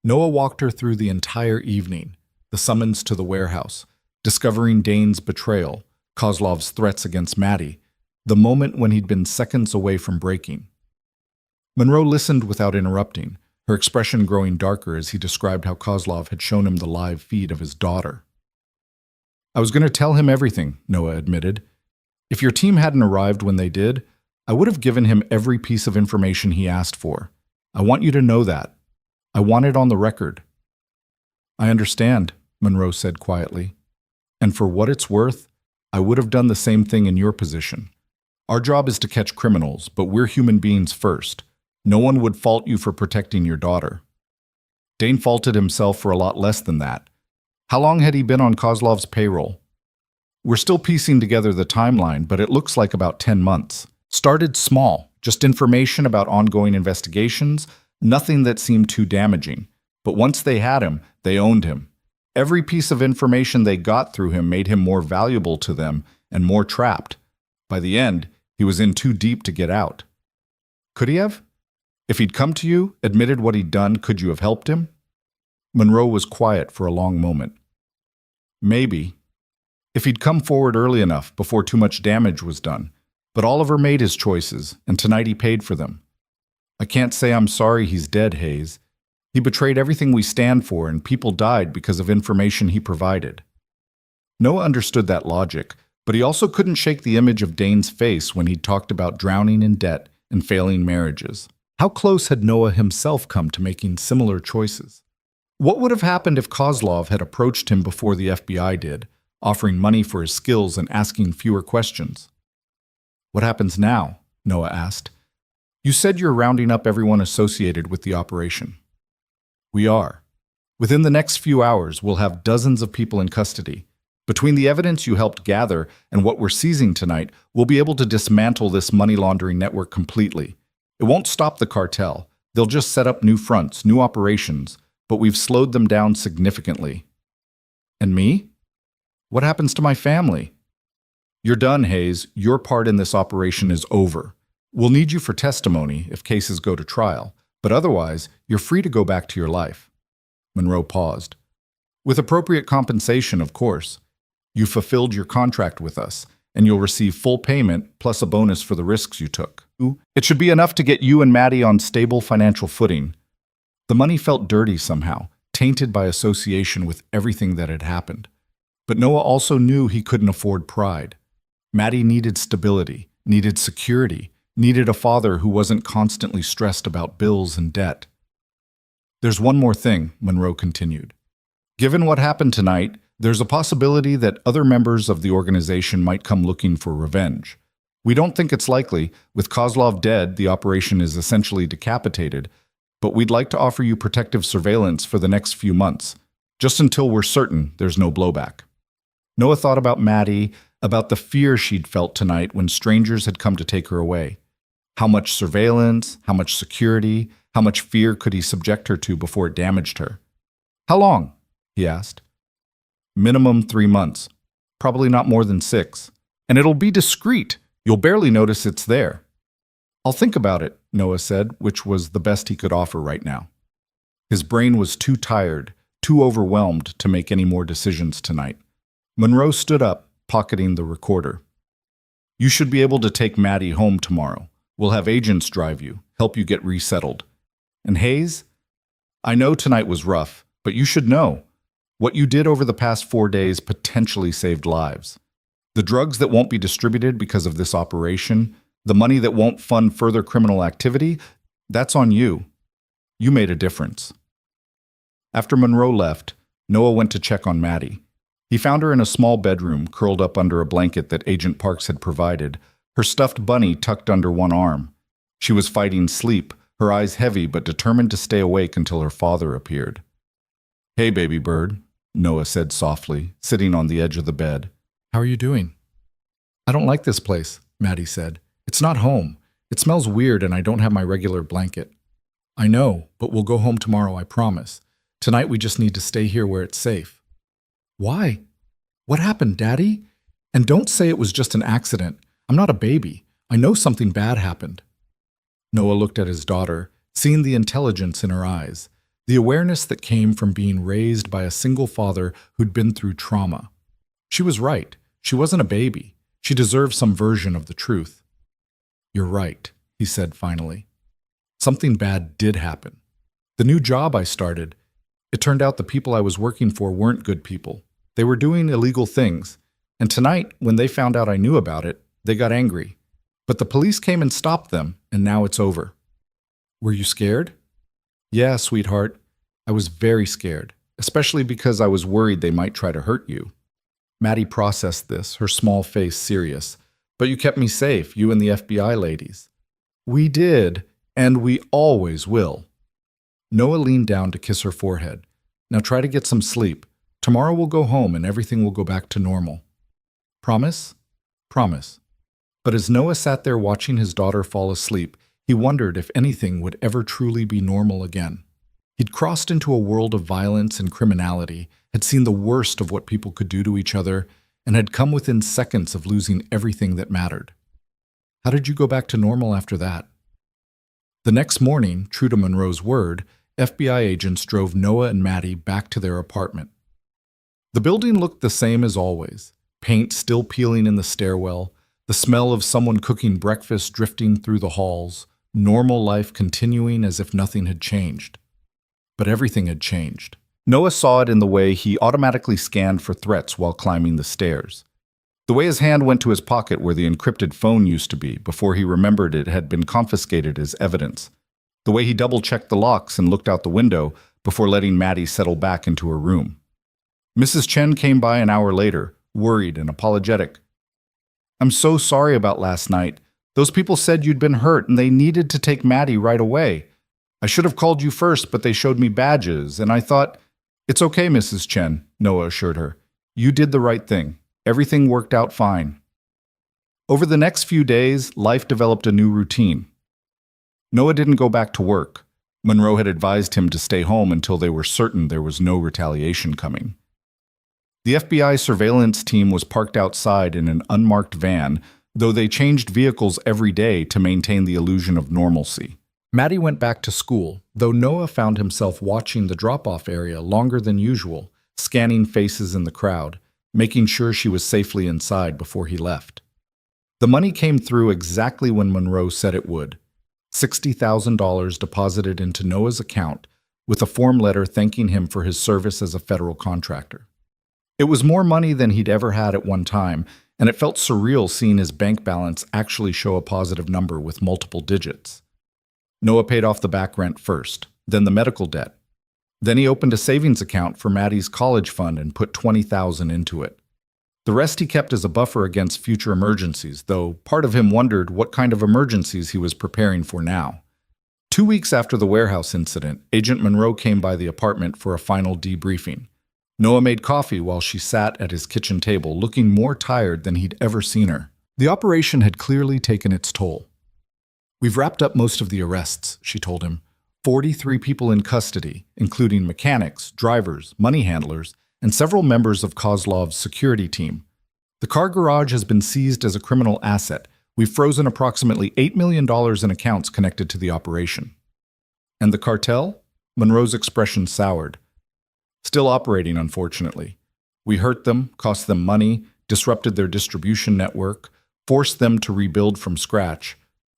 Noah walked her through the entire evening, the summons to the warehouse, discovering Dane's betrayal, Kozlov's threats against Maddie, the moment when he'd been seconds away from breaking. Monroe listened without interrupting, her expression growing darker as he described how Kozlov had shown him the live feed of his daughter. "I was going to tell him everything," Noah admitted. "If your team hadn't arrived when they did, I would have given him every piece of information he asked for. I want you to know that. I want it on the record." "I understand," Monroe said quietly. "And for what it's worth, I would have done the same thing in your position. Our job is to catch criminals, but we're human beings first. No one would fault you for protecting your daughter." Dane faulted himself for a lot less than that. How long had he been on Kozlov's payroll? "We're still piecing together the timeline, but it looks like about 10 months. Started small, just information about ongoing investigations, nothing that seemed too damaging. But once they had him, they owned him. Every piece of information they got through him made him more valuable to them and more trapped. By the end, he was in too deep to get out." "Could he have? If he'd come to you, admitted what he'd done, could you have helped him?" Monroe was quiet for a long moment. "Maybe. If he'd come forward early enough, before too much damage was done. But Oliver made his choices, and tonight he paid for them. I can't say I'm sorry he's dead, Hayes. He betrayed everything we stand for, and people died because of information he provided." Noah understood that logic, but he also couldn't shake the image of Dane's face when he'd talked about drowning in debt and failing marriages. How close had Noah himself come to making similar choices? What would have happened if Kozlov had approached him before the FBI did, offering money for his skills and asking fewer questions? "What happens now?" Noah asked. "You said you're rounding up everyone associated with the operation." "We are. Within the next few hours, we'll have dozens of people in custody. Between the evidence you helped gather and what we're seizing tonight, we'll be able to dismantle this money laundering network completely. It won't stop the cartel. They'll just set up new fronts, new operations, but we've slowed them down significantly." "And me? What happens to my family?" "You're done, Hayes. Your part in this operation is over. We'll need you for testimony if cases go to trial, but otherwise, you're free to go back to your life." Monroe paused. "With appropriate compensation, of course. You fulfilled your contract with us, and you'll receive full payment plus a bonus for the risks you took. It should be enough to get you and Maddie on stable financial footing." The money felt dirty somehow, tainted by association with everything that had happened. But Noah also knew he couldn't afford pride. Maddie needed stability, needed security, needed a father who wasn't constantly stressed about bills and debt. "There's one more thing," Monroe continued. "Given what happened tonight, there's a possibility that other members of the organization might come looking for revenge. We don't think it's likely. With Kozlov dead, the operation is essentially decapitated, but we'd like to offer you protective surveillance for the next few months, just until we're certain there's no blowback." Noah thought about Maddie, about the fear she'd felt tonight when strangers had come to take her away. How much surveillance, how much security, how much fear could he subject her to before it damaged her? "How long?" he asked. "Minimum 3 months. Probably not more than 6. And it'll be discreet. You'll barely notice it's there." "I'll think about it," Noah said, which was the best he could offer right now. His brain was too tired, too overwhelmed to make any more decisions tonight. Monroe stood up, pocketing the recorder. "You should be able to take Maddie home tomorrow. We'll have agents drive you, help you get resettled. And Hayes, I know tonight was rough, but you should know. What you did over the past 4 days potentially saved lives. The drugs that won't be distributed because of this operation, the money that won't fund further criminal activity, that's on you. You made a difference." After Monroe left, Noah went to check on Maddie. He found her in a small bedroom, curled up under a blanket that Agent Parks had provided, her stuffed bunny tucked under one arm. She was fighting sleep, her eyes heavy but determined to stay awake until her father appeared. "Hey, baby bird," Noah said softly, sitting on the edge of the bed. "How are you doing?" "I don't like this place," Maddie said. "It's not home. It smells weird and I don't have my regular blanket." "I know, but we'll go home tomorrow, I promise. Tonight we just need to stay here where it's safe." "Why? What happened, Daddy? And don't say it was just an accident. I'm not a baby. I know something bad happened." Noah looked at his daughter, seeing the intelligence in her eyes, the awareness that came from being raised by a single father who'd been through trauma. She was right. She wasn't a baby. She deserved some version of the truth. "You're right," he said finally. "Something bad did happen. The new job I started, it turned out the people I was working for weren't good people. They were doing illegal things, and tonight, when they found out I knew about it, they got angry. But the police came and stopped them, and now it's over." "Were you scared?" "Yeah, sweetheart. I was very scared, especially because I was worried they might try to hurt you." Maddie processed this, her small face serious. "But you kept me safe, you and the FBI ladies." "We did, and we always will." Noah leaned down to kiss her forehead. "Now try to get some sleep. Tomorrow we'll go home and everything will go back to normal." "Promise?" "Promise." But as Noah sat there watching his daughter fall asleep, he wondered if anything would ever truly be normal again. He'd crossed into a world of violence and criminality, had seen the worst of what people could do to each other, and had come within seconds of losing everything that mattered. How did you go back to normal after that? The next morning, true to Monroe's word, FBI agents drove Noah and Maddie back to their apartment. The building looked the same as always, paint still peeling in the stairwell, the smell of someone cooking breakfast drifting through the halls, normal life continuing as if nothing had changed. But everything had changed. Noah saw it in the way he automatically scanned for threats while climbing the stairs. The way his hand went to his pocket where the encrypted phone used to be before he remembered it had been confiscated as evidence. The way he double-checked the locks and looked out the window before letting Maddie settle back into her room. Mrs. Chen came by an hour later, worried and apologetic. "I'm so sorry about last night. Those people said you'd been hurt and they needed to take Maddie right away. I should have called you first, but they showed me badges, and I thought..." "It's okay, Mrs. Chen," Noah assured her. "You did the right thing. Everything worked out fine." Over the next few days, life developed a new routine. Noah didn't go back to work. Monroe had advised him to stay home until they were certain there was no retaliation coming. The FBI surveillance team was parked outside in an unmarked van, though they changed vehicles every day to maintain the illusion of normalcy. Maddie went back to school, though Noah found himself watching the drop-off area longer than usual, scanning faces in the crowd, making sure she was safely inside before he left. The money came through exactly when Monroe said it would. $60,000 deposited into Noah's account, with a form letter thanking him for his service as a federal contractor. It was more money than he'd ever had at one time, and it felt surreal seeing his bank balance actually show a positive number with multiple digits. Noah paid off the back rent first, then the medical debt. Then he opened a savings account for Maddie's college fund and put $20,000 into it. The rest he kept as a buffer against future emergencies, though part of him wondered what kind of emergencies he was preparing for now. 2 weeks after the warehouse incident, Agent Monroe came by the apartment for a final debriefing. Noah made coffee while she sat at his kitchen table, looking more tired than he'd ever seen her. The operation had clearly taken its toll. "We've wrapped up most of the arrests," she told him. 43 people in custody, including mechanics, drivers, money handlers, and several members of Kozlov's security team. The car garage has been seized as a criminal asset. We've frozen approximately $8 million in accounts connected to the operation. "And the cartel?" Monroe's expression soured. "Still operating, unfortunately. We hurt them, cost them money, disrupted their distribution network, forced them to rebuild from scratch,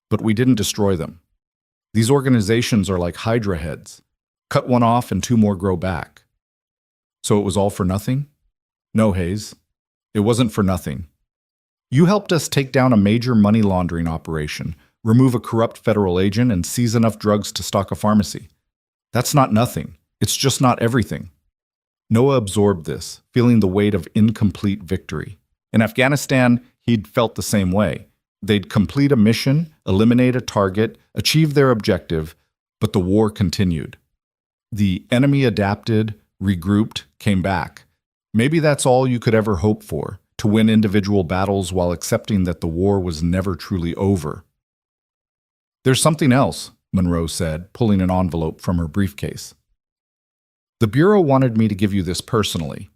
but we didn't destroy them. These organizations are like hydra heads. Cut one off and two more grow back." "So it was all for nothing?" "No, Hayes. It wasn't for nothing. You helped us take down a major money laundering operation, remove a corrupt federal agent, and seize enough drugs to stock a pharmacy. That's not nothing. It's just not everything." Noah absorbed this, feeling the weight of incomplete victory. In Afghanistan, he'd felt the same way. They'd complete a mission, eliminate a target, achieve their objective, but the war continued. The enemy adapted, regrouped, came back. Maybe that's all you could ever hope for, to win individual battles while accepting that the war was never truly over. "There's something else," Monroe said, pulling an envelope from her briefcase. "The Bureau wanted me to give you this personally."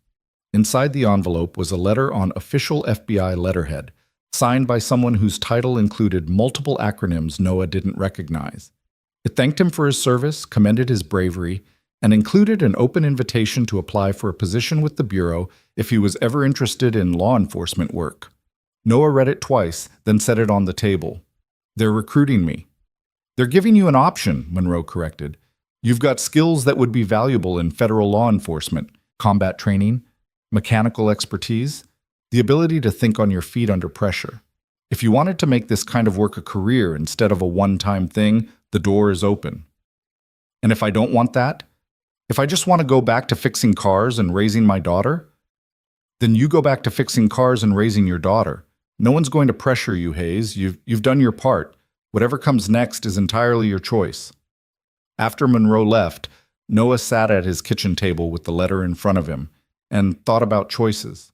Inside the envelope was a letter on official FBI letterhead, signed by someone whose title included multiple acronyms Noah didn't recognize. It thanked him for his service, commended his bravery, and included an open invitation to apply for a position with the Bureau if he was ever interested in law enforcement work. Noah read it twice, then set it on the table. "They're recruiting me." "They're giving you an option," Monroe corrected. "You've got skills that would be valuable in federal law enforcement: combat training, mechanical expertise, the ability to think on your feet under pressure. If you wanted to make this kind of work a career instead of a one-time thing, the door is open." "And if I don't want that? If I just want to go back to fixing cars and raising my daughter?" "Then you go back to fixing cars and raising your daughter. No one's going to pressure you, Hayes. You've done your part. Whatever comes next is entirely your choice." After Monroe left, Noah sat at his kitchen table with the letter in front of him and thought about choices.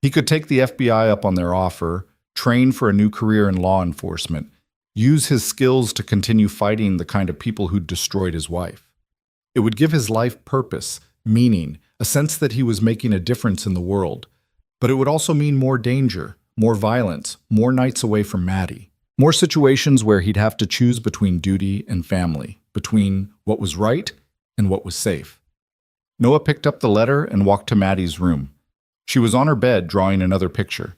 He could take the FBI up on their offer, train for a new career in law enforcement, use his skills to continue fighting the kind of people who'd destroyed his wife. It would give his life purpose, meaning, a sense that he was making a difference in the world. But it would also mean more danger, more violence, more nights away from Maddie. More situations where he'd have to choose between duty and family, between what was right and what was safe. Noah picked up the letter and walked to Maddie's room. She was on her bed drawing another picture.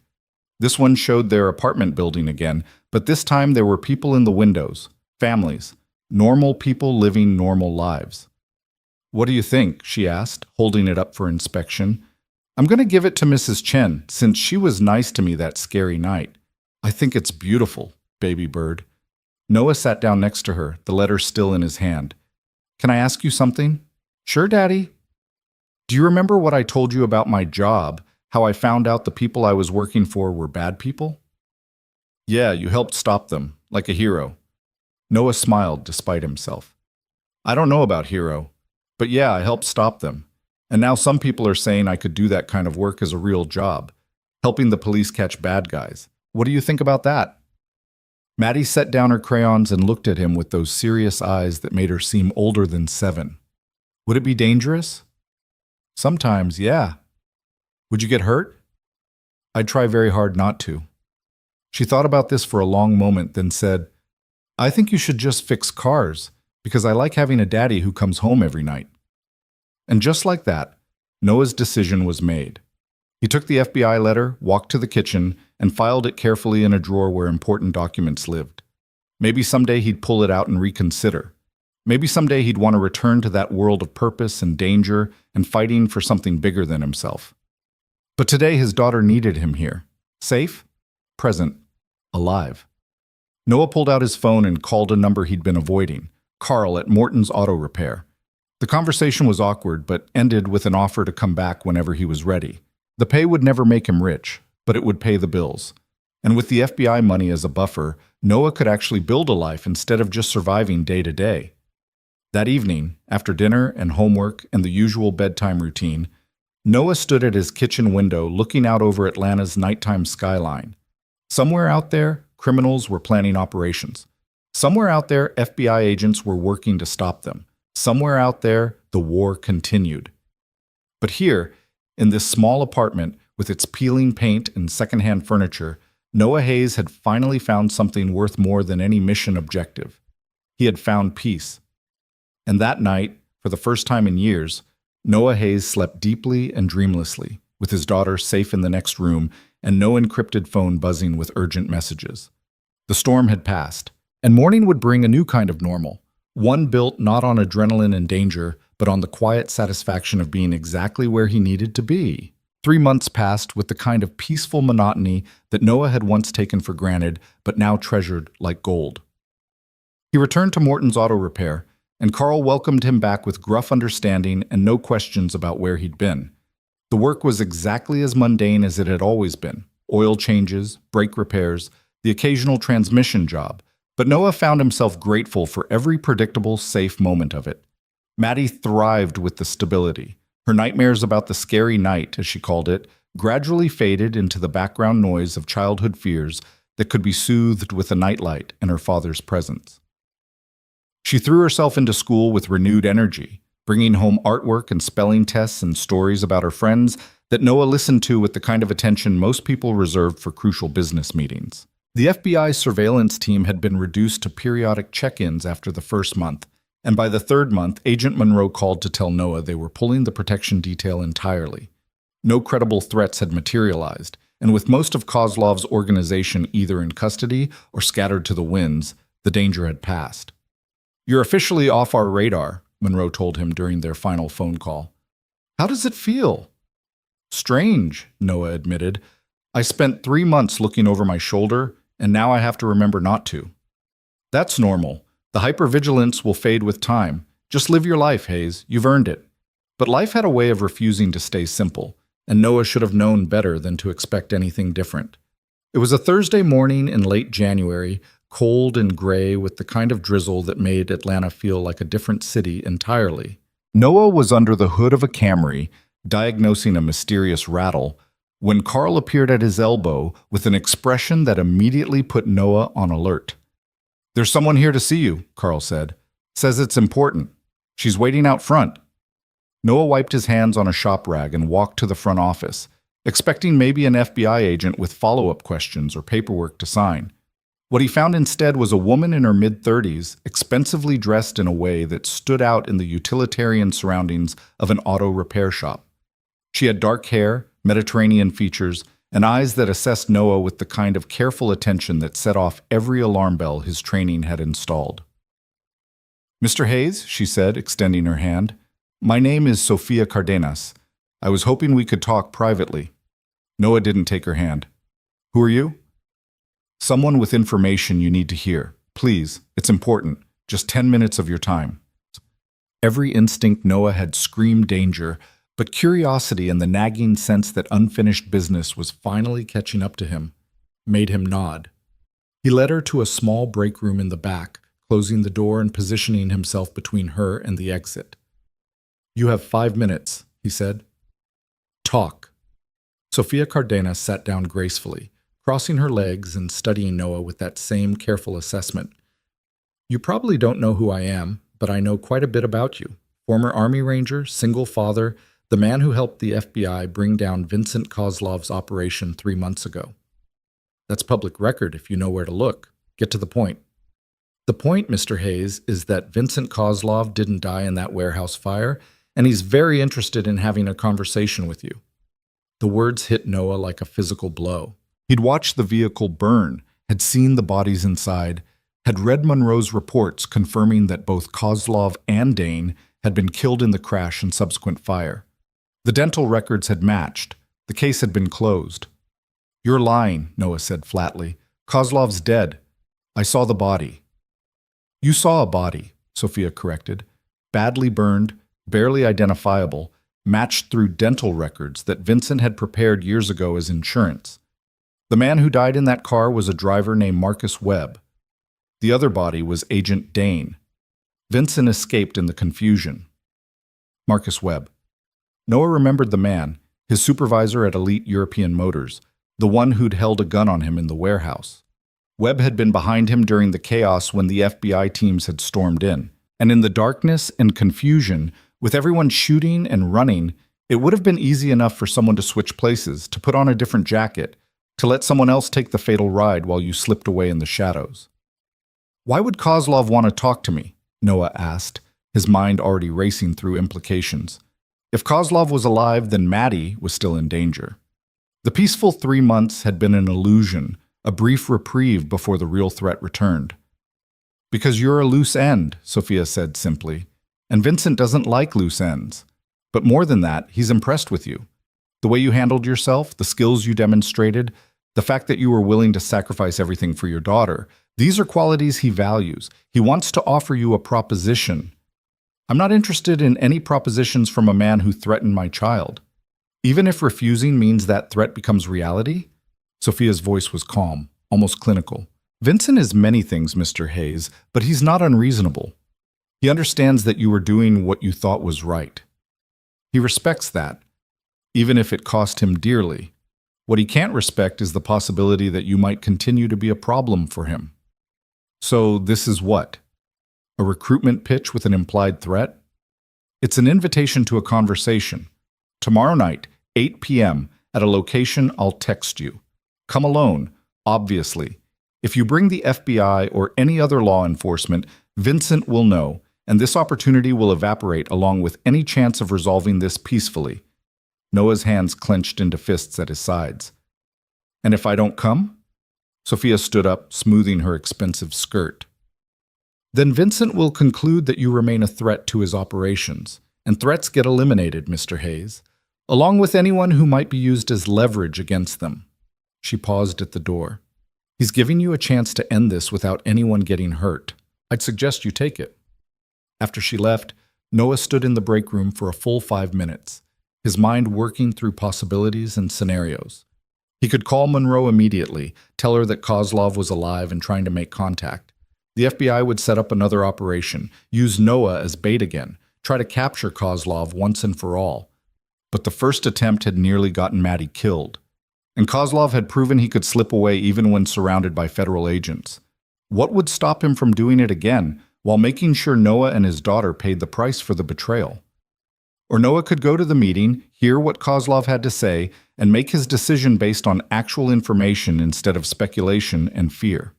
This one showed their apartment building again, but this time there were people in the windows, families, normal people living normal lives. "What do you think?" she asked, holding it up for inspection. "I'm going to give it to Mrs. Chen, since she was nice to me that scary night. I think it's beautiful, baby bird." Noah sat down next to her, the letter still in his hand. "Can I ask you something?" "Sure, Daddy." "Do you remember what I told you about my job, how I found out the people I was working for were bad people?" "Yeah, you helped stop them, like a hero." Noah smiled despite himself. "I don't know about hero, but yeah, I helped stop them. And now some people are saying I could do that kind of work as a real job, helping the police catch bad guys. What do you think about that?" Maddie set down her crayons and looked at him with those serious eyes that made her seem older than 7. "Would it be dangerous?" "Sometimes, yeah." "Would you get hurt?" "I'd try very hard not to." She thought about this for a long moment, then said, I think you should just fix cars, because I like having a daddy who comes home every night. And just like that, Noah's decision was made. He took the FBI letter, walked to the kitchen, and filed it carefully in a drawer where important documents lived. Maybe someday he'd pull it out and reconsider. Maybe someday he'd want to return to that world of purpose and danger and fighting for something bigger than himself. But today his daughter needed him here. Safe, present, alive. Noah pulled out his phone and called a number he'd been avoiding, Carl at Morton's Auto Repair. The conversation was awkward, but ended with an offer to come back whenever he was ready. The pay would never make him rich, but it would pay the bills. And with the FBI money as a buffer, Noah could actually build a life instead of just surviving day to day. That evening, after dinner and homework and the usual bedtime routine, Noah stood at his kitchen window looking out over Atlanta's nighttime skyline. Somewhere out there, criminals were planning operations. Somewhere out there, FBI agents were working to stop them. Somewhere out there, the war continued. But here, in this small apartment with its peeling paint and secondhand furniture, Noah Hayes had finally found something worth more than any mission objective. He had found peace. And that night, for the first time in years, Noah Hayes slept deeply and dreamlessly, with his daughter safe in the next room and no encrypted phone buzzing with urgent messages. The storm had passed, and morning would bring a new kind of normal, one built not on adrenaline and danger, but on the quiet satisfaction of being exactly where he needed to be. 3 months passed with the kind of peaceful monotony that Noah had once taken for granted, but now treasured like gold. He returned to Morton's Auto Repair, and Carl welcomed him back with gruff understanding and no questions about where he'd been. The work was exactly as mundane as it had always been: oil changes, brake repairs, the occasional transmission job, but Noah found himself grateful for every predictable, safe moment of it. Maddie thrived with the stability. Her nightmares about the scary night, as she called it, gradually faded into the background noise of childhood fears that could be soothed with a nightlight and her father's presence. She threw herself into school with renewed energy, bringing home artwork and spelling tests and stories about her friends that Noah listened to with the kind of attention most people reserved for crucial business meetings. The FBI surveillance team had been reduced to periodic check-ins after the first month, and by the third month, Agent Monroe called to tell Noah they were pulling the protection detail entirely. No credible threats had materialized, and with most of Kozlov's organization either in custody or scattered to the winds, the danger had passed. You're officially off our radar, Monroe told him during their final phone call. How does it feel? Strange, Noah admitted. I spent 3 months looking over my shoulder, and now I have to remember not to. That's normal. The hypervigilance will fade with time. Just live your life, Hayes. You've earned it. But life had a way of refusing to stay simple, and Noah should have known better than to expect anything different. It was a Thursday morning in late January, cold and gray with the kind of drizzle that made Atlanta feel like a different city entirely. Noah was under the hood of a Camry, diagnosing a mysterious rattle, when Carl appeared at his elbow with an expression that immediately put Noah on alert. There's someone here to see you, Carl said. Says it's important. She's waiting out front. Noah wiped his hands on a shop rag and walked to the front office, expecting maybe an FBI agent with follow-up questions or paperwork to sign. What he found instead was a woman in her mid-30s, expensively dressed in a way that stood out in the utilitarian surroundings of an auto repair shop. She had dark hair, Mediterranean features, and eyes that assessed Noah with the kind of careful attention that set off every alarm bell his training had installed. Mr. Hayes, she said, extending her hand, my name is Sofia Cardenas. I was hoping we could talk privately. Noah didn't take her hand. Who are you? Someone with information you need to hear. Please, it's important. Just 10 minutes of your time. Every instinct Noah had screamed danger, but curiosity and the nagging sense that unfinished business was finally catching up to him made him nod. He led her to a small break room in the back, closing the door and positioning himself between her and the exit. You have 5 minutes, he said. Talk. Sofia Cardenas sat down gracefully, crossing her legs and studying Noah with that same careful assessment. You probably don't know who I am, but I know quite a bit about you. Former Army Ranger, single father, the man who helped the FBI bring down Vincent Kozlov's operation 3 months ago. That's public record if you know where to look. Get to the point. The point, Mr. Hayes, is that Vincent Kozlov didn't die in that warehouse fire, and he's very interested in having a conversation with you. The words hit Noah like a physical blow. He'd watched the vehicle burn, had seen the bodies inside, had read Monroe's reports confirming that both Kozlov and Dane had been killed in the crash and subsequent fire. The dental records had matched. The case had been closed. "You're lying," Noah said flatly. "Kozlov's dead. I saw the body." "You saw a body," Sophia corrected. "Badly burned, barely identifiable, matched through dental records that Vincent had prepared years ago as insurance. The man who died in that car was a driver named Marcus Webb. The other body was Agent Dane. Vincent escaped in the confusion." Marcus Webb. Noah remembered the man, his supervisor at Elite European Motors, the one who'd held a gun on him in the warehouse. Webb had been behind him during the chaos when the FBI teams had stormed in, and in the darkness and confusion, with everyone shooting and running, it would have been easy enough for someone to switch places, to put on a different jacket, to let someone else take the fatal ride while you slipped away in the shadows. "Why would Kozlov want to talk to me?" Noah asked, his mind already racing through implications. If Kozlov was alive, then Maddie was still in danger. The peaceful 3 months had been an illusion, a brief reprieve before the real threat returned. "Because you're a loose end," Sophia said simply, "and Vincent doesn't like loose ends. But more than that, he's impressed with you. The way you handled yourself, the skills you demonstrated, the fact that you were willing to sacrifice everything for your daughter, these are qualities he values. He wants to offer you a proposition. I'm not interested in any propositions from a man who threatened my child. Even if refusing means that threat becomes reality?" Sophia's voice was calm, almost clinical. "Vincent is many things, Mr. Hayes, but he's not unreasonable. He understands that you were doing what you thought was right. He respects that, even if it cost him dearly. What he can't respect is the possibility that you might continue to be a problem for him." "So this is what? A recruitment pitch with an implied threat?" "It's an invitation to a conversation. Tomorrow night, 8 p.m., at a location I'll text you. Come alone, obviously. If you bring the FBI or any other law enforcement, Vincent will know, and this opportunity will evaporate along with any chance of resolving this peacefully." Noah's hands clenched into fists at his sides. "And if I don't come?" Sophia stood up, smoothing her expensive skirt. "Then Vincent will conclude that you remain a threat to his operations, and threats get eliminated, Mr. Hayes, along with anyone who might be used as leverage against them." She paused at the door. "He's giving you a chance to end this without anyone getting hurt. I'd suggest you take it." After she left, Noah stood in the break room for a full 5 minutes, his mind working through possibilities and scenarios. He could call Monroe immediately, tell her that Kozlov was alive and trying to make contact. The FBI would set up another operation, use Noah as bait again, try to capture Kozlov once and for all. But the first attempt had nearly gotten Maddie killed. And Kozlov had proven he could slip away even when surrounded by federal agents. What would stop him from doing it again, while making sure Noah and his daughter paid the price for the betrayal? Or Noah could go to the meeting, hear what Kozlov had to say, and make his decision based on actual information instead of speculation and fear.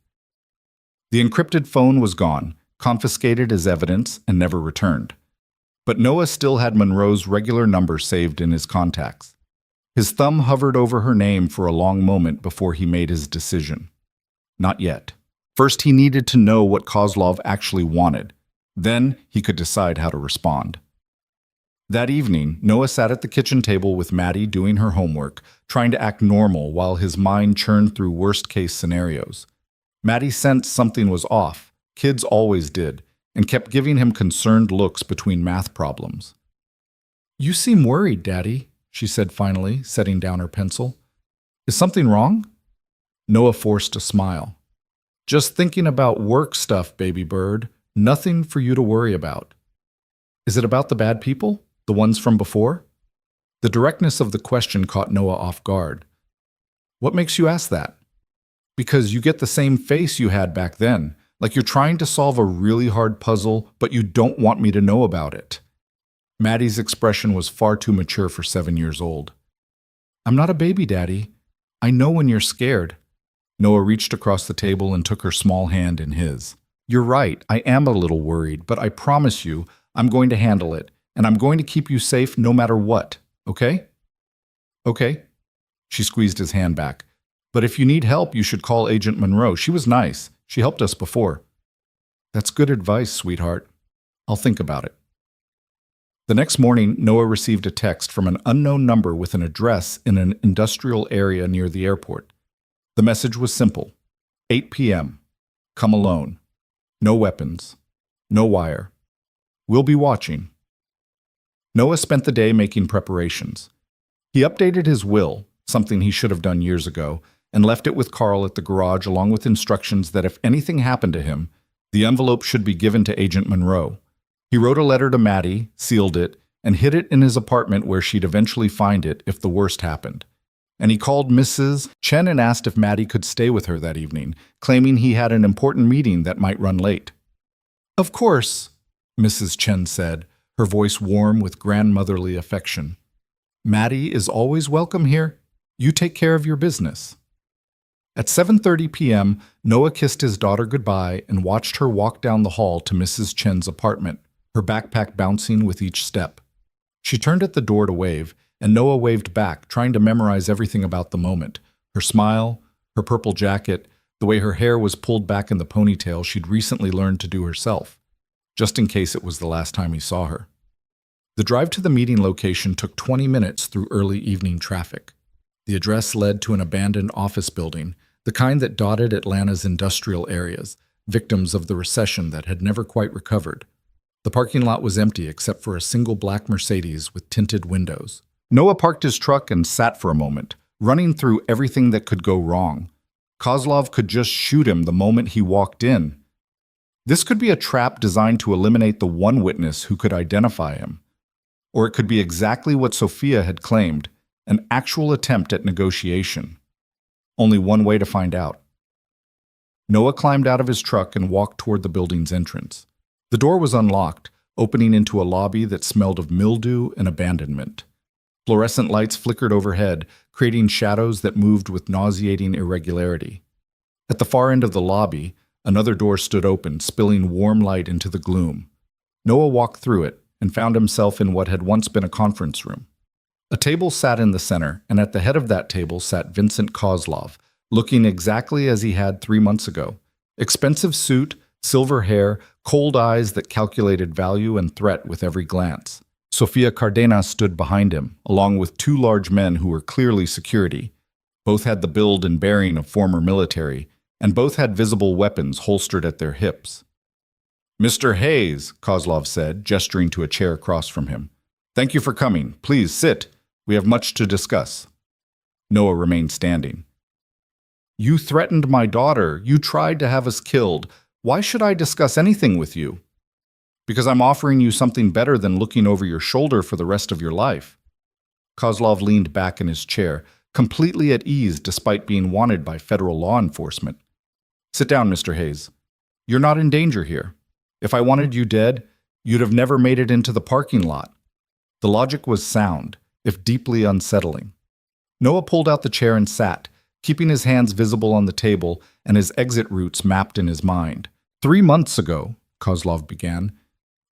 The encrypted phone was gone, confiscated as evidence, and never returned. But Noah still had Monroe's regular number saved in his contacts. His thumb hovered over her name for a long moment before he made his decision. Not yet. First, he needed to know what Kozlov actually wanted. Then, he could decide how to respond. That evening, Noah sat at the kitchen table with Maddie doing her homework, trying to act normal while his mind churned through worst-case scenarios. Maddie sensed something was off. Kids always did, and kept giving him concerned looks between math problems. "You seem worried, Daddy," she said finally, setting down her pencil. "Is something wrong?" Noah forced a smile. "Just thinking about work stuff, baby bird. Nothing for you to worry about." "Is it about the bad people? The ones from before?" The directness of the question caught Noah off guard. "What makes you ask that?" "Because you get the same face you had back then, like you're trying to solve a really hard puzzle, but you don't want me to know about it." Maddie's expression was far too mature for 7 years old. "I'm not a baby, Daddy. I know when you're scared. Noah reached across the table and took her small hand in his. You're right, I am a little worried, but I promise you, I'm going to handle it, and I'm going to keep you safe no matter what, okay? Okay. She squeezed his hand back. But if you need help, you should call Agent Monroe. She was nice. She helped us before. That's good advice, sweetheart. I'll think about it. The next morning, Noah received a text from an unknown number with an address in an industrial area near the airport. The message was simple. 8 p.m. Come alone. No weapons. No wire. We'll be watching. Noah spent the day making preparations. He updated his will, something he should have done years ago, and left it with Carl at the garage along with instructions that if anything happened to him, the envelope should be given to Agent Monroe. He wrote a letter to Maddie, sealed it, and hid it in his apartment where she'd eventually find it if the worst happened. And he called Mrs. Chen and asked if Maddie could stay with her that evening, claiming he had an important meeting that might run late. Of course, Mrs. Chen said, her voice warm with grandmotherly affection. Maddie is always welcome here. You take care of your business. At 7:30 p.m., Noah kissed his daughter goodbye and watched her walk down the hall to Mrs. Chen's apartment, her backpack bouncing with each step. She turned at the door to wave, and Noah waved back, trying to memorize everything about the moment. Her smile, her purple jacket, the way her hair was pulled back in the ponytail she'd recently learned to do herself, just in case it was the last time he saw her. The drive to the meeting location took 20 minutes through early evening traffic. The address led to an abandoned office building, the kind that dotted Atlanta's industrial areas, victims of the recession that had never quite recovered. The parking lot was empty except for a single black Mercedes with tinted windows. Noah parked his truck and sat for a moment, running through everything that could go wrong. Kozlov could just shoot him the moment he walked in. This could be a trap designed to eliminate the one witness who could identify him. Or it could be exactly what Sophia had claimed, an actual attempt at negotiation. Only one way to find out. Noah climbed out of his truck and walked toward the building's entrance. The door was unlocked, opening into a lobby that smelled of mildew and abandonment. Fluorescent lights flickered overhead, creating shadows that moved with nauseating irregularity. At the far end of the lobby, another door stood open, spilling warm light into the gloom. Noah walked through it and found himself in what had once been a conference room. A table sat in the center, and at the head of that table sat Vincent Kozlov, looking exactly as he had 3 months ago. Expensive suit, silver hair, cold eyes that calculated value and threat with every glance. Sofia Cardenas stood behind him, along with 2 large men who were clearly security. Both had the build and bearing of former military, and both had visible weapons holstered at their hips. Mr. Hayes, Kozlov said, gesturing to a chair across from him. Thank you for coming. Please sit. We have much to discuss. Noah remained standing. You threatened my daughter. You tried to have us killed. Why should I discuss anything with you? Because I'm offering you something better than looking over your shoulder for the rest of your life. Kozlov leaned back in his chair, completely at ease despite being wanted by federal law enforcement. Sit down, Mr. Hayes. You're not in danger here. If I wanted you dead, you'd have never made it into the parking lot. The logic was sound, if deeply unsettling. Noah pulled out the chair and sat, keeping his hands visible on the table and his exit routes mapped in his mind. 3 months ago, Kozlov began,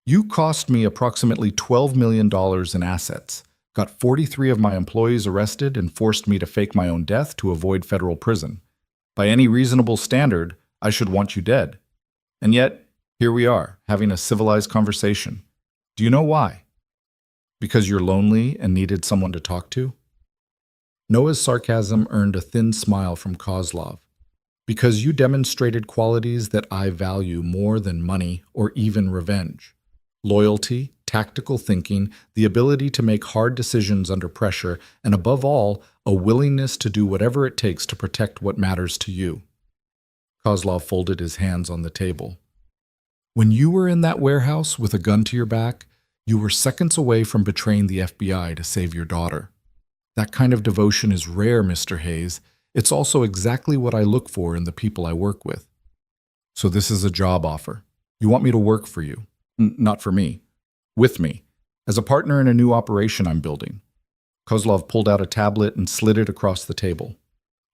you cost me approximately $12 million in assets, got 43 of my employees arrested, and forced me to fake my own death to avoid federal prison. By any reasonable standard, I should want you dead. And yet, here we are, having a civilized conversation. Do you know why? Because you're lonely and needed someone to talk to? Noah's sarcasm earned a thin smile from Kozlov. Because you demonstrated qualities that I value more than money or even revenge. Loyalty, tactical thinking, the ability to make hard decisions under pressure, and above all, a willingness to do whatever it takes to protect what matters to you. Kozlov folded his hands on the table. When you were in that warehouse with a gun to your back, you were seconds away from betraying the FBI to save your daughter. That kind of devotion is rare, Mr. Hayes. It's also exactly what I look for in the people I work with. So this is a job offer. You want me to work for you. Not for me. With me. As a partner in a new operation I'm building. Kozlov pulled out a tablet and slid it across the table.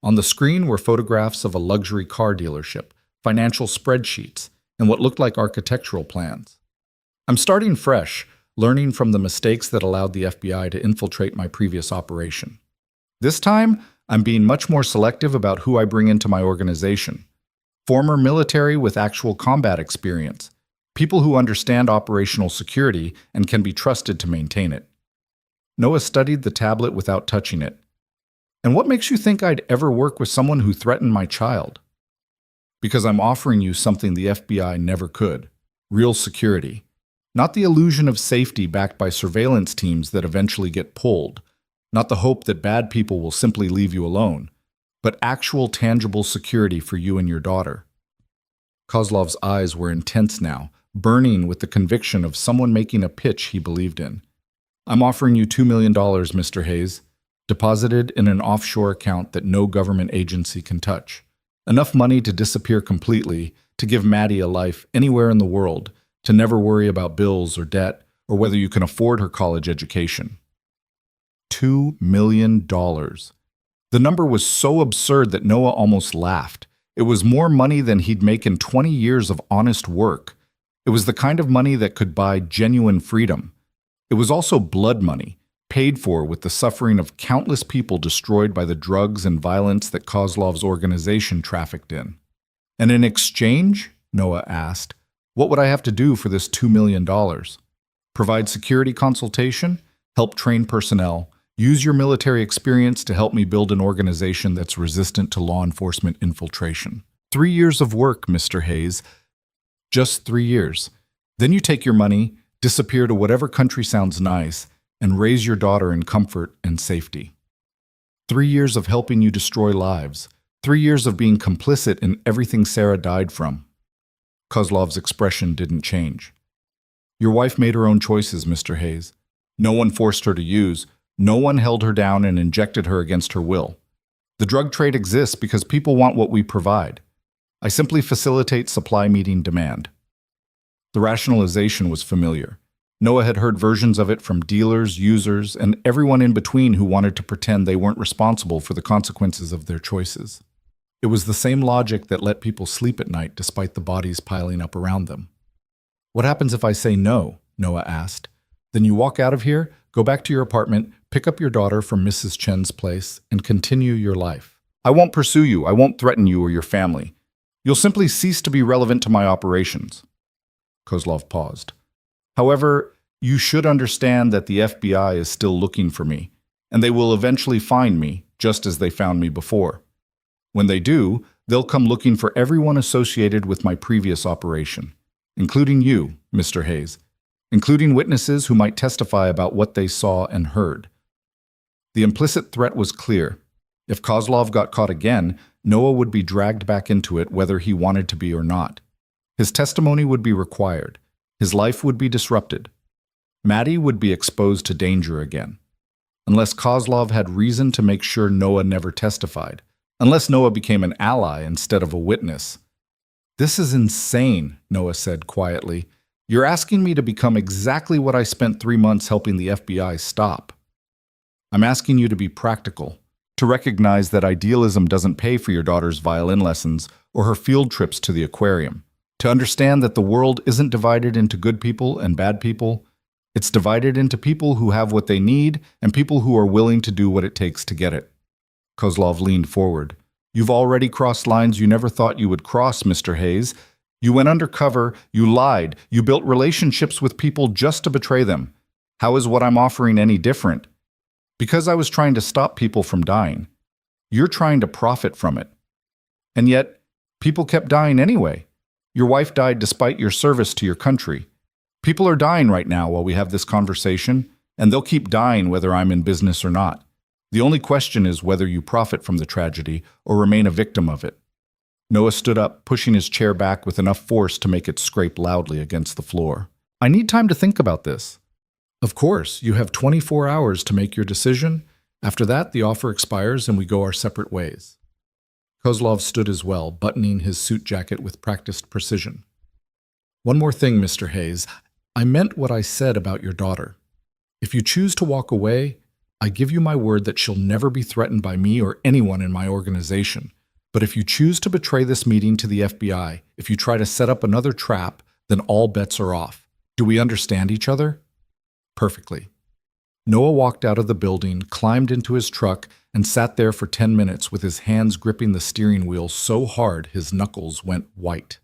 On the screen were photographs of a luxury car dealership, financial spreadsheets, and what looked like architectural plans. I'm starting fresh, learning from the mistakes that allowed the FBI to infiltrate my previous operation. This time, I'm being much more selective about who I bring into my organization. Former military with actual combat experience, people who understand operational security and can be trusted to maintain it. Noah studied the tablet without touching it. And what makes you think I'd ever work with someone who threatened my child? Because I'm offering you something the FBI never could: real security. Not the illusion of safety backed by surveillance teams that eventually get pulled. Not the hope that bad people will simply leave you alone, but actual tangible security for you and your daughter. Kozlov's eyes were intense now, burning with the conviction of someone making a pitch he believed in. I'm offering you $2 million, Mr. Hayes, deposited in an offshore account that no government agency can touch. Enough money to disappear completely, to give Maddie a life anywhere in the world, to never worry about bills or debt, or whether you can afford her college education. $2 million. The number was so absurd that Noah almost laughed. It was more money than he'd make in 20 years of honest work. It was the kind of money that could buy genuine freedom. It was also blood money, paid for with the suffering of countless people destroyed by the drugs and violence that Kozlov's organization trafficked in. And in exchange, Noah asked, what would I have to do for this $2 million? Provide security consultation, help train personnel, use your military experience to help me build an organization that's resistant to law enforcement infiltration. 3 years of work, Mr. Hayes. Just 3 years. Then you take your money, disappear to whatever country sounds nice, and raise your daughter in comfort and safety. 3 years of helping you destroy lives. 3 years of being complicit in everything Sarah died from. Kozlov's expression didn't change. Your wife made her own choices, Mr. Hayes. No one forced her to use. No one held her down and injected her against her will. The drug trade exists because people want what we provide. I simply facilitate supply meeting demand. The rationalization was familiar. Noah had heard versions of it from dealers, users, and everyone in between who wanted to pretend they weren't responsible for the consequences of their choices. It was the same logic that let people sleep at night despite the bodies piling up around them. What happens if I say no? Noah asked. Then you walk out of here, go back to your apartment, pick up your daughter from Mrs. Chen's place, and continue your life. I won't pursue you. I won't threaten you or your family. You'll simply cease to be relevant to my operations. Kozlov paused. However, you should understand that the FBI is still looking for me, and they will eventually find me, just as they found me before. When they do, they'll come looking for everyone associated with my previous operation, including you, Mr. Hayes, including witnesses who might testify about what they saw and heard. The implicit threat was clear. If Kozlov got caught again, Noah would be dragged back into it whether he wanted to be or not. His testimony would be required. His life would be disrupted. Maddie would be exposed to danger again. Unless Kozlov had reason to make sure Noah never testified. Unless Noah became an ally instead of a witness. This is insane, Noah said quietly. You're asking me to become exactly what I spent 3 months helping the FBI stop. I'm asking you to be practical, to recognize that idealism doesn't pay for your daughter's violin lessons or her field trips to the aquarium, to understand that the world isn't divided into good people and bad people. It's divided into people who have what they need and people who are willing to do what it takes to get it. Kozlov leaned forward. You've already crossed lines you never thought you would cross, Mr. Hayes. You went undercover, you lied, you built relationships with people just to betray them. How is what I'm offering any different? Because I was trying to stop people from dying. You're trying to profit from it. And yet, people kept dying anyway. Your wife died despite your service to your country. People are dying right now while we have this conversation, and they'll keep dying whether I'm in business or not. The only question is whether you profit from the tragedy or remain a victim of it. Noah stood up, pushing his chair back with enough force to make it scrape loudly against the floor. I need time to think about this. Of course, you have 24 hours to make your decision. After that, the offer expires and we go our separate ways. Kozlov stood as well, buttoning his suit jacket with practiced precision. One more thing, Mr. Hayes. I meant what I said about your daughter. If you choose to walk away, I give you my word that she'll never be threatened by me or anyone in my organization. But if you choose to betray this meeting to the FBI, if you try to set up another trap, then all bets are off. Do we understand each other?" "Perfectly." Noah walked out of the building, climbed into his truck, and sat there for 10 minutes with his hands gripping the steering wheel so hard his knuckles went white.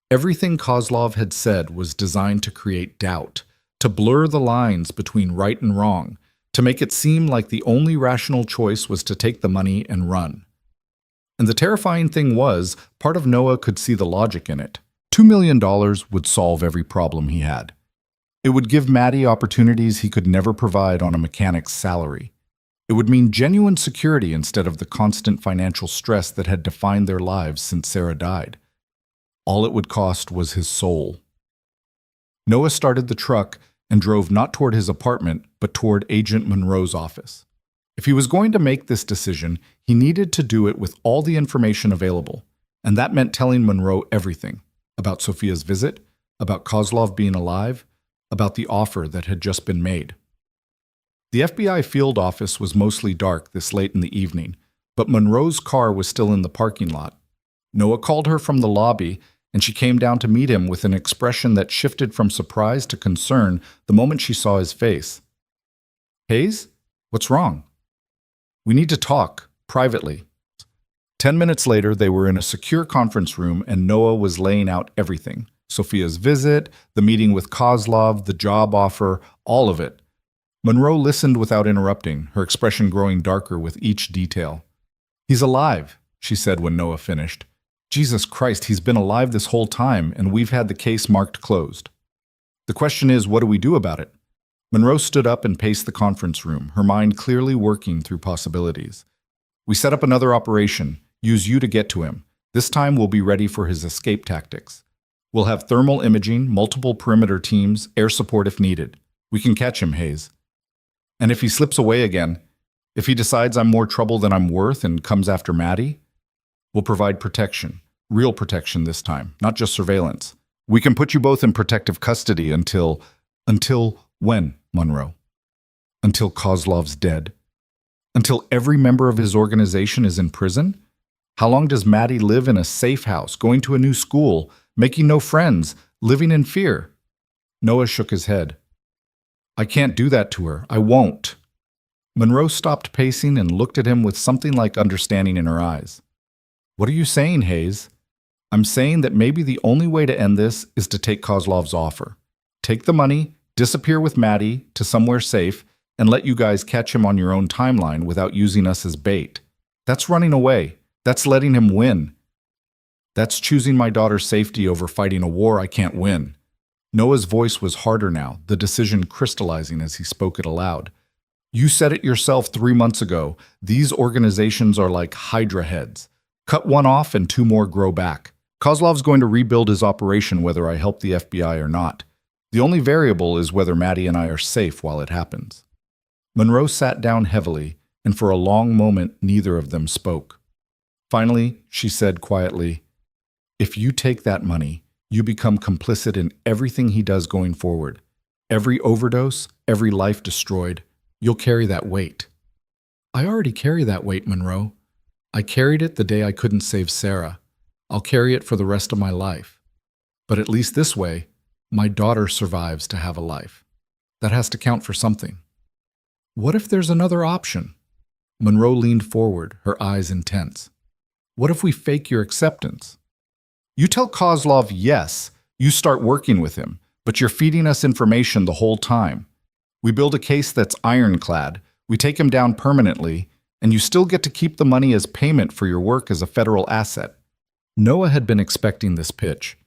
Everything Kozlov had said was designed to create doubt, to blur the lines between right and wrong, to make it seem like the only rational choice was to take the money and run. And the terrifying thing was, part of Noah could see the logic in it. $2 million would solve every problem he had. It would give Maddie opportunities he could never provide on a mechanic's salary. It would mean genuine security instead of the constant financial stress that had defined their lives since Sarah died. All it would cost was his soul. Noah started the truck and drove not toward his apartment, but toward Agent Monroe's office. If he was going to make this decision, he needed to do it with all the information available, and that meant telling Monroe everything about Sophia's visit, about Kozlov being alive, about the offer that had just been made. The FBI field office was mostly dark this late in the evening, but Monroe's car was still in the parking lot. Noah called her from the lobby, and she came down to meet him with an expression that shifted from surprise to concern the moment she saw his face. "Hayes, what's wrong?" "We need to talk, privately." 10 minutes later, they were in a secure conference room, and Noah was laying out everything. Sophia's visit, the meeting with Kozlov, the job offer, all of it. Monroe listened without interrupting, her expression growing darker with each detail. "He's alive," she said when Noah finished. "Jesus Christ, he's been alive this whole time, and we've had the case marked closed. The question is, what do we do about it?" Monroe stood up and paced the conference room, her mind clearly working through possibilities. "We set up another operation, use you to get to him. This time we'll be ready for his escape tactics. We'll have thermal imaging, multiple perimeter teams, air support if needed. We can catch him, Hayes. And if he slips away again, if he decides I'm more trouble than I'm worth and comes after Maddie, we'll provide protection, real protection this time, not just surveillance. We can put you both in protective custody until when, Monroe? Until Kozlov's dead? Until every member of his organization is in prison? How long does Maddie live in a safe house, going to a new school, making no friends, living in fear?" Noah shook his head. "I can't do that to her. I won't." Monroe stopped pacing and looked at him with something like understanding in her eyes. "What are you saying, Hayes?" "I'm saying that maybe the only way to end this is to take Kozlov's offer. Take the money, disappear with Maddie to somewhere safe, and let you guys catch him on your own timeline without using us as bait. That's running away. That's letting him win. That's choosing my daughter's safety over fighting a war I can't win." Noah's voice was harder now, the decision crystallizing as he spoke it aloud. "You said it yourself 3 months ago. These organizations are like Hydra heads. Cut one off and 2 more grow back. Kozlov's going to rebuild his operation whether I help the FBI or not. The only variable is whether Maddie and I are safe while it happens." Monroe sat down heavily, and for a long moment neither of them spoke. Finally, she said quietly, "If you take that money, you become complicit in everything he does going forward. Every overdose, every life destroyed, you'll carry that weight." "I already carry that weight, Monroe. I carried it the day I couldn't save Sarah. I'll carry it for the rest of my life. But at least this way, my daughter survives to have a life. That has to count for something." "What if there's another option?" Monroe leaned forward, her eyes intense. "What if we fake your acceptance? You tell Kozlov yes, you start working with him, but you're feeding us information the whole time. We build a case that's ironclad, we take him down permanently, and you still get to keep the money as payment for your work as a federal asset." Noah had been expecting this pitch.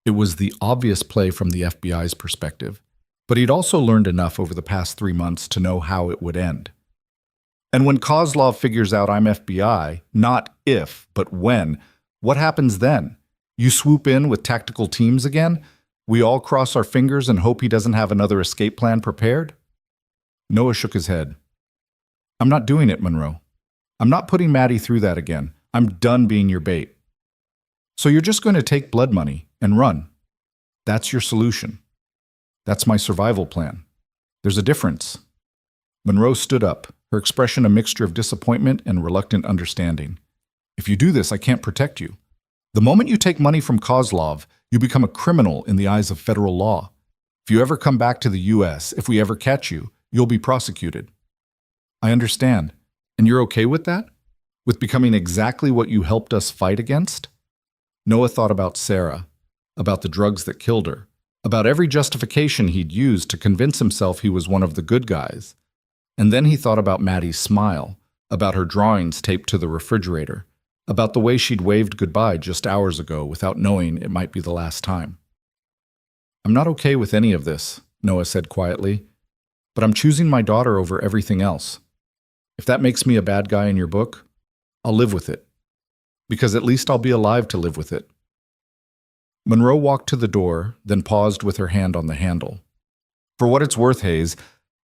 It was the obvious play from the FBI's perspective, but he'd also learned enough over the past 3 months to know how it would end. "And when Kozlov figures out I'm FBI, not if, but when, what happens then? You swoop in with tactical teams again? We all cross our fingers and hope he doesn't have another escape plan prepared?" Noah shook his head. "I'm not doing it, Monroe. I'm not putting Maddie through that again. I'm done being your bait." "So you're just going to take blood money and run? That's your solution?" "That's my survival plan. There's a difference." Monroe stood up, her expression a mixture of disappointment and reluctant understanding. If you do this, I can't protect you. The moment you take money from Kozlov, you become a criminal in the eyes of federal law. If you ever come back to the U.S., if we ever catch you, you'll be prosecuted. I understand. And you're okay with that? With becoming exactly what you helped us fight against? Noah thought about Sarah, about the drugs that killed her, about every justification he'd used to convince himself he was one of the good guys. And then he thought about Maddie's smile, about her drawings taped to the refrigerator, about the way she'd waved goodbye just hours ago without knowing it might be the last time. I'm not okay with any of this, Noah said quietly, but I'm choosing my daughter over everything else. If that makes me a bad guy in your book, I'll live with it, because at least I'll be alive to live with it. Monroe walked to the door, then paused with her hand on the handle. For what it's worth, Hayes,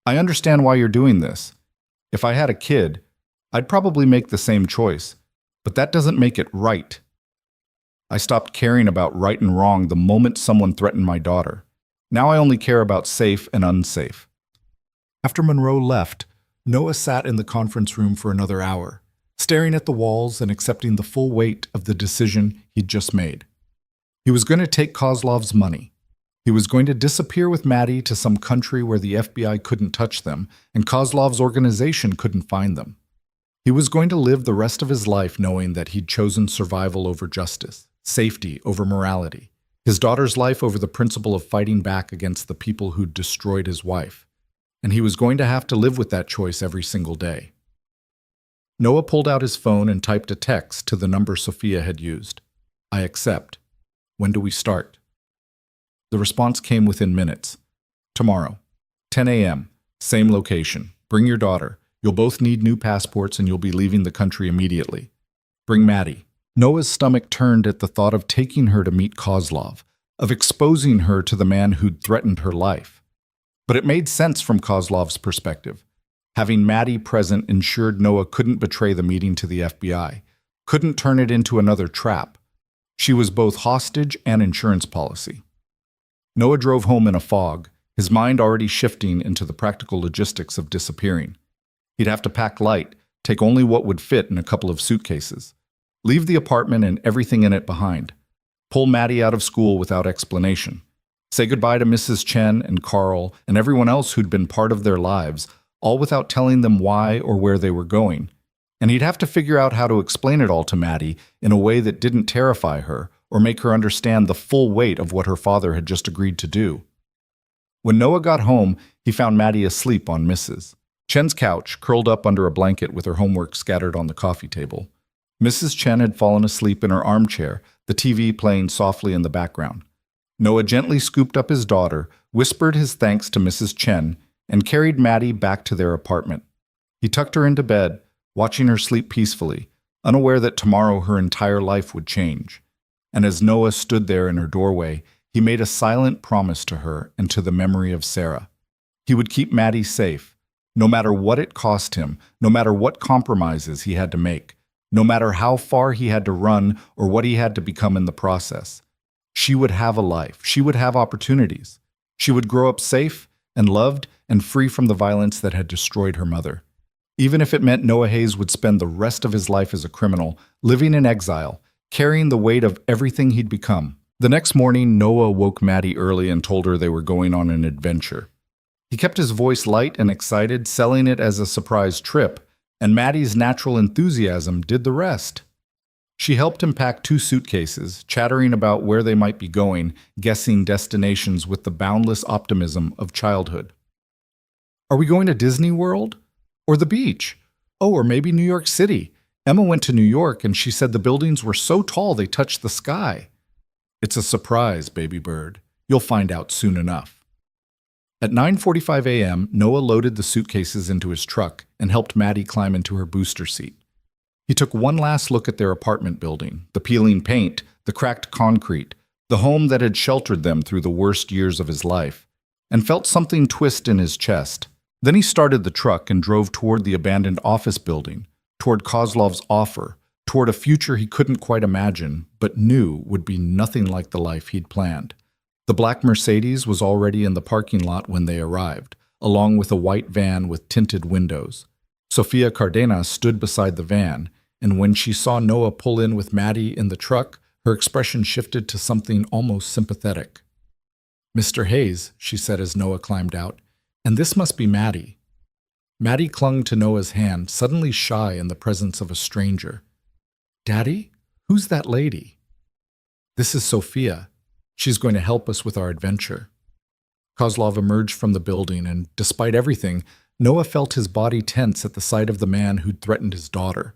I understand why you're doing this. If I had a kid, I'd probably make the same choice, but that doesn't make it right. I stopped caring about right and wrong the moment someone threatened my daughter. Now I only care about safe and unsafe. After Monroe left, Noah sat in the conference room for another hour, staring at the walls and accepting the full weight of the decision he'd just made. He was going to take Kozlov's money. He was going to disappear with Maddie to some country where the FBI couldn't touch them and Kozlov's organization couldn't find them. He was going to live the rest of his life knowing that he'd chosen survival over justice, safety over morality, his daughter's life over the principle of fighting back against the people who'd destroyed his wife. And he was going to have to live with that choice every single day. Noah pulled out his phone and typed a text to the number Sophia had used. I accept. When do we start? The response came within minutes. Tomorrow, 10 a.m., same location. Bring your daughter. You'll both need new passports and you'll be leaving the country immediately. Bring Maddie. Noah's stomach turned at the thought of taking her to meet Kozlov, of exposing her to the man who'd threatened her life. But it made sense from Kozlov's perspective. Having Maddie present ensured Noah couldn't betray the meeting to the FBI, couldn't turn it into another trap. She was both hostage and insurance policy. Noah drove home in a fog, his mind already shifting into the practical logistics of disappearing. He'd have to pack light, take only what would fit in a couple of suitcases, leave the apartment and everything in it behind, pull Maddie out of school without explanation, say goodbye to Mrs. Chen and Carl and everyone else who'd been part of their lives, all without telling them why or where they were going. And he'd have to figure out how to explain it all to Maddie in a way that didn't terrify her or make her understand the full weight of what her father had just agreed to do. When Noah got home, he found Maddie asleep on Mrs. Chen's couch, curled up under a blanket with her homework scattered on the coffee table. Mrs. Chen had fallen asleep in her armchair, the TV playing softly in the background. Noah gently scooped up his daughter, whispered his thanks to Mrs. Chen, and carried Maddie back to their apartment. He tucked her into bed, watching her sleep peacefully, unaware that tomorrow her entire life would change. And as Noah stood there in her doorway, he made a silent promise to her and to the memory of Sarah. He would keep Maddie safe, no matter what it cost him, no matter what compromises he had to make, no matter how far he had to run or what he had to become in the process. She would have a life. She would have opportunities. She would grow up safe and loved and free from the violence that had destroyed her mother. Even if it meant Noah Hayes would spend the rest of his life as a criminal, living in exile, carrying the weight of everything he'd become. The next morning, Noah woke Maddie early and told her they were going on an adventure. He kept his voice light and excited, selling it as a surprise trip, and Maddie's natural enthusiasm did the rest. She helped him pack 2 suitcases, chattering about where they might be going, guessing destinations with the boundless optimism of childhood. Are we going to Disney World? Or the beach? Oh, or maybe New York City. Emma went to New York and she said the buildings were so tall they touched the sky. It's a surprise, baby bird. You'll find out soon enough. At 9:45 a.m., Noah loaded the suitcases into his truck and helped Maddie climb into her booster seat. He took one last look at their apartment building, the peeling paint, the cracked concrete, the home that had sheltered them through the worst years of his life, and felt something twist in his chest. Then he started the truck and drove toward the abandoned office building, toward Kozlov's offer, toward a future he couldn't quite imagine, but knew would be nothing like the life he'd planned. The black Mercedes was already in the parking lot when they arrived, along with a white van with tinted windows. Sofia Cardenas stood beside the van, and when she saw Noah pull in with Maddie in the truck, her expression shifted to something almost sympathetic. "Mr. Hayes," she said as Noah climbed out, "and this must be Maddie." Maddie clung to Noah's hand, suddenly shy in the presence of a stranger. "Daddy? Who's that lady?" "This is Sophia. She's going to help us with our adventure." Kozlov emerged from the building, and despite everything, Noah felt his body tense at the sight of the man who'd threatened his daughter.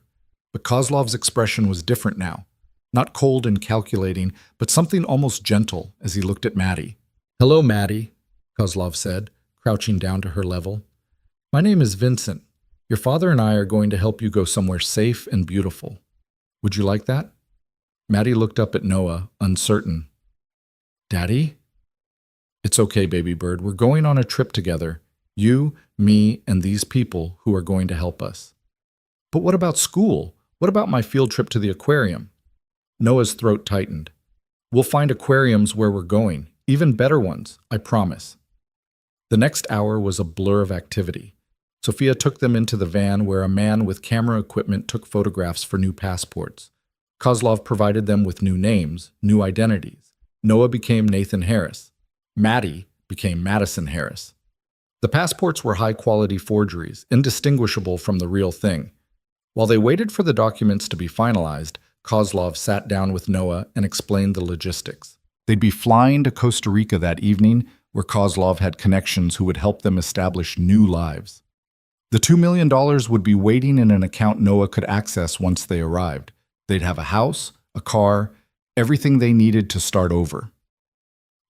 But Kozlov's expression was different now. Not cold and calculating, but something almost gentle as he looked at Maddie. "Hello, Maddie," Kozlov said, crouching down to her level. "My name is Vincent. Your father and I are going to help you go somewhere safe and beautiful. Would you like that?" Maddie looked up at Noah, uncertain. "Daddy?" "It's okay, baby bird. We're going on a trip together. You, me, and these people who are going to help us." "But what about school? What about my field trip to the aquarium?" Noah's throat tightened. "We'll find aquariums where we're going, even better ones, I promise." The next hour was a blur of activity. Sophia took them into the van where a man with camera equipment took photographs for new passports. Kozlov provided them with new names, new identities. Noah became Nathan Harris. Maddie became Madison Harris. The passports were high-quality forgeries, indistinguishable from the real thing. While they waited for the documents to be finalized, Kozlov sat down with Noah and explained the logistics. They'd be flying to Costa Rica that evening, where Kozlov had connections who would help them establish new lives. The $2 million would be waiting in an account Noah could access once they arrived. They'd have a house, a car, everything they needed to start over.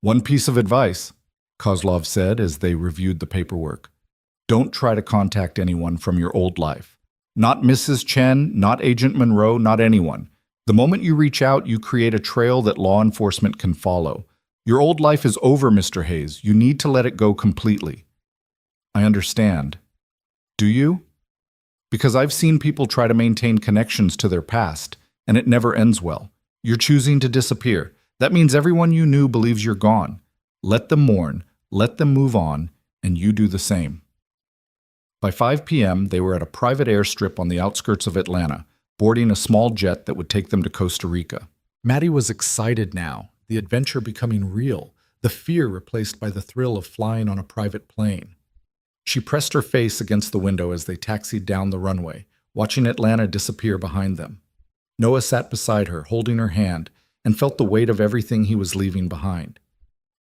"One piece of advice," Kozlov said as they reviewed the paperwork. "Don't try to contact anyone from your old life. Not Mrs. Chen, not Agent Monroe, not anyone. The moment you reach out, you create a trail that law enforcement can follow. Your old life is over, Mr. Hayes. You need to let it go completely." "I understand. Do you? Because I've seen people try to maintain connections to their past, and it never ends well. You're choosing to disappear. That means everyone you knew believes you're gone. Let them mourn, let them move on, and you do the same." By 5 p.m., they were at a private airstrip on the outskirts of Atlanta, boarding a small jet that would take them to Costa Rica. Maddie was excited now, the adventure becoming real, the fear replaced by the thrill of flying on a private plane. She pressed her face against the window as they taxied down the runway, watching Atlanta disappear behind them. Noah sat beside her, holding her hand, and felt the weight of everything he was leaving behind.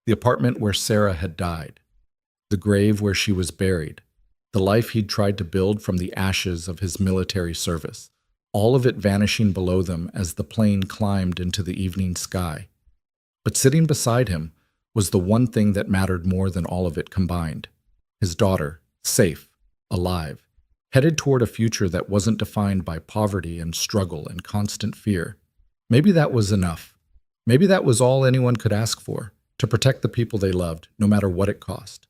The apartment where Sarah had died, the grave where she was buried, the life he'd tried to build from the ashes of his military service, all of it vanishing below them as the plane climbed into the evening sky. But sitting beside him was the one thing that mattered more than all of it combined. His daughter, safe, alive, headed toward a future that wasn't defined by poverty and struggle and constant fear. Maybe that was enough. Maybe that was all anyone could ask for, to protect the people they loved, no matter what it cost.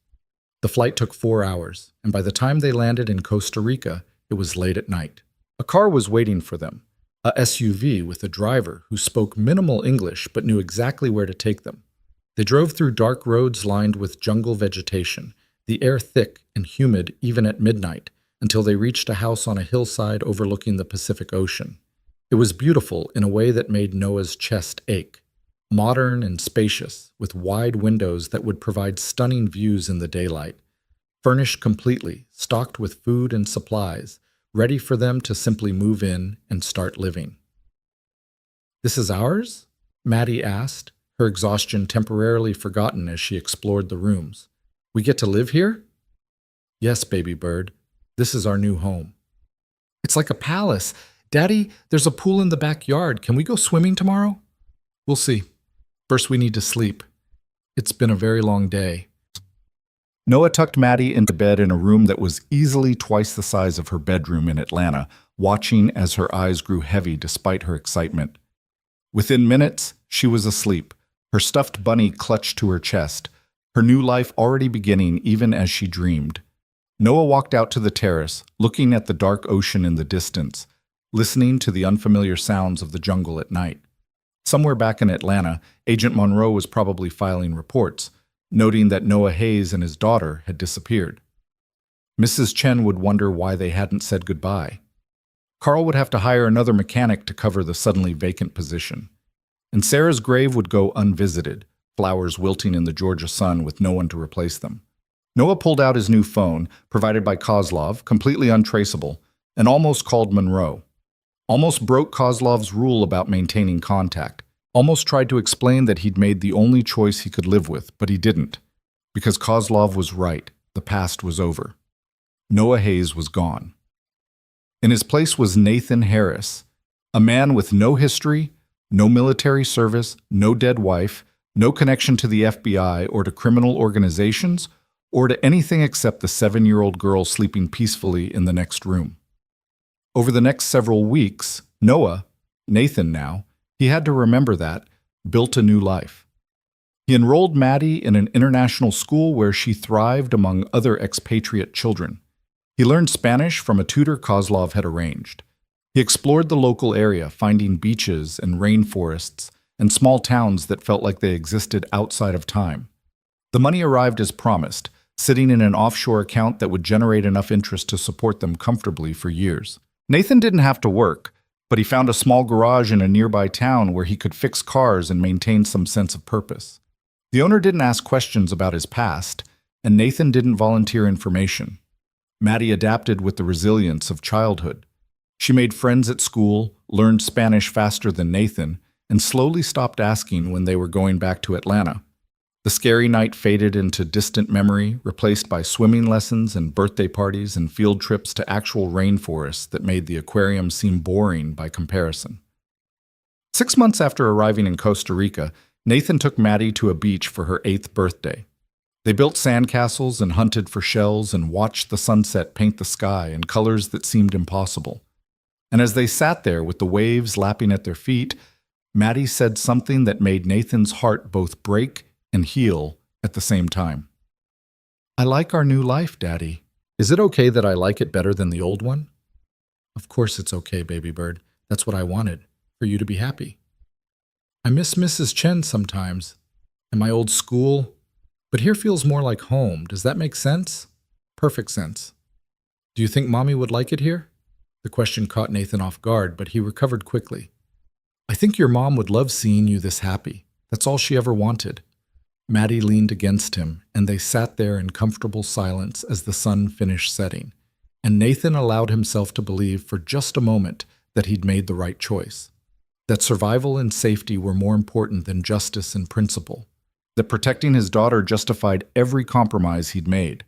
The flight took 4 hours, and by the time they landed in Costa Rica, it was late at night. A car was waiting for them, a SUV with a driver who spoke minimal English but knew exactly where to take them. They drove through dark roads lined with jungle vegetation, the air thick and humid even at midnight, until they reached a house on a hillside overlooking the Pacific Ocean. It was beautiful in a way that made Noah's chest ache. Modern and spacious, with wide windows that would provide stunning views in the daylight. Furnished completely, stocked with food and supplies, ready for them to simply move in and start living. "This is ours?" Maddie asked, her exhaustion temporarily forgotten as she explored the rooms. "We get to live here?" "Yes, baby bird. This is our new home." "It's like a palace. Daddy, there's a pool in the backyard. Can we go swimming tomorrow?" "We'll see. First, we need to sleep. It's been a very long day." Noah tucked Maddie into bed in a room that was easily twice the size of her bedroom in Atlanta, watching as her eyes grew heavy despite her excitement. Within minutes, she was asleep, her stuffed bunny clutched to her chest, her new life already beginning even as she dreamed. Noah walked out to the terrace, looking at the dark ocean in the distance, listening to the unfamiliar sounds of the jungle at night. Somewhere back in Atlanta, Agent Monroe was probably filing reports, noting that Noah Hayes and his daughter had disappeared. Mrs. Chen would wonder why they hadn't said goodbye. Carl would have to hire another mechanic to cover the suddenly vacant position. And Sarah's grave would go unvisited, flowers wilting in the Georgia sun with no one to replace them. Noah pulled out his new phone, provided by Kozlov, completely untraceable, and almost called Monroe. Almost broke Kozlov's rule about maintaining contact. Almost tried to explain that he'd made the only choice he could live with, but he didn't. Because Kozlov was right, the past was over. Noah Hayes was gone. In his place was Nathan Harris, a man with no history, no military service, no dead wife, no connection to the FBI or to criminal organizations, or to anything except the 7-year-old girl sleeping peacefully in the next room. Over the next several weeks, Noah, Nathan now, he had to remember that, built a new life. He enrolled Maddie in an international school where she thrived among other expatriate children. He learned Spanish from a tutor Kozlov had arranged. He explored the local area, finding beaches and rainforests and small towns that felt like they existed outside of time. The money arrived as promised, sitting in an offshore account that would generate enough interest to support them comfortably for years. Nathan didn't have to work, but he found a small garage in a nearby town where he could fix cars and maintain some sense of purpose. The owner didn't ask questions about his past, and Nathan didn't volunteer information. Maddie adapted with the resilience of childhood. She made friends at school, learned Spanish faster than Nathan, and slowly stopped asking when they were going back to Atlanta. The scary night faded into distant memory, replaced by swimming lessons and birthday parties and field trips to actual rainforests that made the aquarium seem boring by comparison. 6 months after arriving in Costa Rica, Nathan took Maddie to a beach for her 8th birthday. They built sandcastles and hunted for shells and watched the sunset paint the sky in colors that seemed impossible. And as they sat there with the waves lapping at their feet, Maddie said something that made Nathan's heart both break and heal at the same time. "I like our new life, Daddy. Is it okay that I like it better than the old one?" "Of course it's okay, baby bird. That's what I wanted, for you to be happy. I miss Mrs. Chen sometimes, and my old school, but here feels more like home. Does that make sense?" "Perfect sense. Do you think Mommy would like it here?" The question caught Nathan off guard, but he recovered quickly. "I think your mom would love seeing you this happy. That's all she ever wanted." Maddie leaned against him, and they sat there in comfortable silence as the sun finished setting, and Nathan allowed himself to believe for just a moment that he'd made the right choice, that survival and safety were more important than justice and principle, that protecting his daughter justified every compromise he'd made.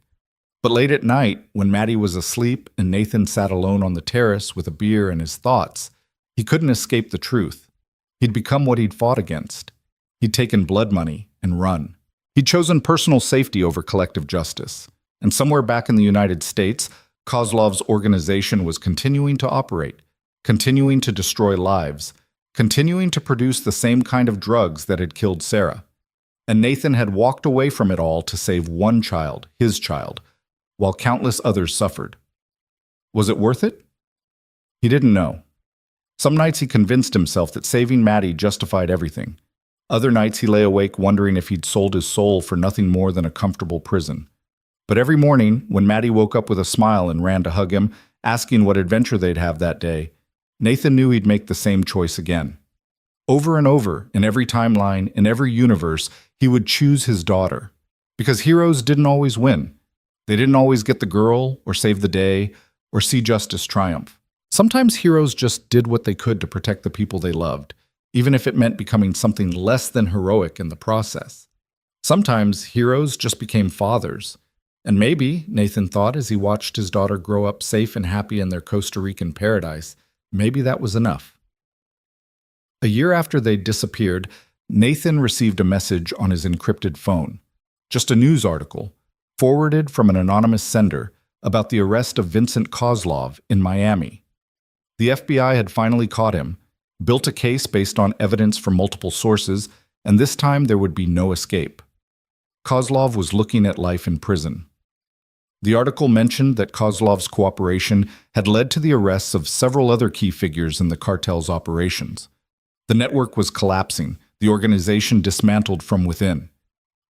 But late at night, when Maddie was asleep and Nathan sat alone on the terrace with a beer and his thoughts, he couldn't escape the truth. He'd become what he'd fought against. He'd taken blood money and run. He'd chosen personal safety over collective justice. And somewhere back in the United States, Kozlov's organization was continuing to operate, continuing to destroy lives, continuing to produce the same kind of drugs that had killed Sarah. And Nathan had walked away from it all to save one child, his child, while countless others suffered. Was it worth it? He didn't know. Some nights he convinced himself that saving Maddie justified everything. Other nights he lay awake wondering if he'd sold his soul for nothing more than a comfortable prison. But every morning, when Maddie woke up with a smile and ran to hug him, asking what adventure they'd have that day, Nathan knew he'd make the same choice again. Over and over, in every timeline, in every universe, he would choose his daughter. Because heroes didn't always win. They didn't always get the girl, or save the day, or see justice triumph. Sometimes heroes just did what they could to protect the people they loved, even if it meant becoming something less than heroic in the process. Sometimes heroes just became fathers. And maybe, Nathan thought as he watched his daughter grow up safe and happy in their Costa Rican paradise, maybe that was enough. A year after they'd disappeared, Nathan received a message on his encrypted phone. Just a news article, forwarded from an anonymous sender, about the arrest of Vincent Kozlov in Miami. The FBI had finally caught him, built a case based on evidence from multiple sources, and this time there would be no escape. Kozlov was looking at life in prison. The article mentioned that Kozlov's cooperation had led to the arrests of several other key figures in the cartel's operations. The network was collapsing, the organization dismantled from within.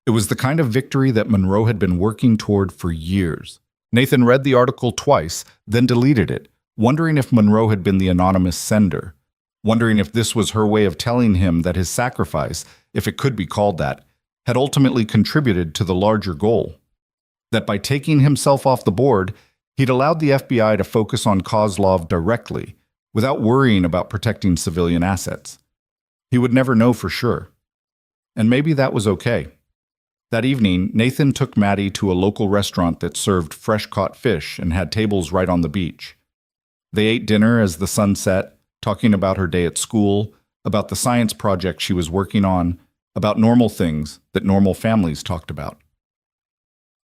It was the kind of victory that Monroe had been working toward for years. Nathan read the article twice, then deleted it, wondering if Monroe had been the anonymous sender, wondering if this was her way of telling him that his sacrifice, if it could be called that, had ultimately contributed to the larger goal. That by taking himself off the board, he'd allowed the FBI to focus on Kozlov directly, without worrying about protecting civilian assets. He would never know for sure. And maybe that was okay. That evening, Nathan took Maddie to a local restaurant that served fresh-caught fish and had tables right on the beach. They ate dinner as the sun set, talking about her day at school, about the science project she was working on, about normal things that normal families talked about.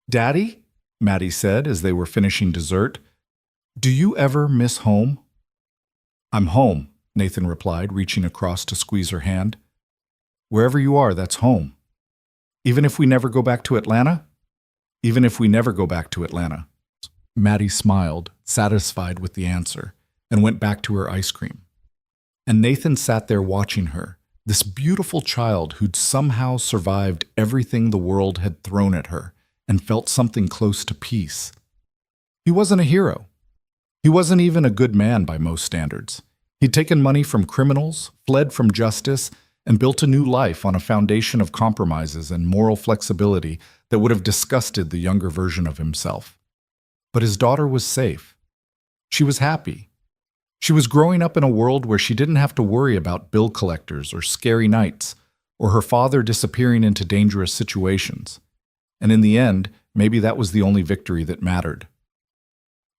"Daddy," Maddie said as they were finishing dessert, "do you ever miss home?" "I'm home," Nathan replied, reaching across to squeeze her hand. "Wherever you are, that's home. Even if we never go back to Atlanta?" "Even if we never go back to Atlanta." Maddie smiled, satisfied with the answer, and went back to her ice cream. And Nathan sat there watching her, this beautiful child who'd somehow survived everything the world had thrown at her, and felt something close to peace. He wasn't a hero. He wasn't even a good man by most standards. He'd taken money from criminals, fled from justice, and built a new life on a foundation of compromises and moral flexibility that would have disgusted the younger version of himself. But his daughter was safe. She was happy. She was growing up in a world where she didn't have to worry about bill collectors or scary nights, or her father disappearing into dangerous situations. And in the end, maybe that was the only victory that mattered.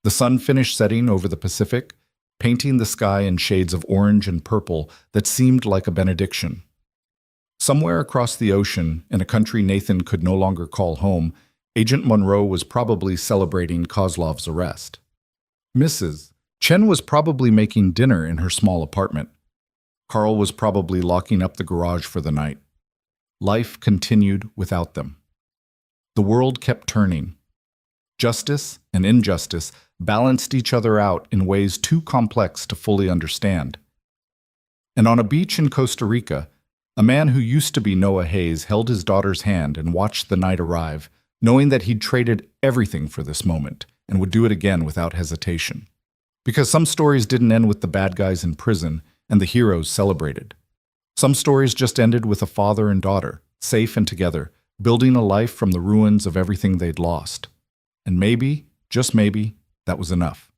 The sun finished setting over the Pacific, painting the sky in shades of orange and purple that seemed like a benediction. Somewhere across the ocean, in a country Nathan could no longer call home, Agent Monroe was probably celebrating Kozlov's arrest. Mrs. Chen was probably making dinner in her small apartment. Carl was probably locking up the garage for the night. Life continued without them. The world kept turning. Justice and injustice balanced each other out in ways too complex to fully understand. And on a beach in Costa Rica, a man who used to be Noah Hayes held his daughter's hand and watched the night arrive, knowing that he'd traded everything for this moment and would do it again without hesitation. Because some stories didn't end with the bad guys in prison and the heroes celebrated. Some stories just ended with a father and daughter, safe and together, building a life from the ruins of everything they'd lost. And maybe, just maybe, that was enough.